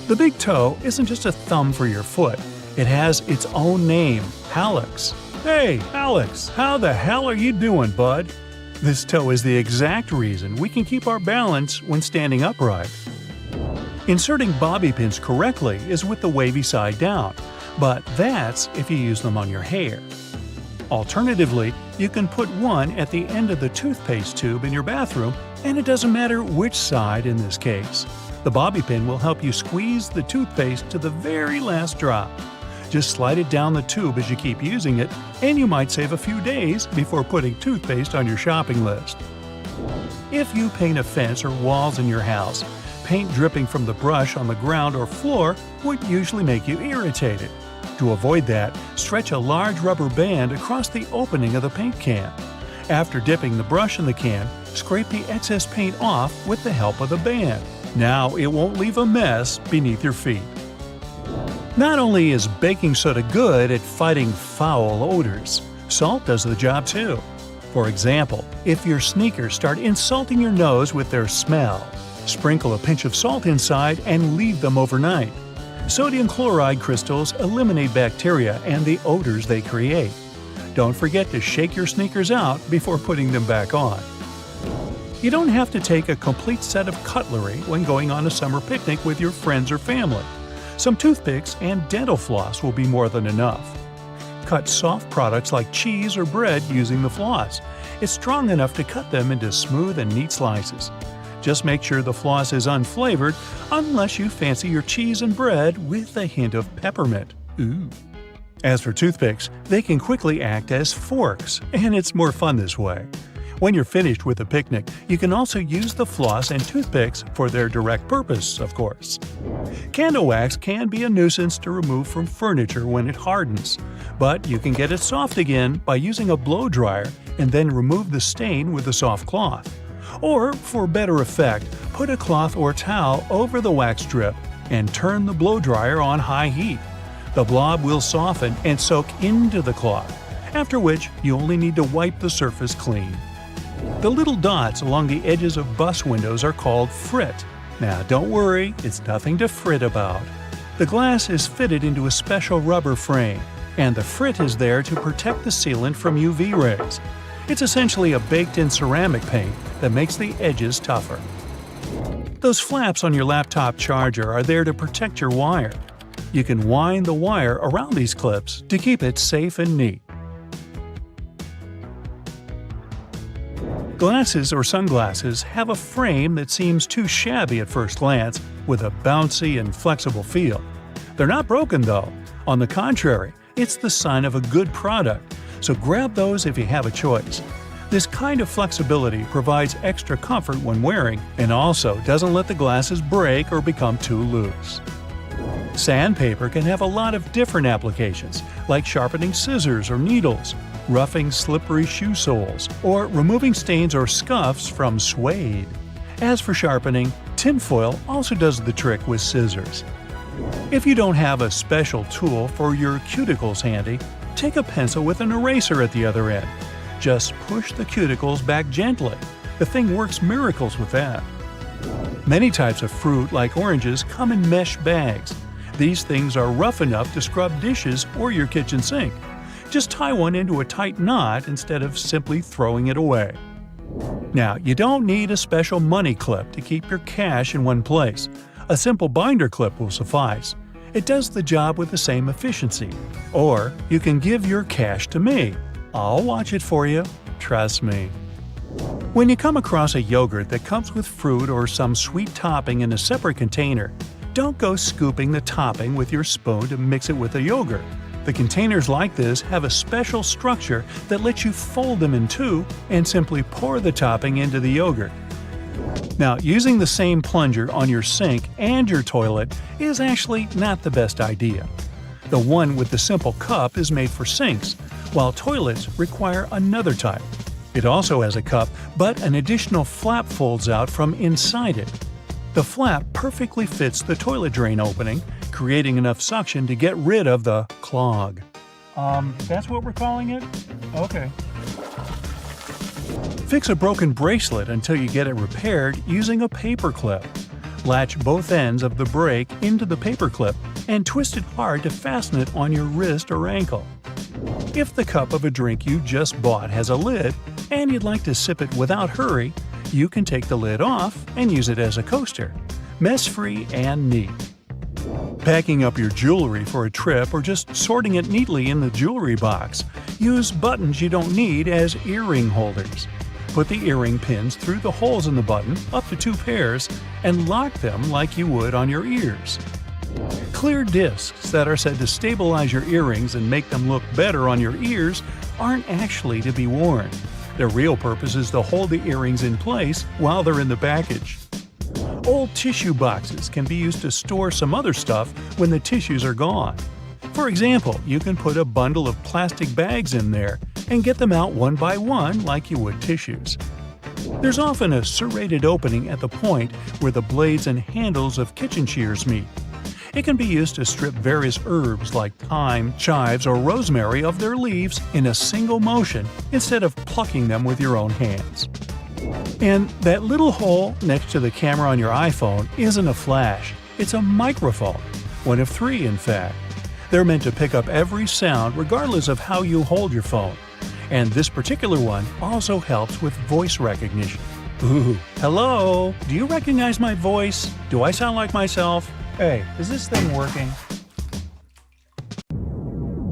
The big toe isn't just a thumb for your foot. It has its own name, hallux. Hey, Alex, how the hell are you doing, bud? This toe is the exact reason we can keep our balance when standing upright. Inserting bobby pins correctly is with the wavy side down, but that's if you use them on your hair. Alternatively, you can put one at the end of the toothpaste tube in your bathroom, and it doesn't matter which side in this case. The bobby pin will help you squeeze the toothpaste to the very last drop. Just slide it down the tube as you keep using it, and you might save a few days before putting toothpaste on your shopping list. If you paint a fence or walls in your house, paint dripping from the brush on the ground or floor would usually make you irritated. To avoid that, stretch a large rubber band across the opening of the paint can. After dipping the brush in the can, scrape the excess paint off with the help of the band. Now it won't leave a mess beneath your feet. Not only is baking soda good at fighting foul odors, salt does the job too. For example, if your sneakers start insulting your nose with their smell, sprinkle a pinch of salt inside and leave them overnight. Sodium chloride crystals eliminate bacteria and the odors they create. Don't forget to shake your sneakers out before putting them back on. You don't have to take a complete set of cutlery when going on a summer picnic with your friends or family. Some toothpicks and dental floss will be more than enough. Cut soft products like cheese or bread using the floss. It's strong enough to cut them into smooth and neat slices. Just make sure the floss is unflavored unless you fancy your cheese and bread with a hint of peppermint. Ooh. As for toothpicks, they can quickly act as forks, and it's more fun this way. When you're finished with a picnic, you can also use the floss and toothpicks for their direct purpose, of course. Candle wax can be a nuisance to remove from furniture when it hardens, but you can get it soft again by using a blow dryer and then remove the stain with a soft cloth. Or, for better effect, put a cloth or towel over the wax strip and turn the blow dryer on high heat. The blob will soften and soak into the cloth, after which you only need to wipe the surface clean. The little dots along the edges of bus windows are called frit. Now don't worry, it's nothing to fret about. The glass is fitted into a special rubber frame, and the frit is there to protect the sealant from UV rays. It's essentially a baked-in ceramic paint that makes the edges tougher. Those flaps on your laptop charger are there to protect your wire. You can wind the wire around these clips to keep it safe and neat. Glasses or sunglasses have a frame that seems too shabby at first glance, with a bouncy and flexible feel. They're not broken though. On the contrary, it's the sign of a good product, so grab those if you have a choice. This kind of flexibility provides extra comfort when wearing and also doesn't let the glasses break or become too loose. Sandpaper can have a lot of different applications, like sharpening scissors or needles, roughing slippery shoe soles, or removing stains or scuffs from suede. As for sharpening, tinfoil also does the trick with scissors. If you don't have a special tool for your cuticles handy, take a pencil with an eraser at the other end. Just push the cuticles back gently. The thing works miracles with that. Many types of fruit, like oranges, come in mesh bags. These things are rough enough to scrub dishes or your kitchen sink. Just tie one into a tight knot instead of simply throwing it away. Now, you don't need a special money clip to keep your cash in one place. A simple binder clip will suffice. It does the job with the same efficiency. Or you can give your cash to me. I'll watch it for you. Trust me. When you come across a yogurt that comes with fruit or some sweet topping in a separate container, don't go scooping the topping with your spoon to mix it with the yogurt. The containers like this have a special structure that lets you fold them in two and simply pour the topping into the yogurt. Now, using the same plunger on your sink and your toilet is actually not the best idea. The one with the simple cup is made for sinks, while toilets require another type. It also has a cup, but an additional flap folds out from inside it. The flap perfectly fits the toilet drain opening, creating enough suction to get rid of the clog. That's what we're calling it? Okay. Fix a broken bracelet until you get it repaired using a paper clip. Latch both ends of the brake into the paper clip and twist it hard to fasten it on your wrist or ankle. If the cup of a drink you just bought has a lid and you'd like to sip it without hurry, you can take the lid off and use it as a coaster. Mess-free and neat. Packing up your jewelry for a trip or just sorting it neatly in the jewelry box, use buttons you don't need as earring holders. Put the earring pins through the holes in the button, up to 2 pairs, and lock them like you would on your ears. Clear discs that are said to stabilize your earrings and make them look better on your ears aren't actually to be worn. Their real purpose is to hold the earrings in place while they're in the package. Old tissue boxes can be used to store some other stuff when the tissues are gone. For example, you can put a bundle of plastic bags in there and get them out one by one like you would tissues. There's often a serrated opening at the point where the blades and handles of kitchen shears meet. It can be used to strip various herbs like thyme, chives, or rosemary of their leaves in a single motion instead of plucking them with your own hands. And that little hole next to the camera on your iPhone isn't a flash, it's a microphone. One of 3, in fact. They're meant to pick up every sound regardless of how you hold your phone. And this particular one also helps with voice recognition. Ooh, hello? Do you recognize my voice? Do I sound like myself? Hey, is this thing working?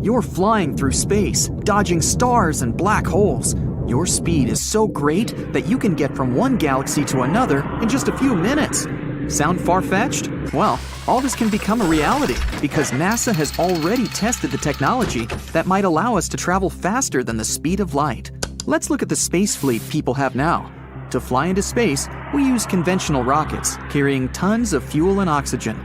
You're flying through space, dodging stars and black holes. Your speed is so great that you can get from one galaxy to another in just a few minutes. Sound far-fetched? Well, all this can become a reality because NASA has already tested the technology that might allow us to travel faster than the speed of light. Let's look at the space fleet people have now. To fly into space, we use conventional rockets carrying tons of fuel and oxygen.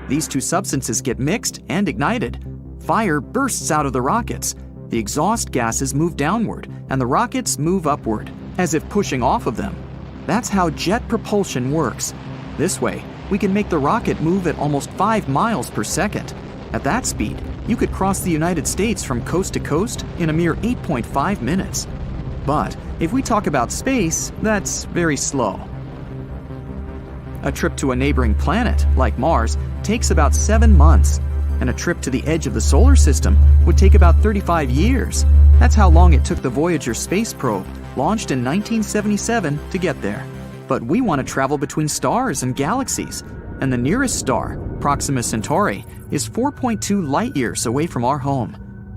These two substances get mixed and ignited. Fire bursts out of the rockets. The exhaust gases move downward, and the rockets move upward, as if pushing off of them. That's how jet propulsion works. This way, we can make the rocket move at almost 5 miles per second. At that speed, you could cross the United States from coast to coast in a mere 8.5 minutes. But if we talk about space, that's very slow. A trip to a neighboring planet, like Mars, takes about 7 months, and a trip to the edge of the solar system would take about 35 years. That's how long it took the Voyager space probe, launched in 1977, to get there. But we want to travel between stars and galaxies, and the nearest star, Proxima Centauri, is 4.2 light-years away from our home.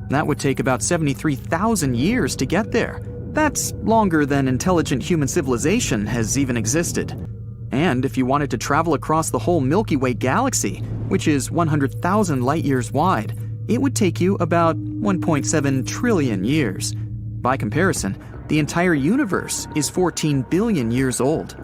That would take about 73,000 years to get there. That's longer than intelligent human civilization has even existed. And if you wanted to travel across the whole Milky Way galaxy, which is 100,000 light-years wide, it would take you about 1.7 trillion years. By comparison, the entire universe is 14 billion years old.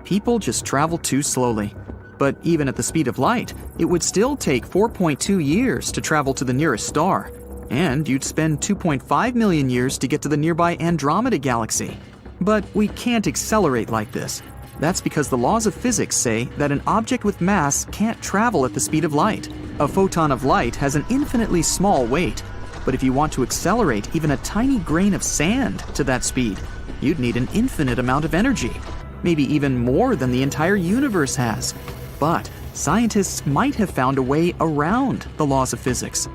People just travel too slowly. But even at the speed of light, it would still take 4.2 years to travel to the nearest star. And you'd spend 2.5 million years to get to the nearby Andromeda galaxy. But we can't accelerate like this. That's because the laws of physics say that an object with mass can't travel at the speed of light. A photon of light has an infinitely small weight. But if you want to accelerate even a tiny grain of sand to that speed, you'd need an infinite amount of energy. Maybe even more than the entire universe has. But scientists might have found a way around the laws of physics.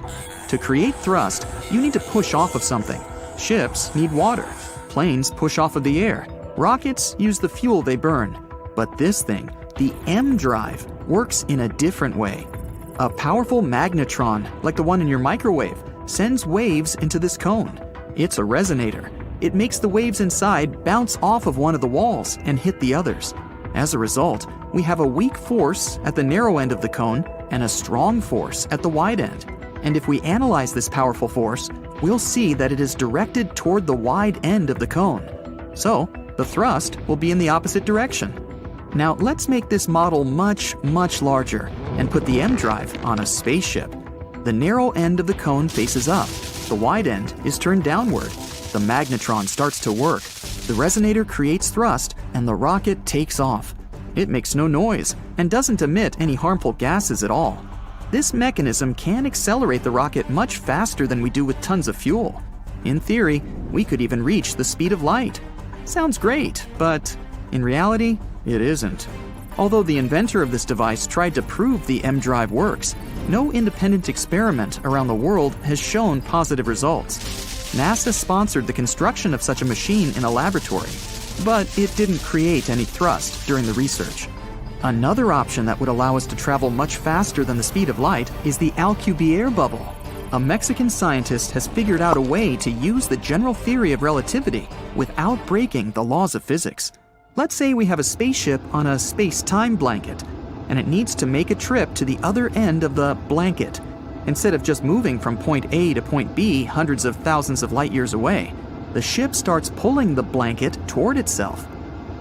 To create thrust, you need to push off of something. Ships need water. Planes push off of the air. Rockets use the fuel they burn. But this thing, the M drive, works in a different way. A powerful magnetron, like the one in your microwave, sends waves into this cone. It's a resonator. It makes the waves inside bounce off of one of the walls and hit the others. As a result, we have a weak force at the narrow end of the cone and a strong force at the wide end. And if we analyze this powerful force, we'll see that it is directed toward the wide end of the cone. So, the thrust will be in the opposite direction. Now, let's make this model much, much larger and put the M drive on a spaceship. The narrow end of the cone faces up. The wide end is turned downward. The magnetron starts to work. The resonator creates thrust, and the rocket takes off. It makes no noise and doesn't emit any harmful gases at all. This mechanism can accelerate the rocket much faster than we do with tons of fuel. In theory, we could even reach the speed of light. Sounds great, but in reality, it isn't. Although the inventor of this device tried to prove the M drive works, no independent experiment around the world has shown positive results. NASA sponsored the construction of such a machine in a laboratory, but it didn't create any thrust during the research. Another option that would allow us to travel much faster than the speed of light is the Alcubierre bubble. A Mexican scientist has figured out a way to use the general theory of relativity without breaking the laws of physics. Let's say we have a spaceship on a space-time blanket, and it needs to make a trip to the other end of the blanket. Instead of just moving from point A to point B hundreds of thousands of light years away, the ship starts pulling the blanket toward itself.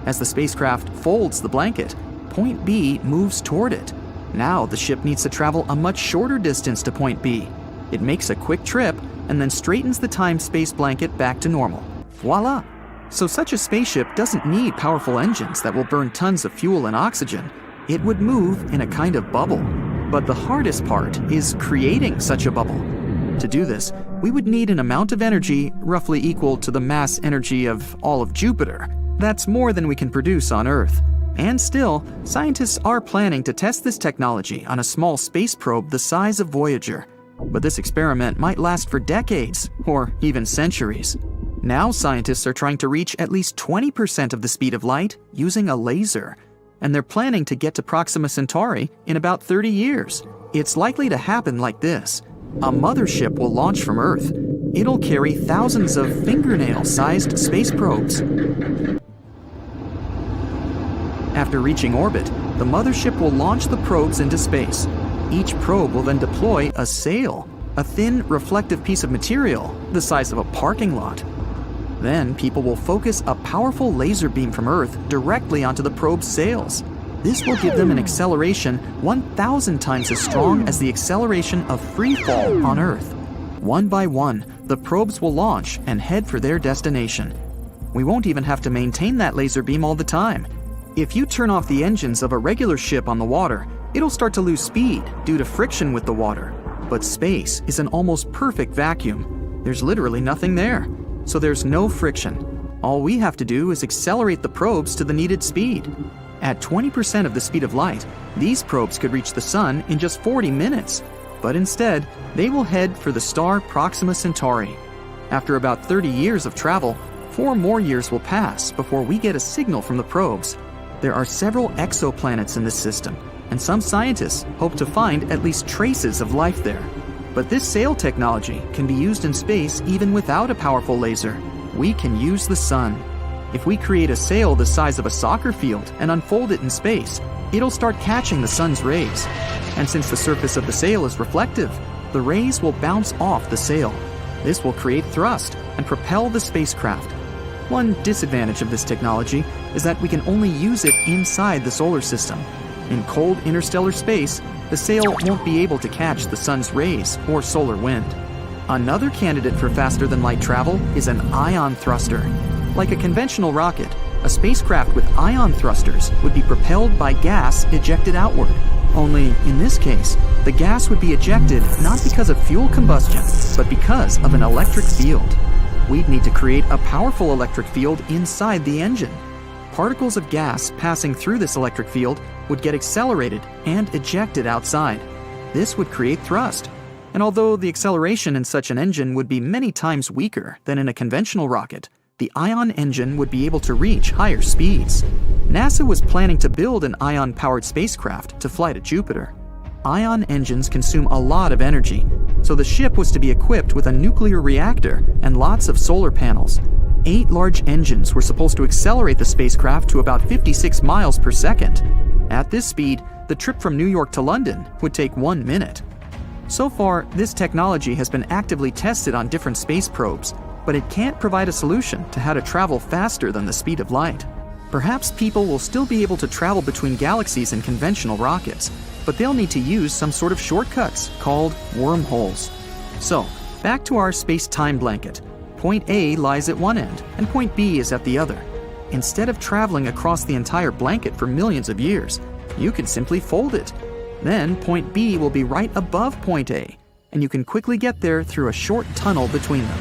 As the spacecraft folds the blanket, point B moves toward it. Now the ship needs to travel a much shorter distance to point B. It makes a quick trip and then straightens the time-space blanket back to normal. Voila! So such a spaceship doesn't need powerful engines that will burn tons of fuel and oxygen. It would move in a kind of bubble. But the hardest part is creating such a bubble. To do this, we would need an amount of energy roughly equal to the mass energy of all of Jupiter. That's more than we can produce on Earth. And still, scientists are planning to test this technology on a small space probe the size of Voyager. But this experiment might last for decades, or even centuries. Now scientists are trying to reach at least 20% of the speed of light using a laser. And they're planning to get to Proxima Centauri in about 30 years. It's likely to happen like this. A mothership will launch from Earth. It'll carry thousands of fingernail-sized space probes. After reaching orbit, the mothership will launch the probes into space. Each probe will then deploy a sail, a thin, reflective piece of material the size of a parking lot. Then people will focus a powerful laser beam from Earth directly onto the probe's sails. This will give them an acceleration 1,000 times as strong as the acceleration of free fall on Earth. One by one, the probes will launch and head for their destination. We won't even have to maintain that laser beam all the time. If you turn off the engines of a regular ship on the water, it'll start to lose speed due to friction with the water. But space is an almost perfect vacuum. There's literally nothing there, so there's no friction. All we have to do is accelerate the probes to the needed speed. At 20% of the speed of light, these probes could reach the Sun in just 40 minutes. But instead, they will head for the star Proxima Centauri. After about 30 years of travel, 4 more years will pass before we get a signal from the probes. There are several exoplanets in this system, and some scientists hope to find at least traces of life there. But this sail technology can be used in space even without a powerful laser. We can use the Sun. If we create a sail the size of a soccer field and unfold it in space, it'll start catching the Sun's rays. And since the surface of the sail is reflective, the rays will bounce off the sail. This will create thrust and propel the spacecraft. One disadvantage of this technology is that we can only use it inside the solar system. In cold interstellar space, the sail won't be able to catch the sun's rays or solar wind. Another candidate for faster-than-light travel is an ion thruster. Like a conventional rocket, a spacecraft with ion thrusters would be propelled by gas ejected outward. Only, in this case, the gas would be ejected not because of fuel combustion, but because of an electric field. We'd need to create a powerful electric field inside the engine. Particles of gas passing through this electric field would get accelerated and ejected outside. This would create thrust. And although the acceleration in such an engine would be many times weaker than in a conventional rocket, the ion engine would be able to reach higher speeds. NASA was planning to build an ion-powered spacecraft to fly to Jupiter. Ion engines consume a lot of energy, so the ship was to be equipped with a nuclear reactor and lots of solar panels. 8 large engines were supposed to accelerate the spacecraft to about 56 miles per second. At this speed, the trip from New York to London would take 1 minute. So far, this technology has been actively tested on different space probes, but it can't provide a solution to how to travel faster than the speed of light. Perhaps people will still be able to travel between galaxies in conventional rockets, but they'll need to use some sort of shortcuts called wormholes. So, back to our space-time blanket. Point A lies at one end, and point B is at the other. Instead of traveling across the entire blanket for millions of years, you can simply fold it. Then point B will be right above point A, and you can quickly get there through a short tunnel between them.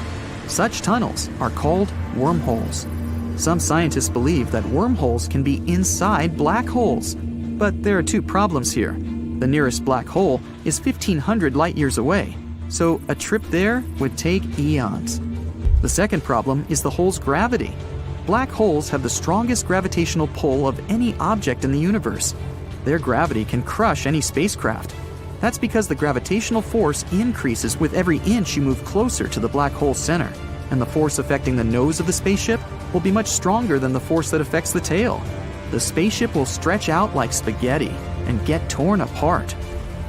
Such tunnels are called wormholes. Some scientists believe that wormholes can be inside black holes. But there are 2 problems here. The nearest black hole is 1,500 light-years away, so a trip there would take eons. The second problem is the hole's gravity. Black holes have the strongest gravitational pull of any object in the universe. Their gravity can crush any spacecraft. That's because the gravitational force increases with every inch you move closer to the black hole's center, and the force affecting the nose of the spaceship will be much stronger than the force that affects the tail. The spaceship will stretch out like spaghetti and get torn apart.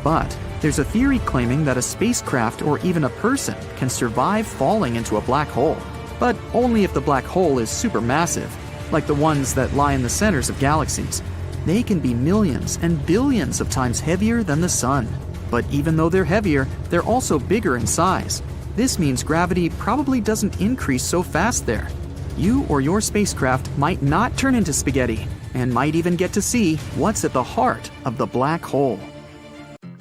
But there's a theory claiming that a spacecraft or even a person can survive falling into a black hole, but only if the black hole is supermassive, like the ones that lie in the centers of galaxies. They can be millions and billions of times heavier than the sun. But even though they're heavier, they're also bigger in size. This means gravity probably doesn't increase so fast there. You or your spacecraft might not turn into spaghetti, and might even get to see what's at the heart of the black hole.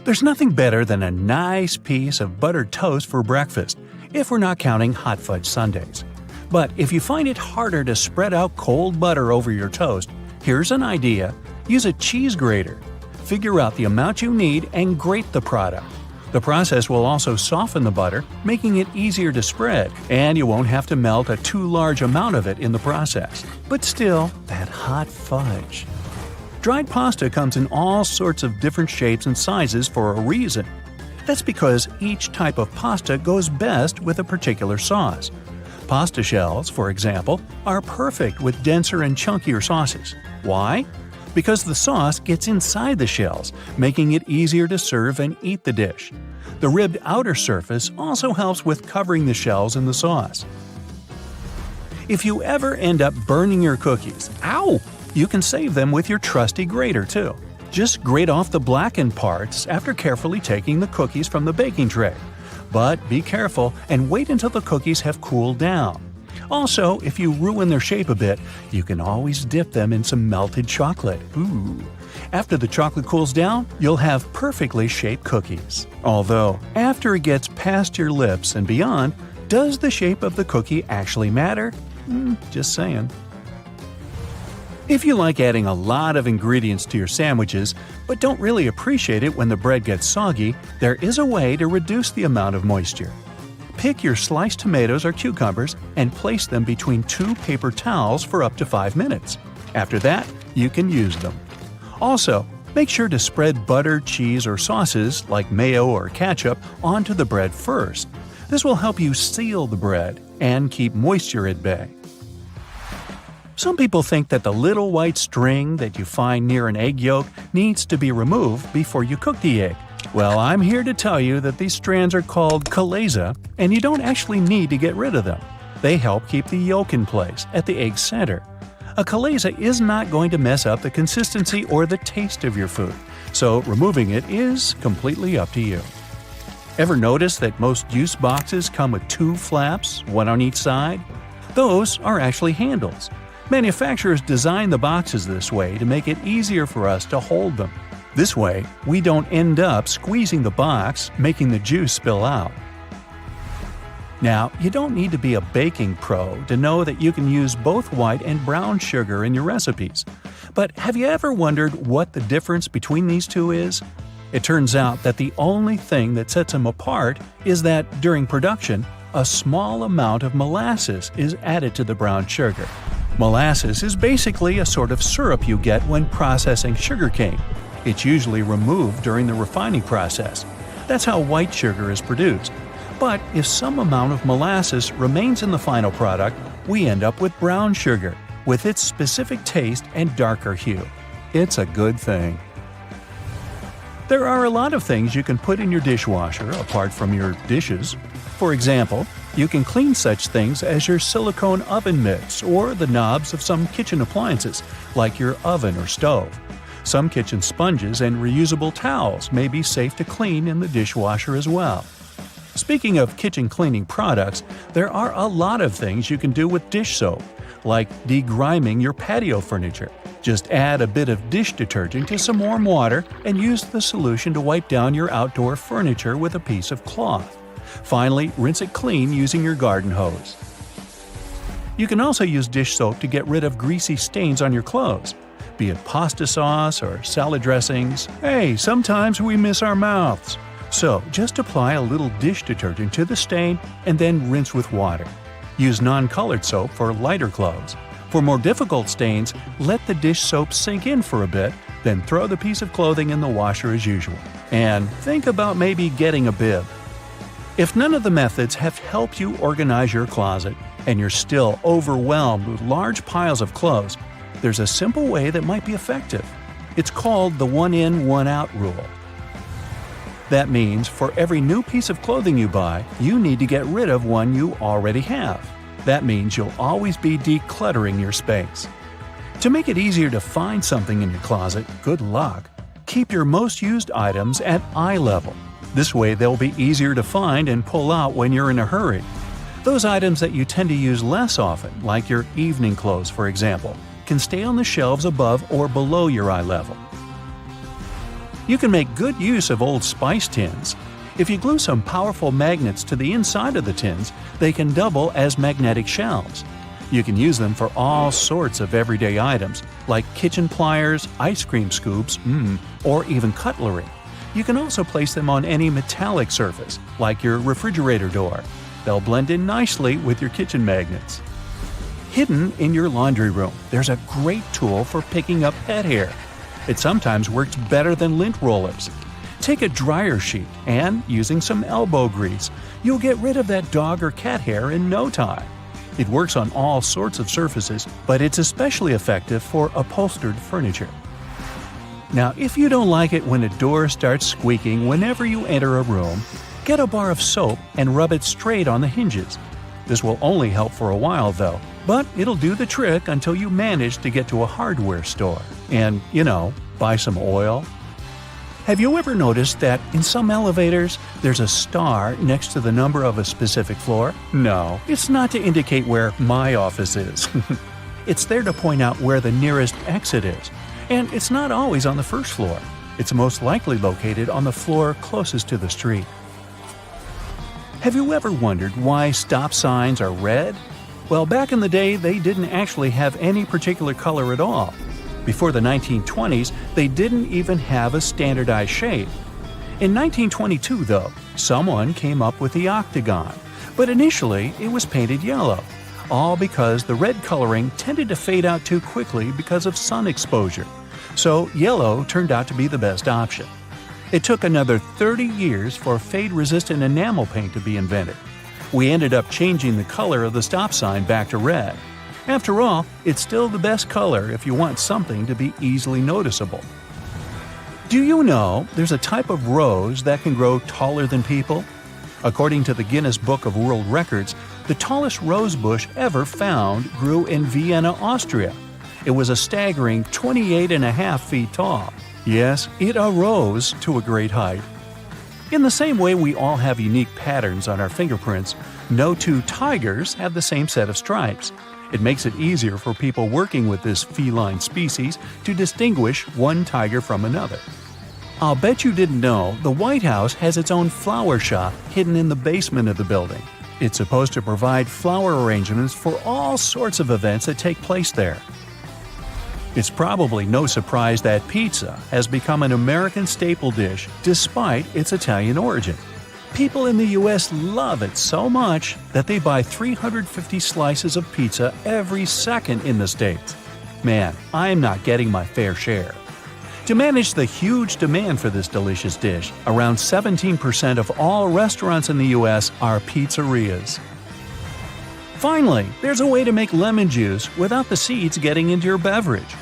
There's nothing better than a nice piece of buttered toast for breakfast, if we're not counting hot fudge sundaes. But if you find it harder to spread out cold butter over your toast, here's an idea. Use a cheese grater. Figure out the amount you need and grate the product. The process will also soften the butter, making it easier to spread, and you won't have to melt a too large amount of it in the process. But still, that hot fudge. Dried pasta comes in all sorts of different shapes and sizes for a reason. That's because each type of pasta goes best with a particular sauce. Pasta shells, for example, are perfect with denser and chunkier sauces. Why? Because the sauce gets inside the shells, making it easier to serve and eat the dish. The ribbed outer surface also helps with covering the shells in the sauce. If you ever end up burning your cookies, you can save them with your trusty grater too. Just grate off the blackened parts after carefully taking the cookies from the baking tray. But be careful and wait until the cookies have cooled down. Also, if you ruin their shape a bit, you can always dip them in some melted chocolate. Ooh. After the chocolate cools down, you'll have perfectly shaped cookies. Although, after it gets past your lips and beyond, does the shape of the cookie actually matter? Just saying. If you like adding a lot of ingredients to your sandwiches, but don't really appreciate it when the bread gets soggy, there is a way to reduce the amount of moisture. Pick your sliced tomatoes or cucumbers and place them between 2 paper towels for up to 5 minutes. After that, you can use them. Also, make sure to spread butter, cheese, or sauces like mayo or ketchup onto the bread first. This will help you seal the bread and keep moisture at bay. Some people think that the little white string that you find near an egg yolk needs to be removed before you cook the egg. Well, I'm here to tell you that these strands are called chalaza, and you don't actually need to get rid of them. They help keep the yolk in place at the egg's center. A chalaza is not going to mess up the consistency or the taste of your food, so removing it is completely up to you. Ever notice that most juice boxes come with 2 flaps, one on each side? Those are actually handles. Manufacturers design the boxes this way to make it easier for us to hold them. This way, we don't end up squeezing the box, making the juice spill out. Now, you don't need to be a baking pro to know that you can use both white and brown sugar in your recipes. But have you ever wondered what the difference between these two is? It turns out that the only thing that sets them apart is that, during production, a small amount of molasses is added to the brown sugar. Molasses is basically a sort of syrup you get when processing sugarcane. It's usually removed during the refining process. That's how white sugar is produced. But if some amount of molasses remains in the final product, we end up with brown sugar, with its specific taste and darker hue. It's a good thing. There are a lot of things you can put in your dishwasher apart from your dishes. For example, you can clean such things as your silicone oven mitts or the knobs of some kitchen appliances, like your oven or stove. Some kitchen sponges and reusable towels may be safe to clean in the dishwasher as well. Speaking of kitchen cleaning products, there are a lot of things you can do with dish soap, like degriming your patio furniture. Just add a bit of dish detergent to some warm water and use the solution to wipe down your outdoor furniture with a piece of cloth. Finally, rinse it clean using your garden hose. You can also use dish soap to get rid of greasy stains on your clothes, be it pasta sauce or salad dressings. Hey, sometimes we miss our mouths. So, just apply a little dish detergent to the stain and then rinse with water. Use non-colored soap for lighter clothes. For more difficult stains, let the dish soap sink in for a bit, then throw the piece of clothing in the washer as usual. And think about maybe getting a bib. If none of the methods have helped you organize your closet, and you're still overwhelmed with large piles of clothes, there's a simple way that might be effective. It's called the one-in, one-out rule. That means for every new piece of clothing you buy, you need to get rid of one you already have. That means you'll always be decluttering your space. To make it easier to find something in your closet, good luck. Keep your most used items at eye level. This way they'll be easier to find and pull out when you're in a hurry. Those items that you tend to use less often, like your evening clothes for example, can stay on the shelves above or below your eye level. You can make good use of old spice tins. If you glue some powerful magnets to the inside of the tins, they can double as magnetic shelves. You can use them for all sorts of everyday items, like kitchen pliers, ice cream scoops, or even cutlery. You can also place them on any metallic surface, like your refrigerator door. They'll blend in nicely with your kitchen magnets. Hidden in your laundry room, there's a great tool for picking up pet hair. It sometimes works better than lint rollers. Take a dryer sheet and, using some elbow grease, you'll get rid of that dog or cat hair in no time. It works on all sorts of surfaces, but it's especially effective for upholstered furniture. Now, if you don't like it when a door starts squeaking whenever you enter a room, get a bar of soap and rub it straight on the hinges. This will only help for a while though, but it'll do the trick until you manage to get to a hardware store and, buy some oil. Have you ever noticed that in some elevators, there's a star next to the number of a specific floor? No, it's not to indicate where my office is. It's there to point out where the nearest exit is. And it's not always on the first floor. It's most likely located on the floor closest to the street. Have you ever wondered why stop signs are red? Well, back in the day, they didn't actually have any particular color at all. Before the 1920s, they didn't even have a standardized shade. In 1922, though, someone came up with the octagon, but initially it was painted yellow, all because the red coloring tended to fade out too quickly because of sun exposure. So yellow turned out to be the best option. It took another 30 years for fade-resistant enamel paint to be invented. We ended up changing the color of the stop sign back to red. After all, it's still the best color if you want something to be easily noticeable. Do you know there's a type of rose that can grow taller than people? According to the Guinness Book of World Records, the tallest rose bush ever found grew in Vienna, Austria. It was a staggering 28.5 feet tall. Yes, it arose to a great height. In the same way we all have unique patterns on our fingerprints, no two tigers have the same set of stripes. It makes it easier for people working with this feline species to distinguish one tiger from another. I'll bet you didn't know the White House has its own flower shop hidden in the basement of the building. It's supposed to provide flower arrangements for all sorts of events that take place there. It's probably no surprise that pizza has become an American staple dish despite its Italian origin. People in the US love it so much that they buy 350 slices of pizza every second in the States. Man, I'm not getting my fair share. To manage the huge demand for this delicious dish, around 17% of all restaurants in the US are pizzerias. Finally, there's a way to make lemon juice without the seeds getting into your beverage.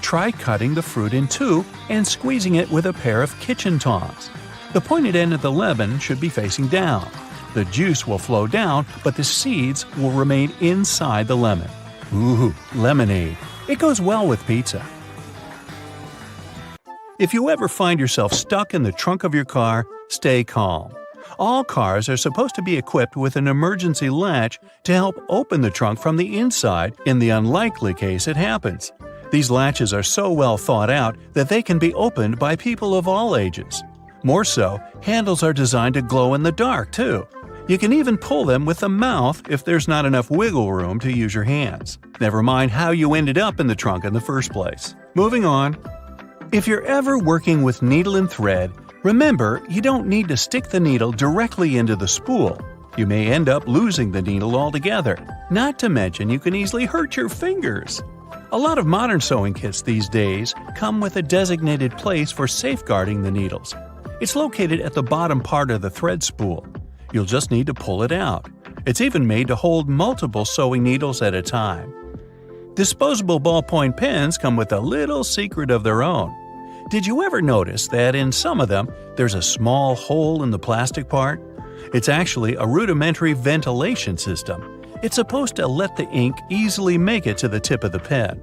Try cutting the fruit in two and squeezing it with a pair of kitchen tongs. The pointed end of the lemon should be facing down. The juice will flow down, but the seeds will remain inside the lemon. Ooh, lemonade. It goes well with pizza. If you ever find yourself stuck in the trunk of your car, stay calm. All cars are supposed to be equipped with an emergency latch to help open the trunk from the inside in the unlikely case it happens. These latches are so well thought out that they can be opened by people of all ages. More so, handles are designed to glow in the dark, too. You can even pull them with the mouth if there's not enough wiggle room to use your hands. Never mind how you ended up in the trunk in the first place. Moving on. If you're ever working with needle and thread, remember you don't need to stick the needle directly into the spool. You may end up losing the needle altogether. Not to mention you can easily hurt your fingers. A lot of modern sewing kits these days come with a designated place for safeguarding the needles. It's located at the bottom part of the thread spool. You'll just need to pull it out. It's even made to hold multiple sewing needles at a time. Disposable ballpoint pens come with a little secret of their own. Did you ever notice that in some of them there's a small hole in the plastic part? It's actually a rudimentary ventilation system. It's supposed to let the ink easily make it to the tip of the pen.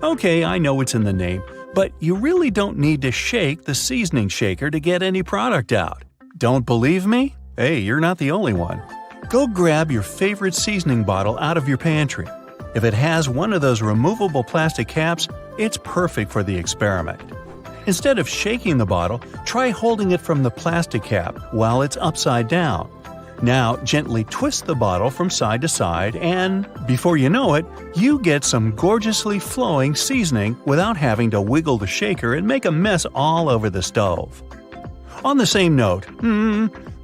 Okay, I know it's in the name, but you really don't need to shake the seasoning shaker to get any product out. Don't believe me? Hey, you're not the only one. Go grab your favorite seasoning bottle out of your pantry. If it has one of those removable plastic caps, it's perfect for the experiment. Instead of shaking the bottle, try holding it from the plastic cap while it's upside down. Now gently twist the bottle from side to side and, before you know it, you get some gorgeously flowing seasoning without having to wiggle the shaker and make a mess all over the stove. On the same note,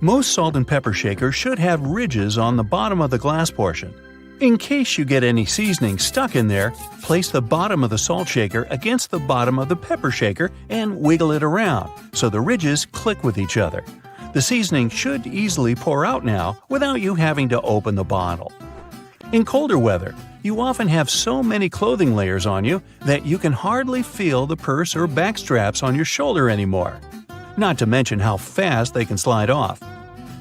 most salt and pepper shakers should have ridges on the bottom of the glass portion. In case you get any seasoning stuck in there, place the bottom of the salt shaker against the bottom of the pepper shaker and wiggle it around so the ridges click with each other. The seasoning should easily pour out now without you having to open the bottle. In colder weather, you often have so many clothing layers on you that you can hardly feel the purse or back straps on your shoulder anymore. Not to mention how fast they can slide off.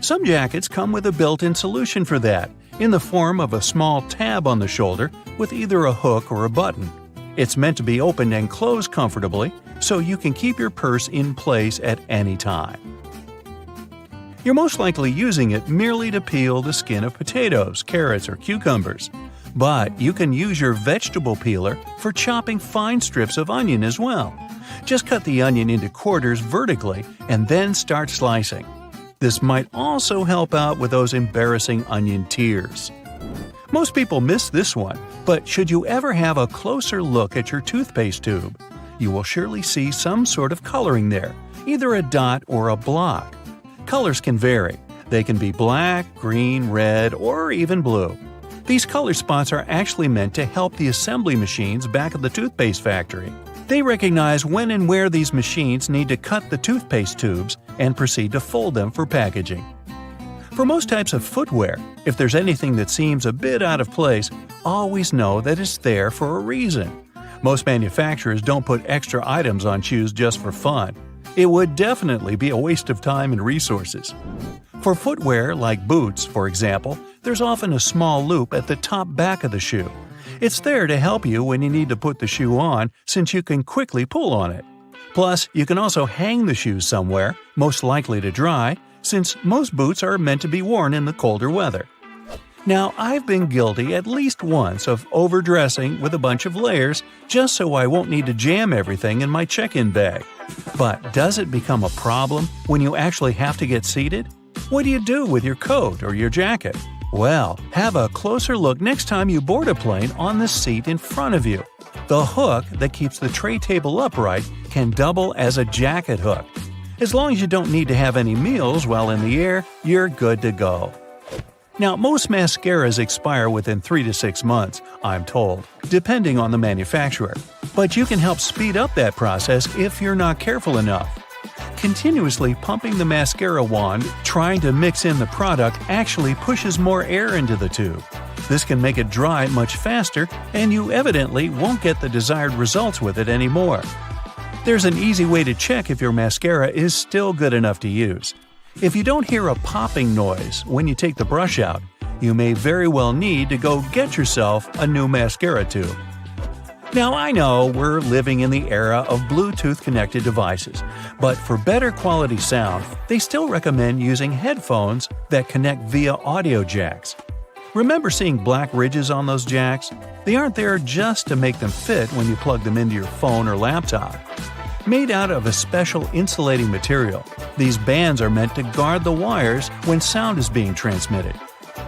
Some jackets come with a built-in solution for that, in the form of a small tab on the shoulder with either a hook or a button. It's meant to be opened and closed comfortably, so you can keep your purse in place at any time. You're most likely using it merely to peel the skin of potatoes, carrots, or cucumbers. But you can use your vegetable peeler for chopping fine strips of onion as well. Just cut the onion into quarters vertically and then start slicing. This might also help out with those embarrassing onion tears. Most people miss this one, but should you ever have a closer look at your toothpaste tube, you will surely see some sort of coloring there, either a dot or a block. Colors can vary. They can be black, green, red, or even blue. These color spots are actually meant to help the assembly machines back at the toothpaste factory. They recognize when and where these machines need to cut the toothpaste tubes and proceed to fold them for packaging. For most types of footwear, if there's anything that seems a bit out of place, always know that it's there for a reason. Most manufacturers don't put extra items on shoes just for fun. It would definitely be a waste of time and resources. For footwear like boots, for example, there's often a small loop at the top back of the shoe. It's there to help you when you need to put the shoe on, since you can quickly pull on it. Plus, you can also hang the shoes somewhere, most likely to dry, since most boots are meant to be worn in the colder weather. Now, I've been guilty at least once of overdressing with a bunch of layers just so I won't need to jam everything in my check-in bag. But does it become a problem when you actually have to get seated? What do you do with your coat or your jacket? Well, have a closer look next time you board a plane on the seat in front of you. The hook that keeps the tray table upright can double as a jacket hook. As long as you don't need to have any meals while in the air, you're good to go. Now, most mascaras expire within 3 to 6 months, I'm told, depending on the manufacturer. But you can help speed up that process if you're not careful enough. Continuously pumping the mascara wand, trying to mix in the product actually pushes more air into the tube. This can make it dry much faster, and you evidently won't get the desired results with it anymore. There's an easy way to check if your mascara is still good enough to use. If you don't hear a popping noise when you take the brush out, you may very well need to go get yourself a new mascara tube. Now, I know we're living in the era of Bluetooth-connected devices, but for better quality sound, they still recommend using headphones that connect via audio jacks. Remember seeing black ridges on those jacks? They aren't there just to make them fit when you plug them into your phone or laptop. Made out of a special insulating material, these bands are meant to guard the wires when sound is being transmitted.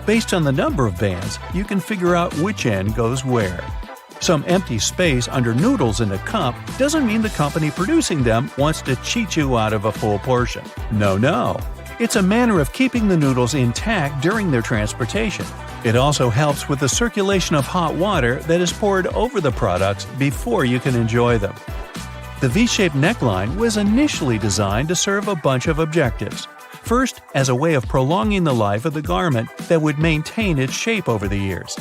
Based on the number of bands, you can figure out which end goes where. Some empty space under noodles in a cup doesn't mean the company producing them wants to cheat you out of a full portion. No. It's a manner of keeping the noodles intact during their transportation. It also helps with the circulation of hot water that is poured over the products before you can enjoy them. The V-shaped neckline was initially designed to serve a bunch of objectives. First, as a way of prolonging the life of the garment that would maintain its shape over the years.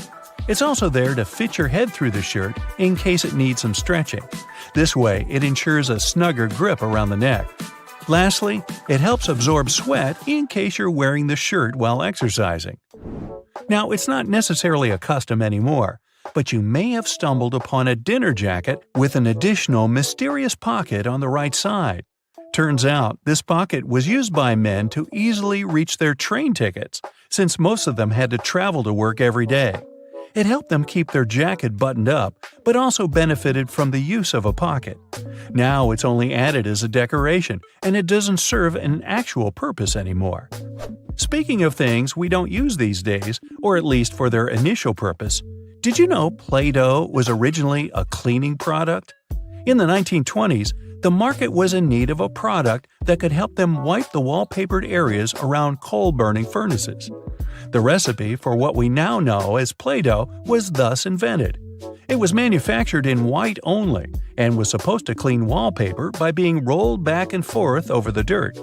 It's also there to fit your head through the shirt in case it needs some stretching. This way, it ensures a snugger grip around the neck. Lastly, it helps absorb sweat in case you're wearing the shirt while exercising. Now, it's not necessarily a custom anymore, but you may have stumbled upon a dinner jacket with an additional mysterious pocket on the right side. Turns out, this pocket was used by men to easily reach their train tickets, since most of them had to travel to work every day. It helped them keep their jacket buttoned up, but also benefited from the use of a pocket. Now it's only added as a decoration, and it doesn't serve an actual purpose anymore. Speaking of things we don't use these days, or at least for their initial purpose, did you know Play-Doh was originally a cleaning product? In the 1920s, the market was in need of a product that could help them wipe the wallpapered areas around coal-burning furnaces. The recipe for what we now know as Play-Doh was thus invented. It was manufactured in white only, and was supposed to clean wallpaper by being rolled back and forth over the dirt.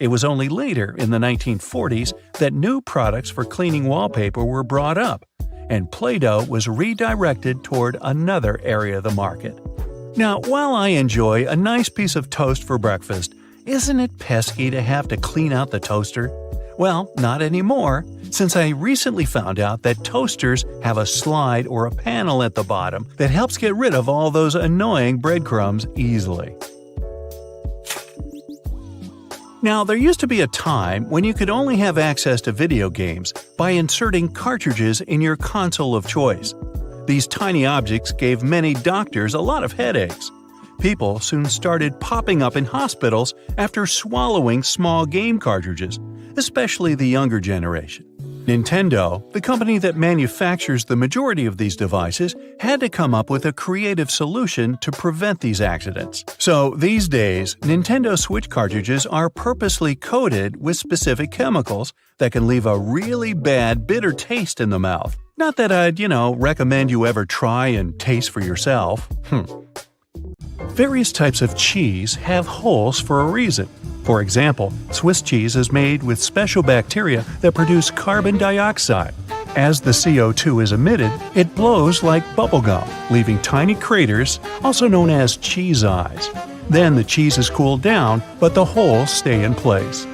It was only later, in the 1940s, that new products for cleaning wallpaper were brought up, and Play-Doh was redirected toward another area of the market. Now, while I enjoy a nice piece of toast for breakfast, isn't it pesky to have to clean out the toaster? Well, not anymore, since I recently found out that toasters have a slide or a panel at the bottom that helps get rid of all those annoying breadcrumbs easily. Now, there used to be a time when you could only have access to video games by inserting cartridges in your console of choice. These tiny objects gave many doctors a lot of headaches. People soon started popping up in hospitals after swallowing small game cartridges, especially the younger generation. Nintendo, the company that manufactures the majority of these devices, had to come up with a creative solution to prevent these accidents. So these days, Nintendo Switch cartridges are purposely coated with specific chemicals that can leave a really bad, bitter taste in the mouth. Not that I'd, recommend you ever try and taste for yourself. Various types of cheese have holes for a reason. For example, Swiss cheese is made with special bacteria that produce carbon dioxide. As the CO2 is emitted, it blows like bubblegum, leaving tiny craters, also known as cheese eyes. Then the cheese is cooled down, but the holes stay in place.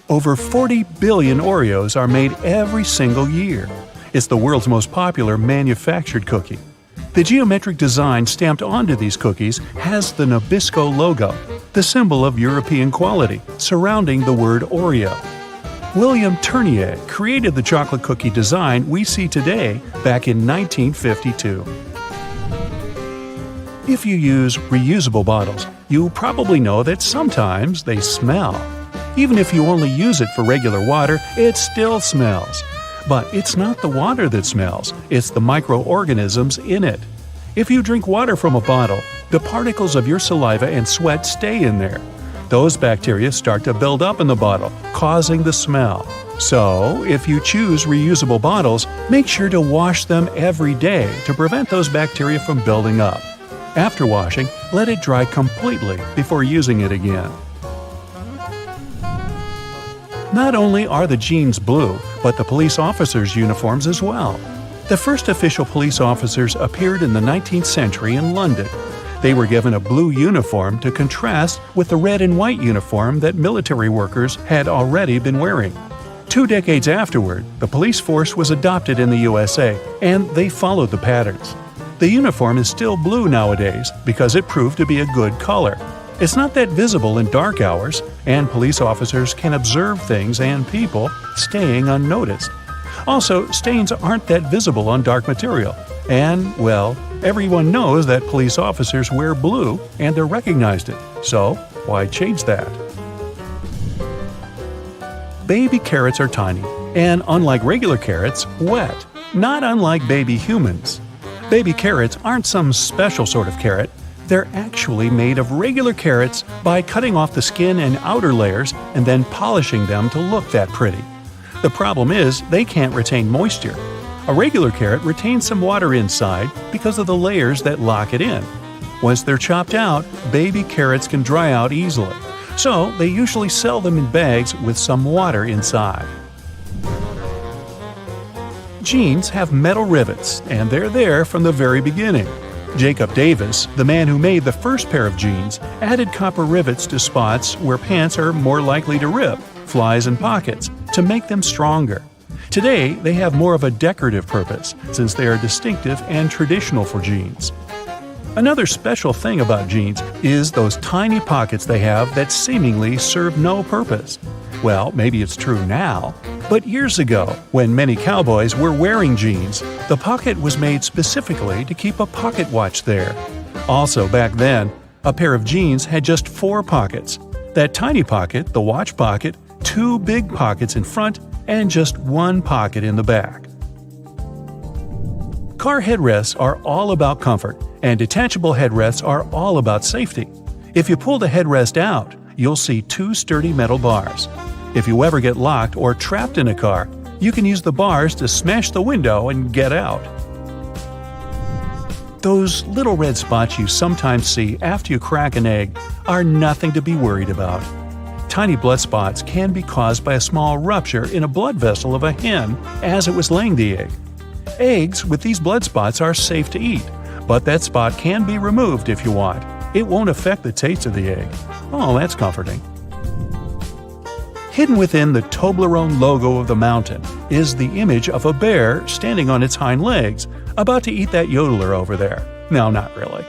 Over 40 billion Oreos are made every single year. It's the world's most popular manufactured cookie. The geometric design stamped onto these cookies has the Nabisco logo, the symbol of European quality, surrounding the word Oreo. William Tournier created the chocolate cookie design we see today back in 1952. If you use reusable bottles, you probably know that sometimes they smell. Even if you only use it for regular water, it still smells. But it's not the water that smells, it's the microorganisms in it. If you drink water from a bottle, the particles of your saliva and sweat stay in there. Those bacteria start to build up in the bottle, causing the smell. So, if you choose reusable bottles, make sure to wash them every day to prevent those bacteria from building up. After washing, let it dry completely before using it again. Not only are the jeans blue, but the police officers' uniforms as well. The first official police officers appeared in the 19th century in London. They were given a blue uniform to contrast with the red and white uniform that military workers had already been wearing. 2 decades afterward, the police force was adopted in the USA, and they followed the patterns. The uniform is still blue nowadays because it proved to be a good color. It's not that visible in dark hours, and police officers can observe things and people staying unnoticed. Also, stains aren't that visible on dark material. And, well, everyone knows that police officers wear blue and they're recognized it. So, why change that? Baby carrots are tiny, and unlike regular carrots, wet, not unlike baby humans. Baby carrots aren't some special sort of carrot. They're actually made of regular carrots by cutting off the skin and outer layers and then polishing them to look that pretty. The problem is they can't retain moisture. A regular carrot retains some water inside because of the layers that lock it in. Once they're chopped out, baby carrots can dry out easily. So they usually sell them in bags with some water inside. Jeans have metal rivets, and they're there from the very beginning. Jacob Davis, the man who made the first pair of jeans, added copper rivets to spots where pants are more likely to rip, flies and pockets, to make them stronger. Today, they have more of a decorative purpose, since they are distinctive and traditional for jeans. Another special thing about jeans is those tiny pockets they have that seemingly serve no purpose. Well, maybe it's true now, but years ago, when many cowboys were wearing jeans, the pocket was made specifically to keep a pocket watch there. Also, back then, a pair of jeans had just 4 pockets. That tiny pocket, the watch pocket, 2 big pockets in front, and just 1 pocket in the back. Car headrests are all about comfort, and detachable headrests are all about safety. If you pull the headrest out, you'll see 2 sturdy metal bars. If you ever get locked or trapped in a car, you can use the bars to smash the window and get out. Those little red spots you sometimes see after you crack an egg are nothing to be worried about. Tiny blood spots can be caused by a small rupture in a blood vessel of a hen as it was laying the egg. Eggs with these blood spots are safe to eat, but that spot can be removed if you want. It won't affect the taste of the egg. Oh, that's comforting. Hidden within the Toblerone logo of the mountain is the image of a bear standing on its hind legs, about to eat that yodeler over there. No, not really.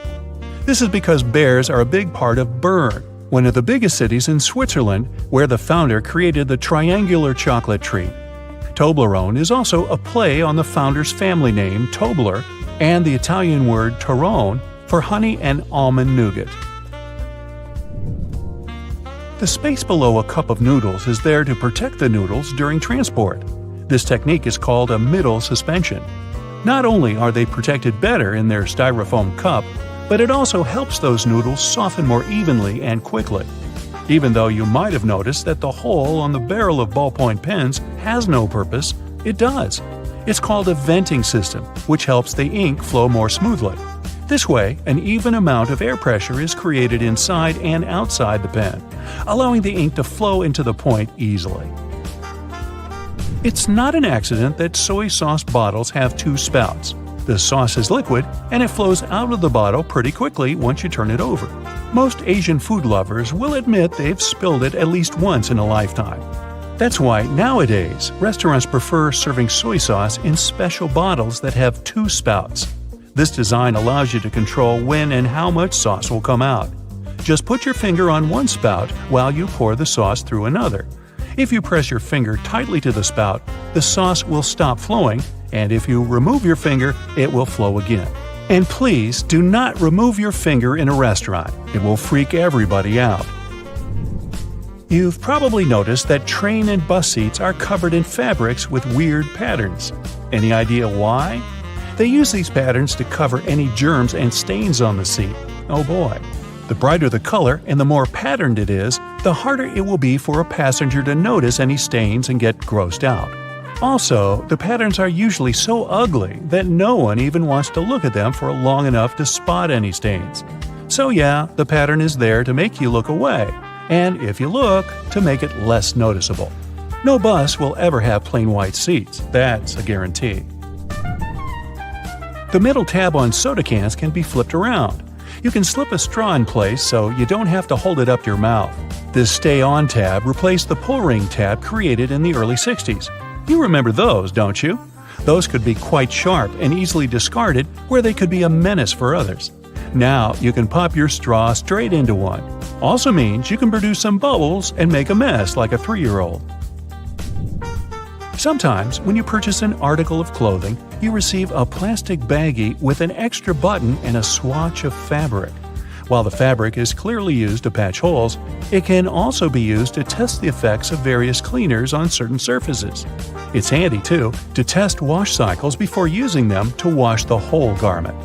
This is because bears are a big part of Bern, one of the biggest cities in Switzerland, where the founder created the triangular chocolate treat. Toblerone is also a play on the founder's family name, Tobler, and the Italian word Torrone for honey and almond nougat. The space below a cup of noodles is there to protect the noodles during transport. This technique is called a middle suspension. Not only are they protected better in their styrofoam cup, but it also helps those noodles soften more evenly and quickly. Even though you might have noticed that the hole on the barrel of ballpoint pens has no purpose, it does. It's called a venting system, which helps the ink flow more smoothly. This way, an even amount of air pressure is created inside and outside the pen, allowing the ink to flow into the point easily. It's not an accident that soy sauce bottles have 2 spouts. The sauce is liquid, and it flows out of the bottle pretty quickly once you turn it over. Most Asian food lovers will admit they've spilled it at least once in a lifetime. That's why nowadays restaurants prefer serving soy sauce in special bottles that have 2 spouts. This design allows you to control when and how much sauce will come out. Just put your finger on one spout while you pour the sauce through another. If you press your finger tightly to the spout, the sauce will stop flowing, and if you remove your finger, it will flow again. And please do not remove your finger in a restaurant. It will freak everybody out. You've probably noticed that train and bus seats are covered in fabrics with weird patterns. Any idea why? They use these patterns to cover any germs and stains on the seat. Oh boy. The brighter the color and the more patterned it is, the harder it will be for a passenger to notice any stains and get grossed out. Also, the patterns are usually so ugly that no one even wants to look at them for long enough to spot any stains. So yeah, the pattern is there to make you look away, and if you look, to make it less noticeable. No bus will ever have plain white seats, that's a guarantee. The middle tab on soda cans can be flipped around. You can slip a straw in place so you don't have to hold it up to your mouth. This Stay On tab replaced the pull ring tab created in the early 60s. You remember those, don't you? Those could be quite sharp and easily discarded where they could be a menace for others. Now you can pop your straw straight into one. Also means you can produce some bubbles and make a mess like a 3-year-old. Sometimes, when you purchase an article of clothing, you receive a plastic baggie with an extra button and a swatch of fabric. While the fabric is clearly used to patch holes, it can also be used to test the effects of various cleaners on certain surfaces. It's handy, too, to test wash cycles before using them to wash the whole garment.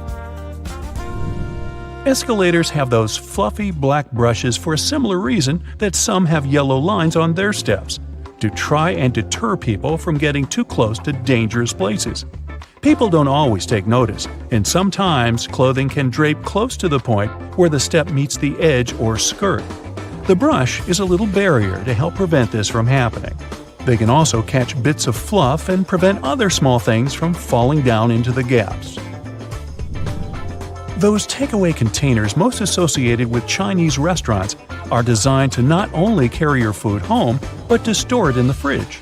Escalators have those fluffy black brushes for a similar reason that some have yellow lines on their steps, to try and deter people from getting too close to dangerous places. People don't always take notice, and sometimes clothing can drape close to the point where the step meets the edge or skirt. The brush is a little barrier to help prevent this from happening. They can also catch bits of fluff and prevent other small things from falling down into the gaps. Those takeaway containers most associated with Chinese restaurants are designed to not only carry your food home, but to store it in the fridge.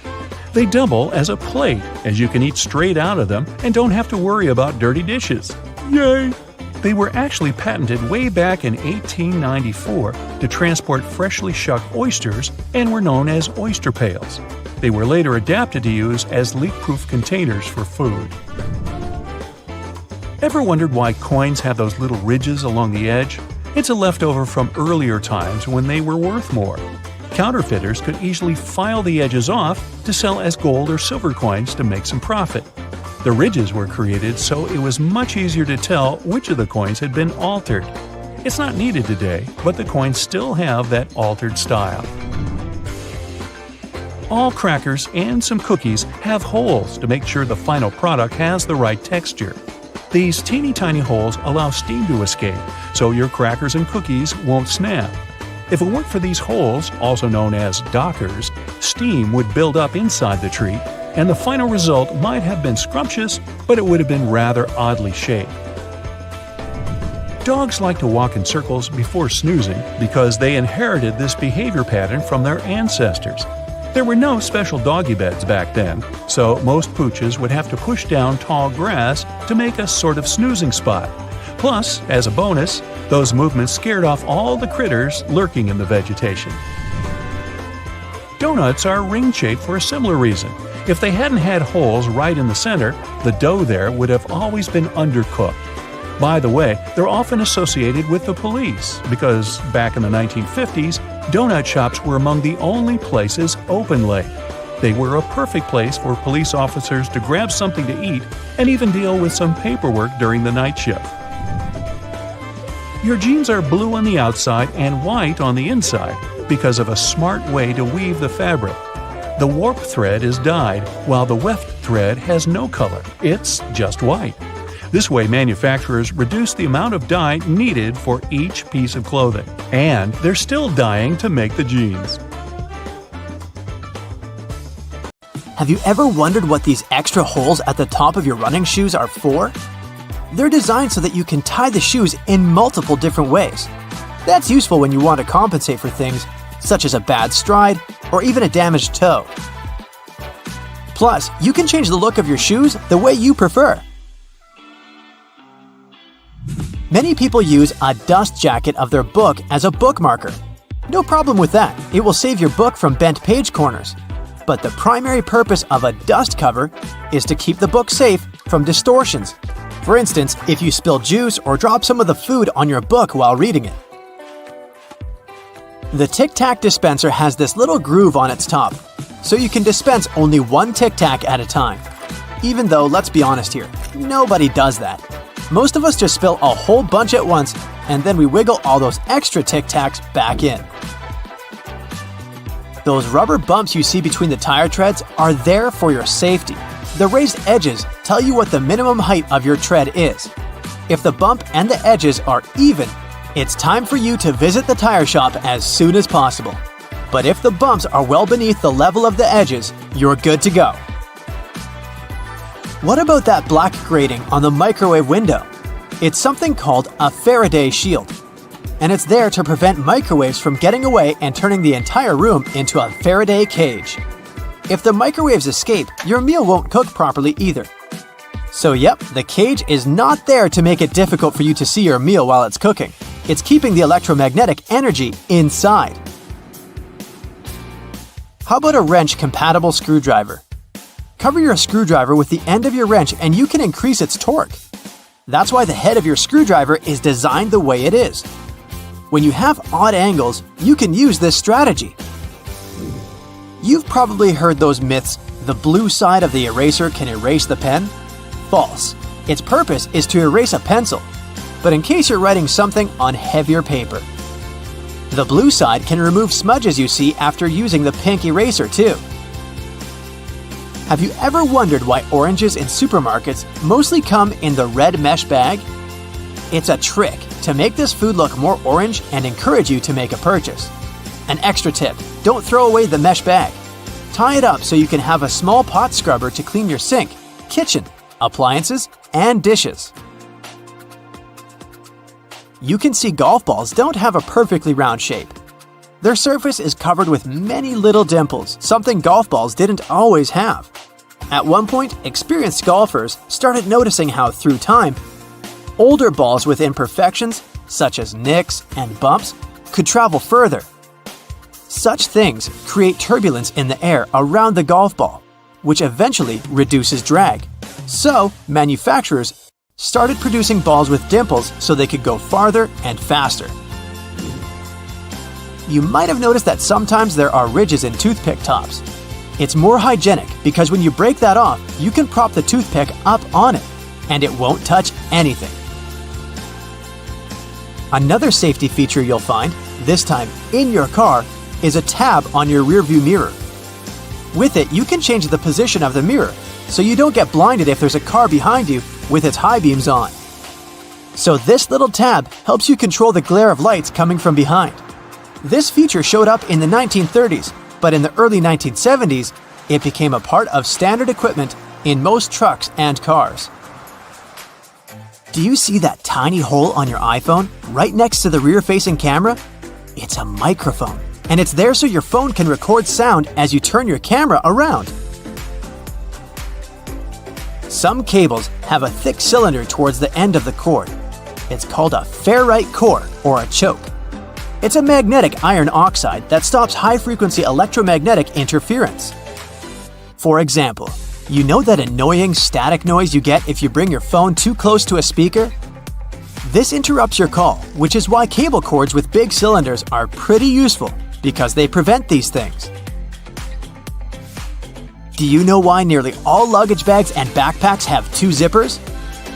They double as a plate, as you can eat straight out of them and don't have to worry about dirty dishes. Yay! They were actually patented way back in 1894 to transport freshly shucked oysters and were known as oyster pails. They were later adapted to use as leak-proof containers for food. Ever wondered why coins have those little ridges along the edge? It's a leftover from earlier times when they were worth more. Counterfeiters could easily file the edges off to sell as gold or silver coins to make some profit. The ridges were created so it was much easier to tell which of the coins had been altered. It's not needed today, but the coins still have that altered style. All crackers and some cookies have holes to make sure the final product has the right texture. These teeny tiny holes allow steam to escape, so your crackers and cookies won't snap. If it weren't for these holes, also known as dockers, steam would build up inside the treat, and the final result might have been scrumptious, but it would have been rather oddly shaped. Dogs like to walk in circles before snoozing because they inherited this behavior pattern from their ancestors. There were no special doggy beds back then, so most pooches would have to push down tall grass to make a sort of snoozing spot. Plus, as a bonus, those movements scared off all the critters lurking in the vegetation. Donuts are ring-shaped for a similar reason. If they hadn't had holes right in the center, the dough there would have always been undercooked. By the way, they're often associated with the police because back in the 1950s, donut shops were among the only places open late. They were a perfect place for police officers to grab something to eat and even deal with some paperwork during the night shift. Your jeans are blue on the outside and white on the inside because of a smart way to weave the fabric. The warp thread is dyed, while the weft thread has no color. It's just white. This way, manufacturers reduce the amount of dye needed for each piece of clothing. And they're still dyeing to make the jeans. Have you ever wondered what these extra holes at the top of your running shoes are for? They're designed so that you can tie the shoes in multiple different ways. That's useful when you want to compensate for things, such as a bad stride or even a damaged toe. Plus, you can change the look of your shoes the way you prefer. Many people use a dust jacket of their book as a bookmarker. No problem with that, it will save your book from bent page corners. But the primary purpose of a dust cover is to keep the book safe from distortions. For instance, if you spill juice or drop some of the food on your book while reading it. The Tic Tac dispenser has this little groove on its top, so you can dispense only one Tic Tac at a time. Even though, let's be honest here, nobody does that. Most of us just spill a whole bunch at once, and then we wiggle all those extra Tic Tacs back in. Those rubber bumps you see between the tire treads are there for your safety. The raised edges tell you what the minimum height of your tread is. If the bump and the edges are even, it's time for you to visit the tire shop as soon as possible. But if the bumps are well beneath the level of the edges, you're good to go. What about that black grating on the microwave window? It's something called a Faraday shield. And it's there to prevent microwaves from getting away and turning the entire room into a Faraday cage. If the microwaves escape, your meal won't cook properly either. So yep, the cage is not there to make it difficult for you to see your meal while it's cooking. It's keeping the electromagnetic energy inside. How about a wrench-compatible screwdriver? Cover your screwdriver with the end of your wrench and you can increase its torque. That's why the head of your screwdriver is designed the way it is. When you have odd angles, you can use this strategy. You've probably heard those myths, the blue side of the eraser can erase the pen? False. Its purpose is to erase a pencil, but in case you're writing something on heavier paper. The blue side can remove smudges you see after using the pink eraser too. Have you ever wondered why oranges in supermarkets mostly come in the red mesh bag? It's a trick to make this food look more orange and encourage you to make a purchase. An extra tip, don't throw away the mesh bag. Tie it up so you can have a small pot scrubber to clean your sink, kitchen, appliances, and dishes. You can see golf balls don't have a perfectly round shape. Their surface is covered with many little dimples, something golf balls didn't always have. At one point, experienced golfers started noticing how, through time, older balls with imperfections, such as nicks and bumps, could travel further. Such things create turbulence in the air around the golf ball, which eventually reduces drag. So, manufacturers started producing balls with dimples so they could go farther and faster. You might have noticed that sometimes there are ridges in toothpick tops. It's more hygienic because when you break that off, you can prop the toothpick up on it, and it won't touch anything. Another safety feature you'll find, this time in your car, is a tab on your rearview mirror. With it, you can change the position of the mirror so you don't get blinded if there's a car behind you with its high beams on. So this little tab helps you control the glare of lights coming from behind. This feature showed up in the 1930s, but in the early 1970s, it became a part of standard equipment in most trucks and cars. Do you see that tiny hole on your iPhone right next to the rear-facing camera? It's a microphone, and it's there so your phone can record sound as you turn your camera around. Some cables have a thick cylinder towards the end of the cord. It's called a ferrite core or a choke. It's a magnetic iron oxide that stops high-frequency electromagnetic interference. For example, you know that annoying static noise you get if you bring your phone too close to a speaker? This interrupts your call, which is why cable cords with big cylinders are pretty useful because they prevent these things. Do you know why nearly all luggage bags and backpacks have two zippers?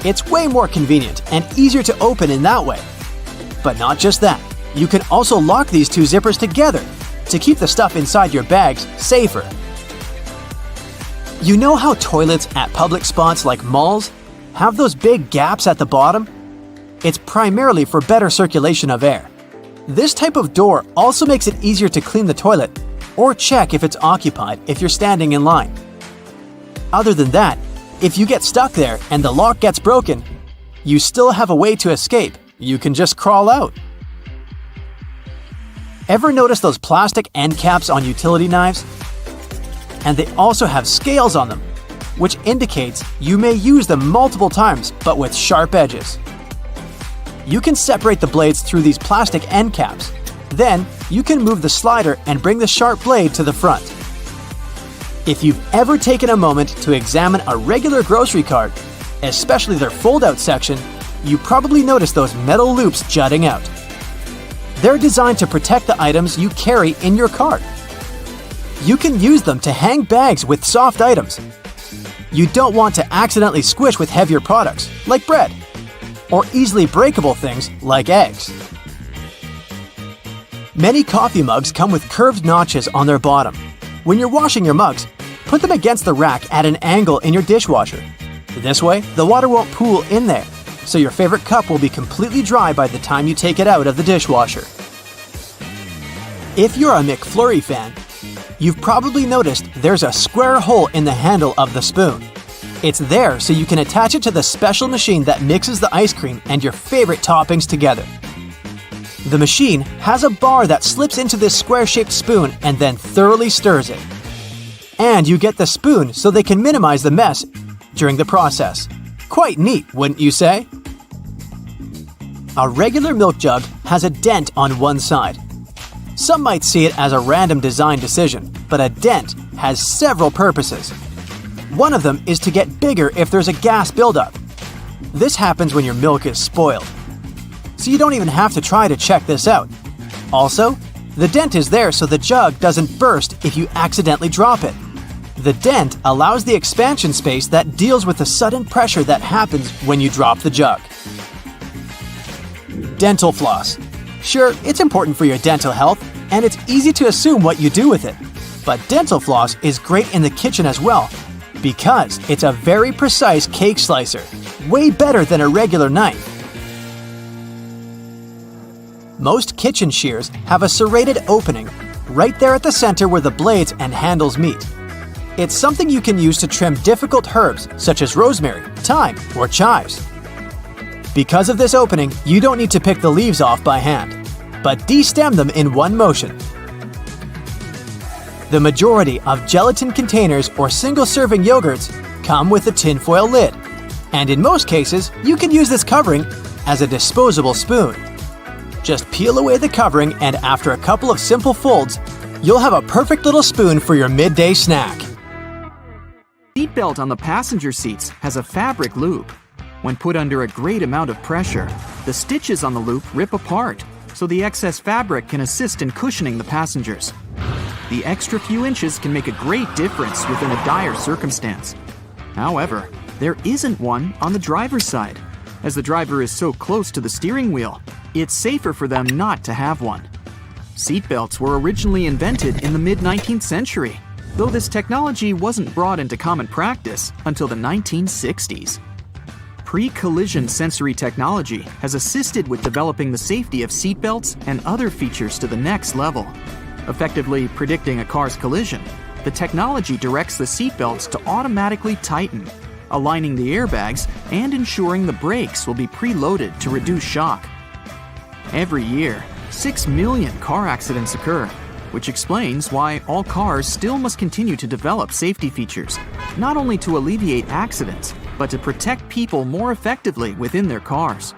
It's way more convenient and easier to open in that way. But not just that, you can also lock these two zippers together to keep the stuff inside your bags safer. You know how toilets at public spots like malls have those big gaps at the bottom? It's primarily for better circulation of air. This type of door also makes it easier to clean the toilet or check if it's occupied if you're standing in line. Other than that, if you get stuck there and the lock gets broken, you still have a way to escape. You can just crawl out. Ever notice those plastic end caps on utility knives? And they also have scales on them, which indicates you may use them multiple times but with sharp edges. You can separate the blades through these plastic end caps. Then, you can move the slider and bring the sharp blade to the front. If you've ever taken a moment to examine a regular grocery cart, especially their fold-out section, you probably noticed those metal loops jutting out. They're designed to protect the items you carry in your cart. You can use them to hang bags with soft items. You don't want to accidentally squish with heavier products, like bread, or easily breakable things like eggs. Many coffee mugs come with curved notches on their bottom. When you're washing your mugs, put them against the rack at an angle in your dishwasher. This way, the water won't pool in there, so your favorite cup will be completely dry by the time you take it out of the dishwasher. If you're a McFlurry fan, you've probably noticed there's a square hole in the handle of the spoon. It's there so you can attach it to the special machine that mixes the ice cream and your favorite toppings together. The machine has a bar that slips into this square-shaped spoon and then thoroughly stirs it. And you get the spoon so they can minimize the mess during the process. Quite neat, wouldn't you say? A regular milk jug has a dent on one side. Some might see it as a random design decision, but a dent has several purposes. One of them is to get bigger if there's a gas buildup. This happens when your milk is spoiled. So you don't even have to try to check this out. Also, the dent is there so the jug doesn't burst if you accidentally drop it. The dent allows the expansion space that deals with the sudden pressure that happens when you drop the jug. Dental floss. Sure, it's important for your dental health, and it's easy to assume what you do with it. But dental floss is great in the kitchen as well, because it's a very precise cake slicer, way better than a regular knife. Most kitchen shears have a serrated opening right there at the center where the blades and handles meet. It's something you can use to trim difficult herbs such as rosemary, thyme, or chives. Because of this opening, you don't need to pick the leaves off by hand, but de-stem them in one motion. The majority of gelatin containers or single-serving yogurts come with a tinfoil lid, and in most cases, you can use this covering as a disposable spoon. Just peel away the covering, and after a couple of simple folds, you'll have a perfect little spoon for your midday snack. The seatbelt on the passenger seats has a fabric loop. When put under a great amount of pressure, the stitches on the loop rip apart, so the excess fabric can assist in cushioning the passengers. The extra few inches can make a great difference within a dire circumstance. However, there isn't one on the driver's side. As the driver is so close to the steering wheel, it's safer for them not to have one. Seatbelts were originally invented in the mid-19th century, though this technology wasn't brought into common practice until the 1960s. Pre-collision sensory technology has assisted with developing the safety of seatbelts and other features to the next level. Effectively predicting a car's collision, the technology directs the seatbelts to automatically tighten, aligning the airbags and ensuring the brakes will be preloaded to reduce shock. Every year, 6 million car accidents occur, which explains why all cars still must continue to develop safety features, not only to alleviate accidents, but to protect people more effectively within their cars.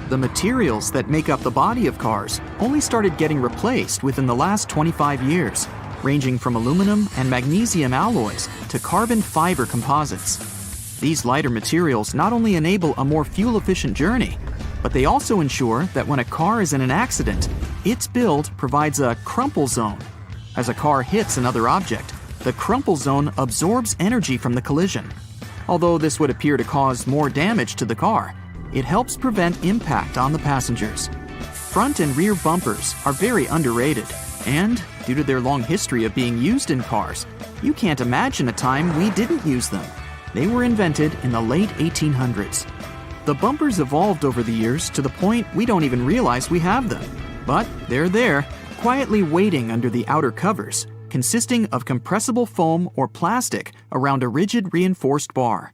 The materials that make up the body of cars only started getting replaced within the last 25 years, ranging from aluminum and magnesium alloys to carbon fiber composites. These lighter materials not only enable a more fuel-efficient journey, but they also ensure that when a car is in an accident, its build provides a crumple zone. As a car hits another object, the crumple zone absorbs energy from the collision. Although this would appear to cause more damage to the car, it helps prevent impact on the passengers. Front and rear bumpers are very underrated, and due to their long history of being used in cars, you can't imagine a time we didn't use them. They were invented in the late 1800s. The bumpers evolved over the years to the point we don't even realize we have them. But they're there, quietly waiting under the outer covers, consisting of compressible foam or plastic around a rigid reinforced bar.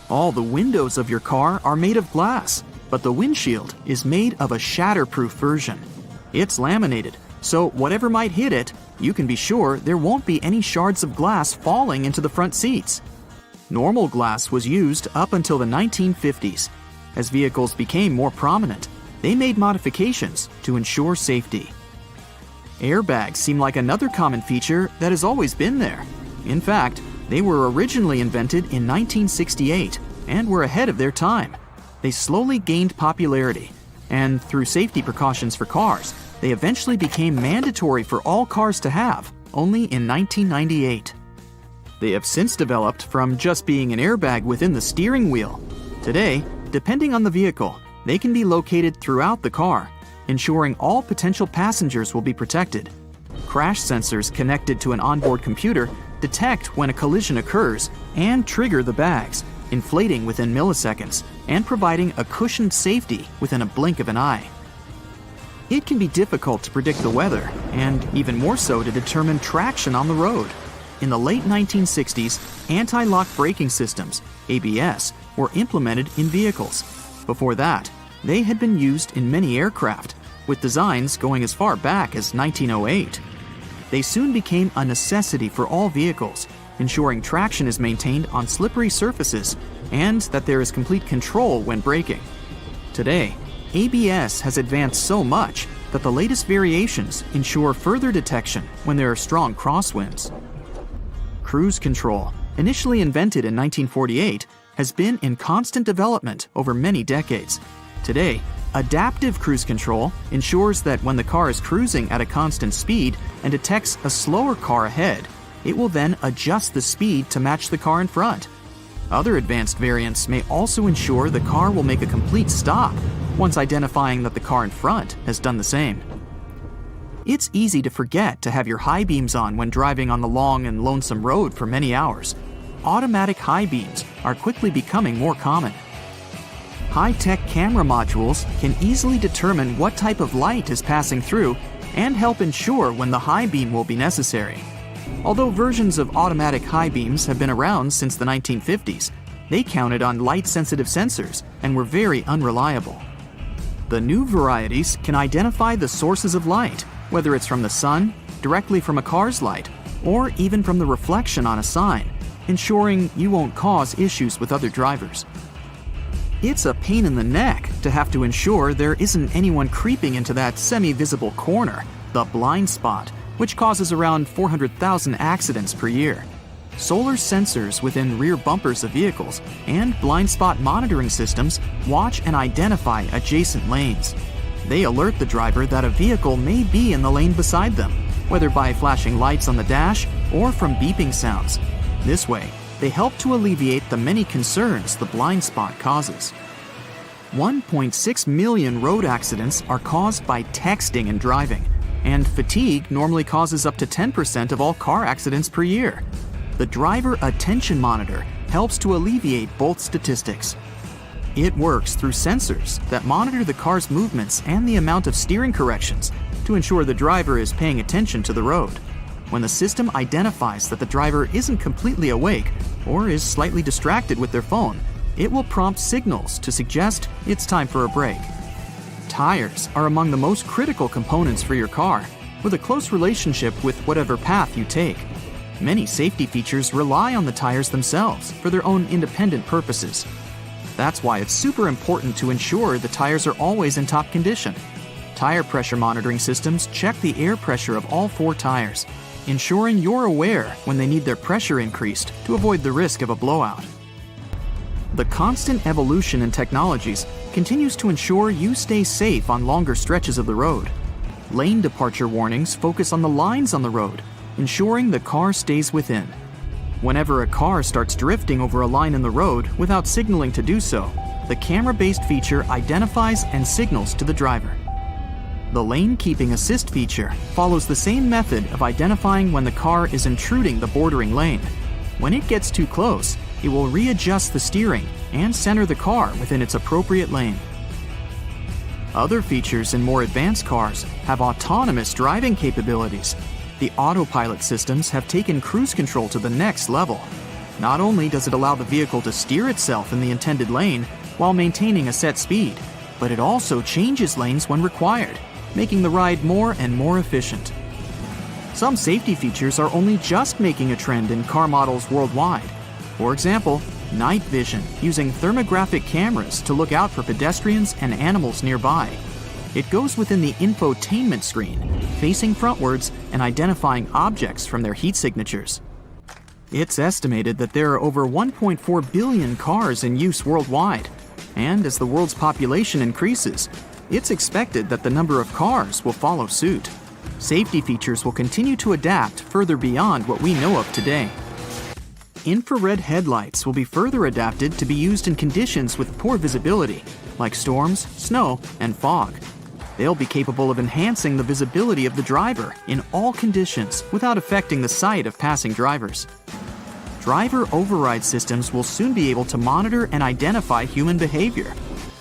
All the windows of your car are made of glass, but the windshield is made of a shatterproof version. It's laminated, so whatever might hit it, you can be sure there won't be any shards of glass falling into the front seats. Normal glass was used up until the 1950s. As vehicles became more prominent, they made modifications to ensure safety. Airbags seem like another common feature that has always been there. In fact, they were originally invented in 1968 and were ahead of their time. They slowly gained popularity, and through safety precautions for cars, they eventually became mandatory for all cars to have, only in 1998. They have since developed from just being an airbag within the steering wheel. Today, depending on the vehicle, they can be located throughout the car, ensuring all potential passengers will be protected. Crash sensors connected to an onboard computer detect when a collision occurs and trigger the bags, inflating within milliseconds and providing a cushioned safety within a blink of an eye. It can be difficult to predict the weather, and even more so to determine traction on the road. In the late 1960s, anti-lock braking systems, ABS, were implemented in vehicles. Before that, they had been used in many aircraft, with designs going as far back as 1908. They soon became a necessity for all vehicles, ensuring traction is maintained on slippery surfaces and that there is complete control when braking. Today, ABS has advanced so much that the latest variations ensure further detection when there are strong crosswinds. Cruise control, initially invented in 1948, has been in constant development over many decades. Today, adaptive cruise control ensures that when the car is cruising at a constant speed and detects a slower car ahead, it will then adjust the speed to match the car in front. Other advanced variants may also ensure the car will make a complete stop once identifying that the car in front has done the same. It's easy to forget to have your high beams on when driving on the long and lonesome road for many hours. Automatic high beams are quickly becoming more common. High-tech camera modules can easily determine what type of light is passing through and help ensure when the high beam will be necessary. Although versions of automatic high beams have been around since the 1950s, they counted on light-sensitive sensors and were very unreliable. The new varieties can identify the sources of light, whether it's from the sun, directly from a car's light, or even from the reflection on a sign, ensuring you won't cause issues with other drivers. It's a pain in the neck to have to ensure there isn't anyone creeping into that semi-visible corner, the blind spot, which causes around 400,000 accidents per year. Solar sensors within rear bumpers of vehicles and blind spot monitoring systems watch and identify adjacent lanes. They alert the driver that a vehicle may be in the lane beside them, whether by flashing lights on the dash or from beeping sounds. This way, they help to alleviate the many concerns the blind spot causes. 1.6 million road accidents are caused by texting and driving, and fatigue normally causes up to 10% of all car accidents per year. The driver attention monitor helps to alleviate both statistics. It works through sensors that monitor the car's movements and the amount of steering corrections to ensure the driver is paying attention to the road. When the system identifies that the driver isn't completely awake or is slightly distracted with their phone, it will prompt signals to suggest it's time for a break. Tires are among the most critical components for your car, with a close relationship with whatever path you take. Many safety features rely on the tires themselves for their own independent purposes. That's why it's super important to ensure the tires are always in top condition. Tire pressure monitoring systems check the air pressure of all 4 tires, ensuring you're aware when they need their pressure increased to avoid the risk of a blowout. The constant evolution in technologies continues to ensure you stay safe on longer stretches of the road. Lane departure warnings focus on the lines on the road, ensuring the car stays within. Whenever a car starts drifting over a line in the road without signaling to do so, the camera-based feature identifies and signals to the driver. The lane keeping assist feature follows the same method of identifying when the car is intruding the bordering lane. When it gets too close, it will readjust the steering and center the car within its appropriate lane. Other features in more advanced cars have autonomous driving capabilities. The autopilot systems have taken cruise control to the next level. Not only does it allow the vehicle to steer itself in the intended lane while maintaining a set speed, but it also changes lanes when required. making the ride more and more efficient. Some safety features are only just making a trend in car models worldwide. For example, night vision, using thermographic cameras to look out for pedestrians and animals nearby. It goes within the infotainment screen, facing frontwards and identifying objects from their heat signatures. It's estimated that there are over 1.4 billion cars in use worldwide, and as the world's population increases, it's expected that the number of cars will follow suit. Safety features will continue to adapt further beyond what we know of today. Infrared headlights will be further adapted to be used in conditions with poor visibility, like storms, snow, and fog. They'll be capable of enhancing the visibility of the driver in all conditions without affecting the sight of passing drivers. Driver override systems will soon be able to monitor and identify human behavior.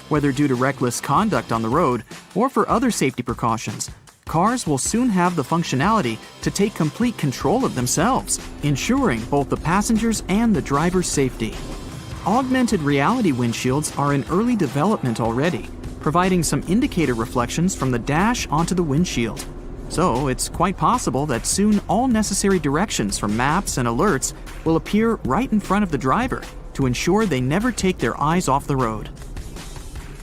Whether due to reckless conduct on the road or for other safety precautions, cars will soon have the functionality to take complete control of themselves, ensuring both the passengers and the driver's safety. Augmented reality windshields are in early development already, providing some indicator reflections from the dash onto the windshield. So it's quite possible that soon all necessary directions from maps and alerts will appear right in front of the driver to ensure they never take their eyes off the road.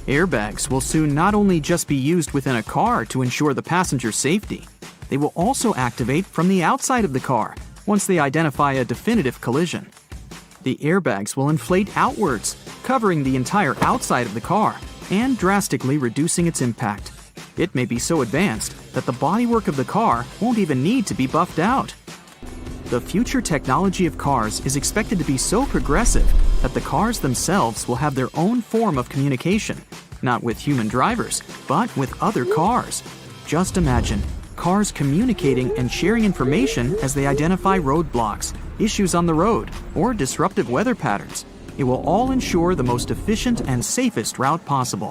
Airbags will soon not only just be used within a car to ensure the passenger's safety, they will also activate from the outside of the car once they identify a definitive collision. The airbags will inflate outwards, covering the entire outside of the car and drastically reducing its impact. It may be so advanced that the bodywork of the car won't even need to be buffed out. The future technology of cars is expected to be so progressive that the cars themselves will have their own form of communication, not with human drivers, but with other cars. Just imagine cars communicating and sharing information as they identify roadblocks, issues on the road, or disruptive weather patterns. It will all ensure the most efficient and safest route possible.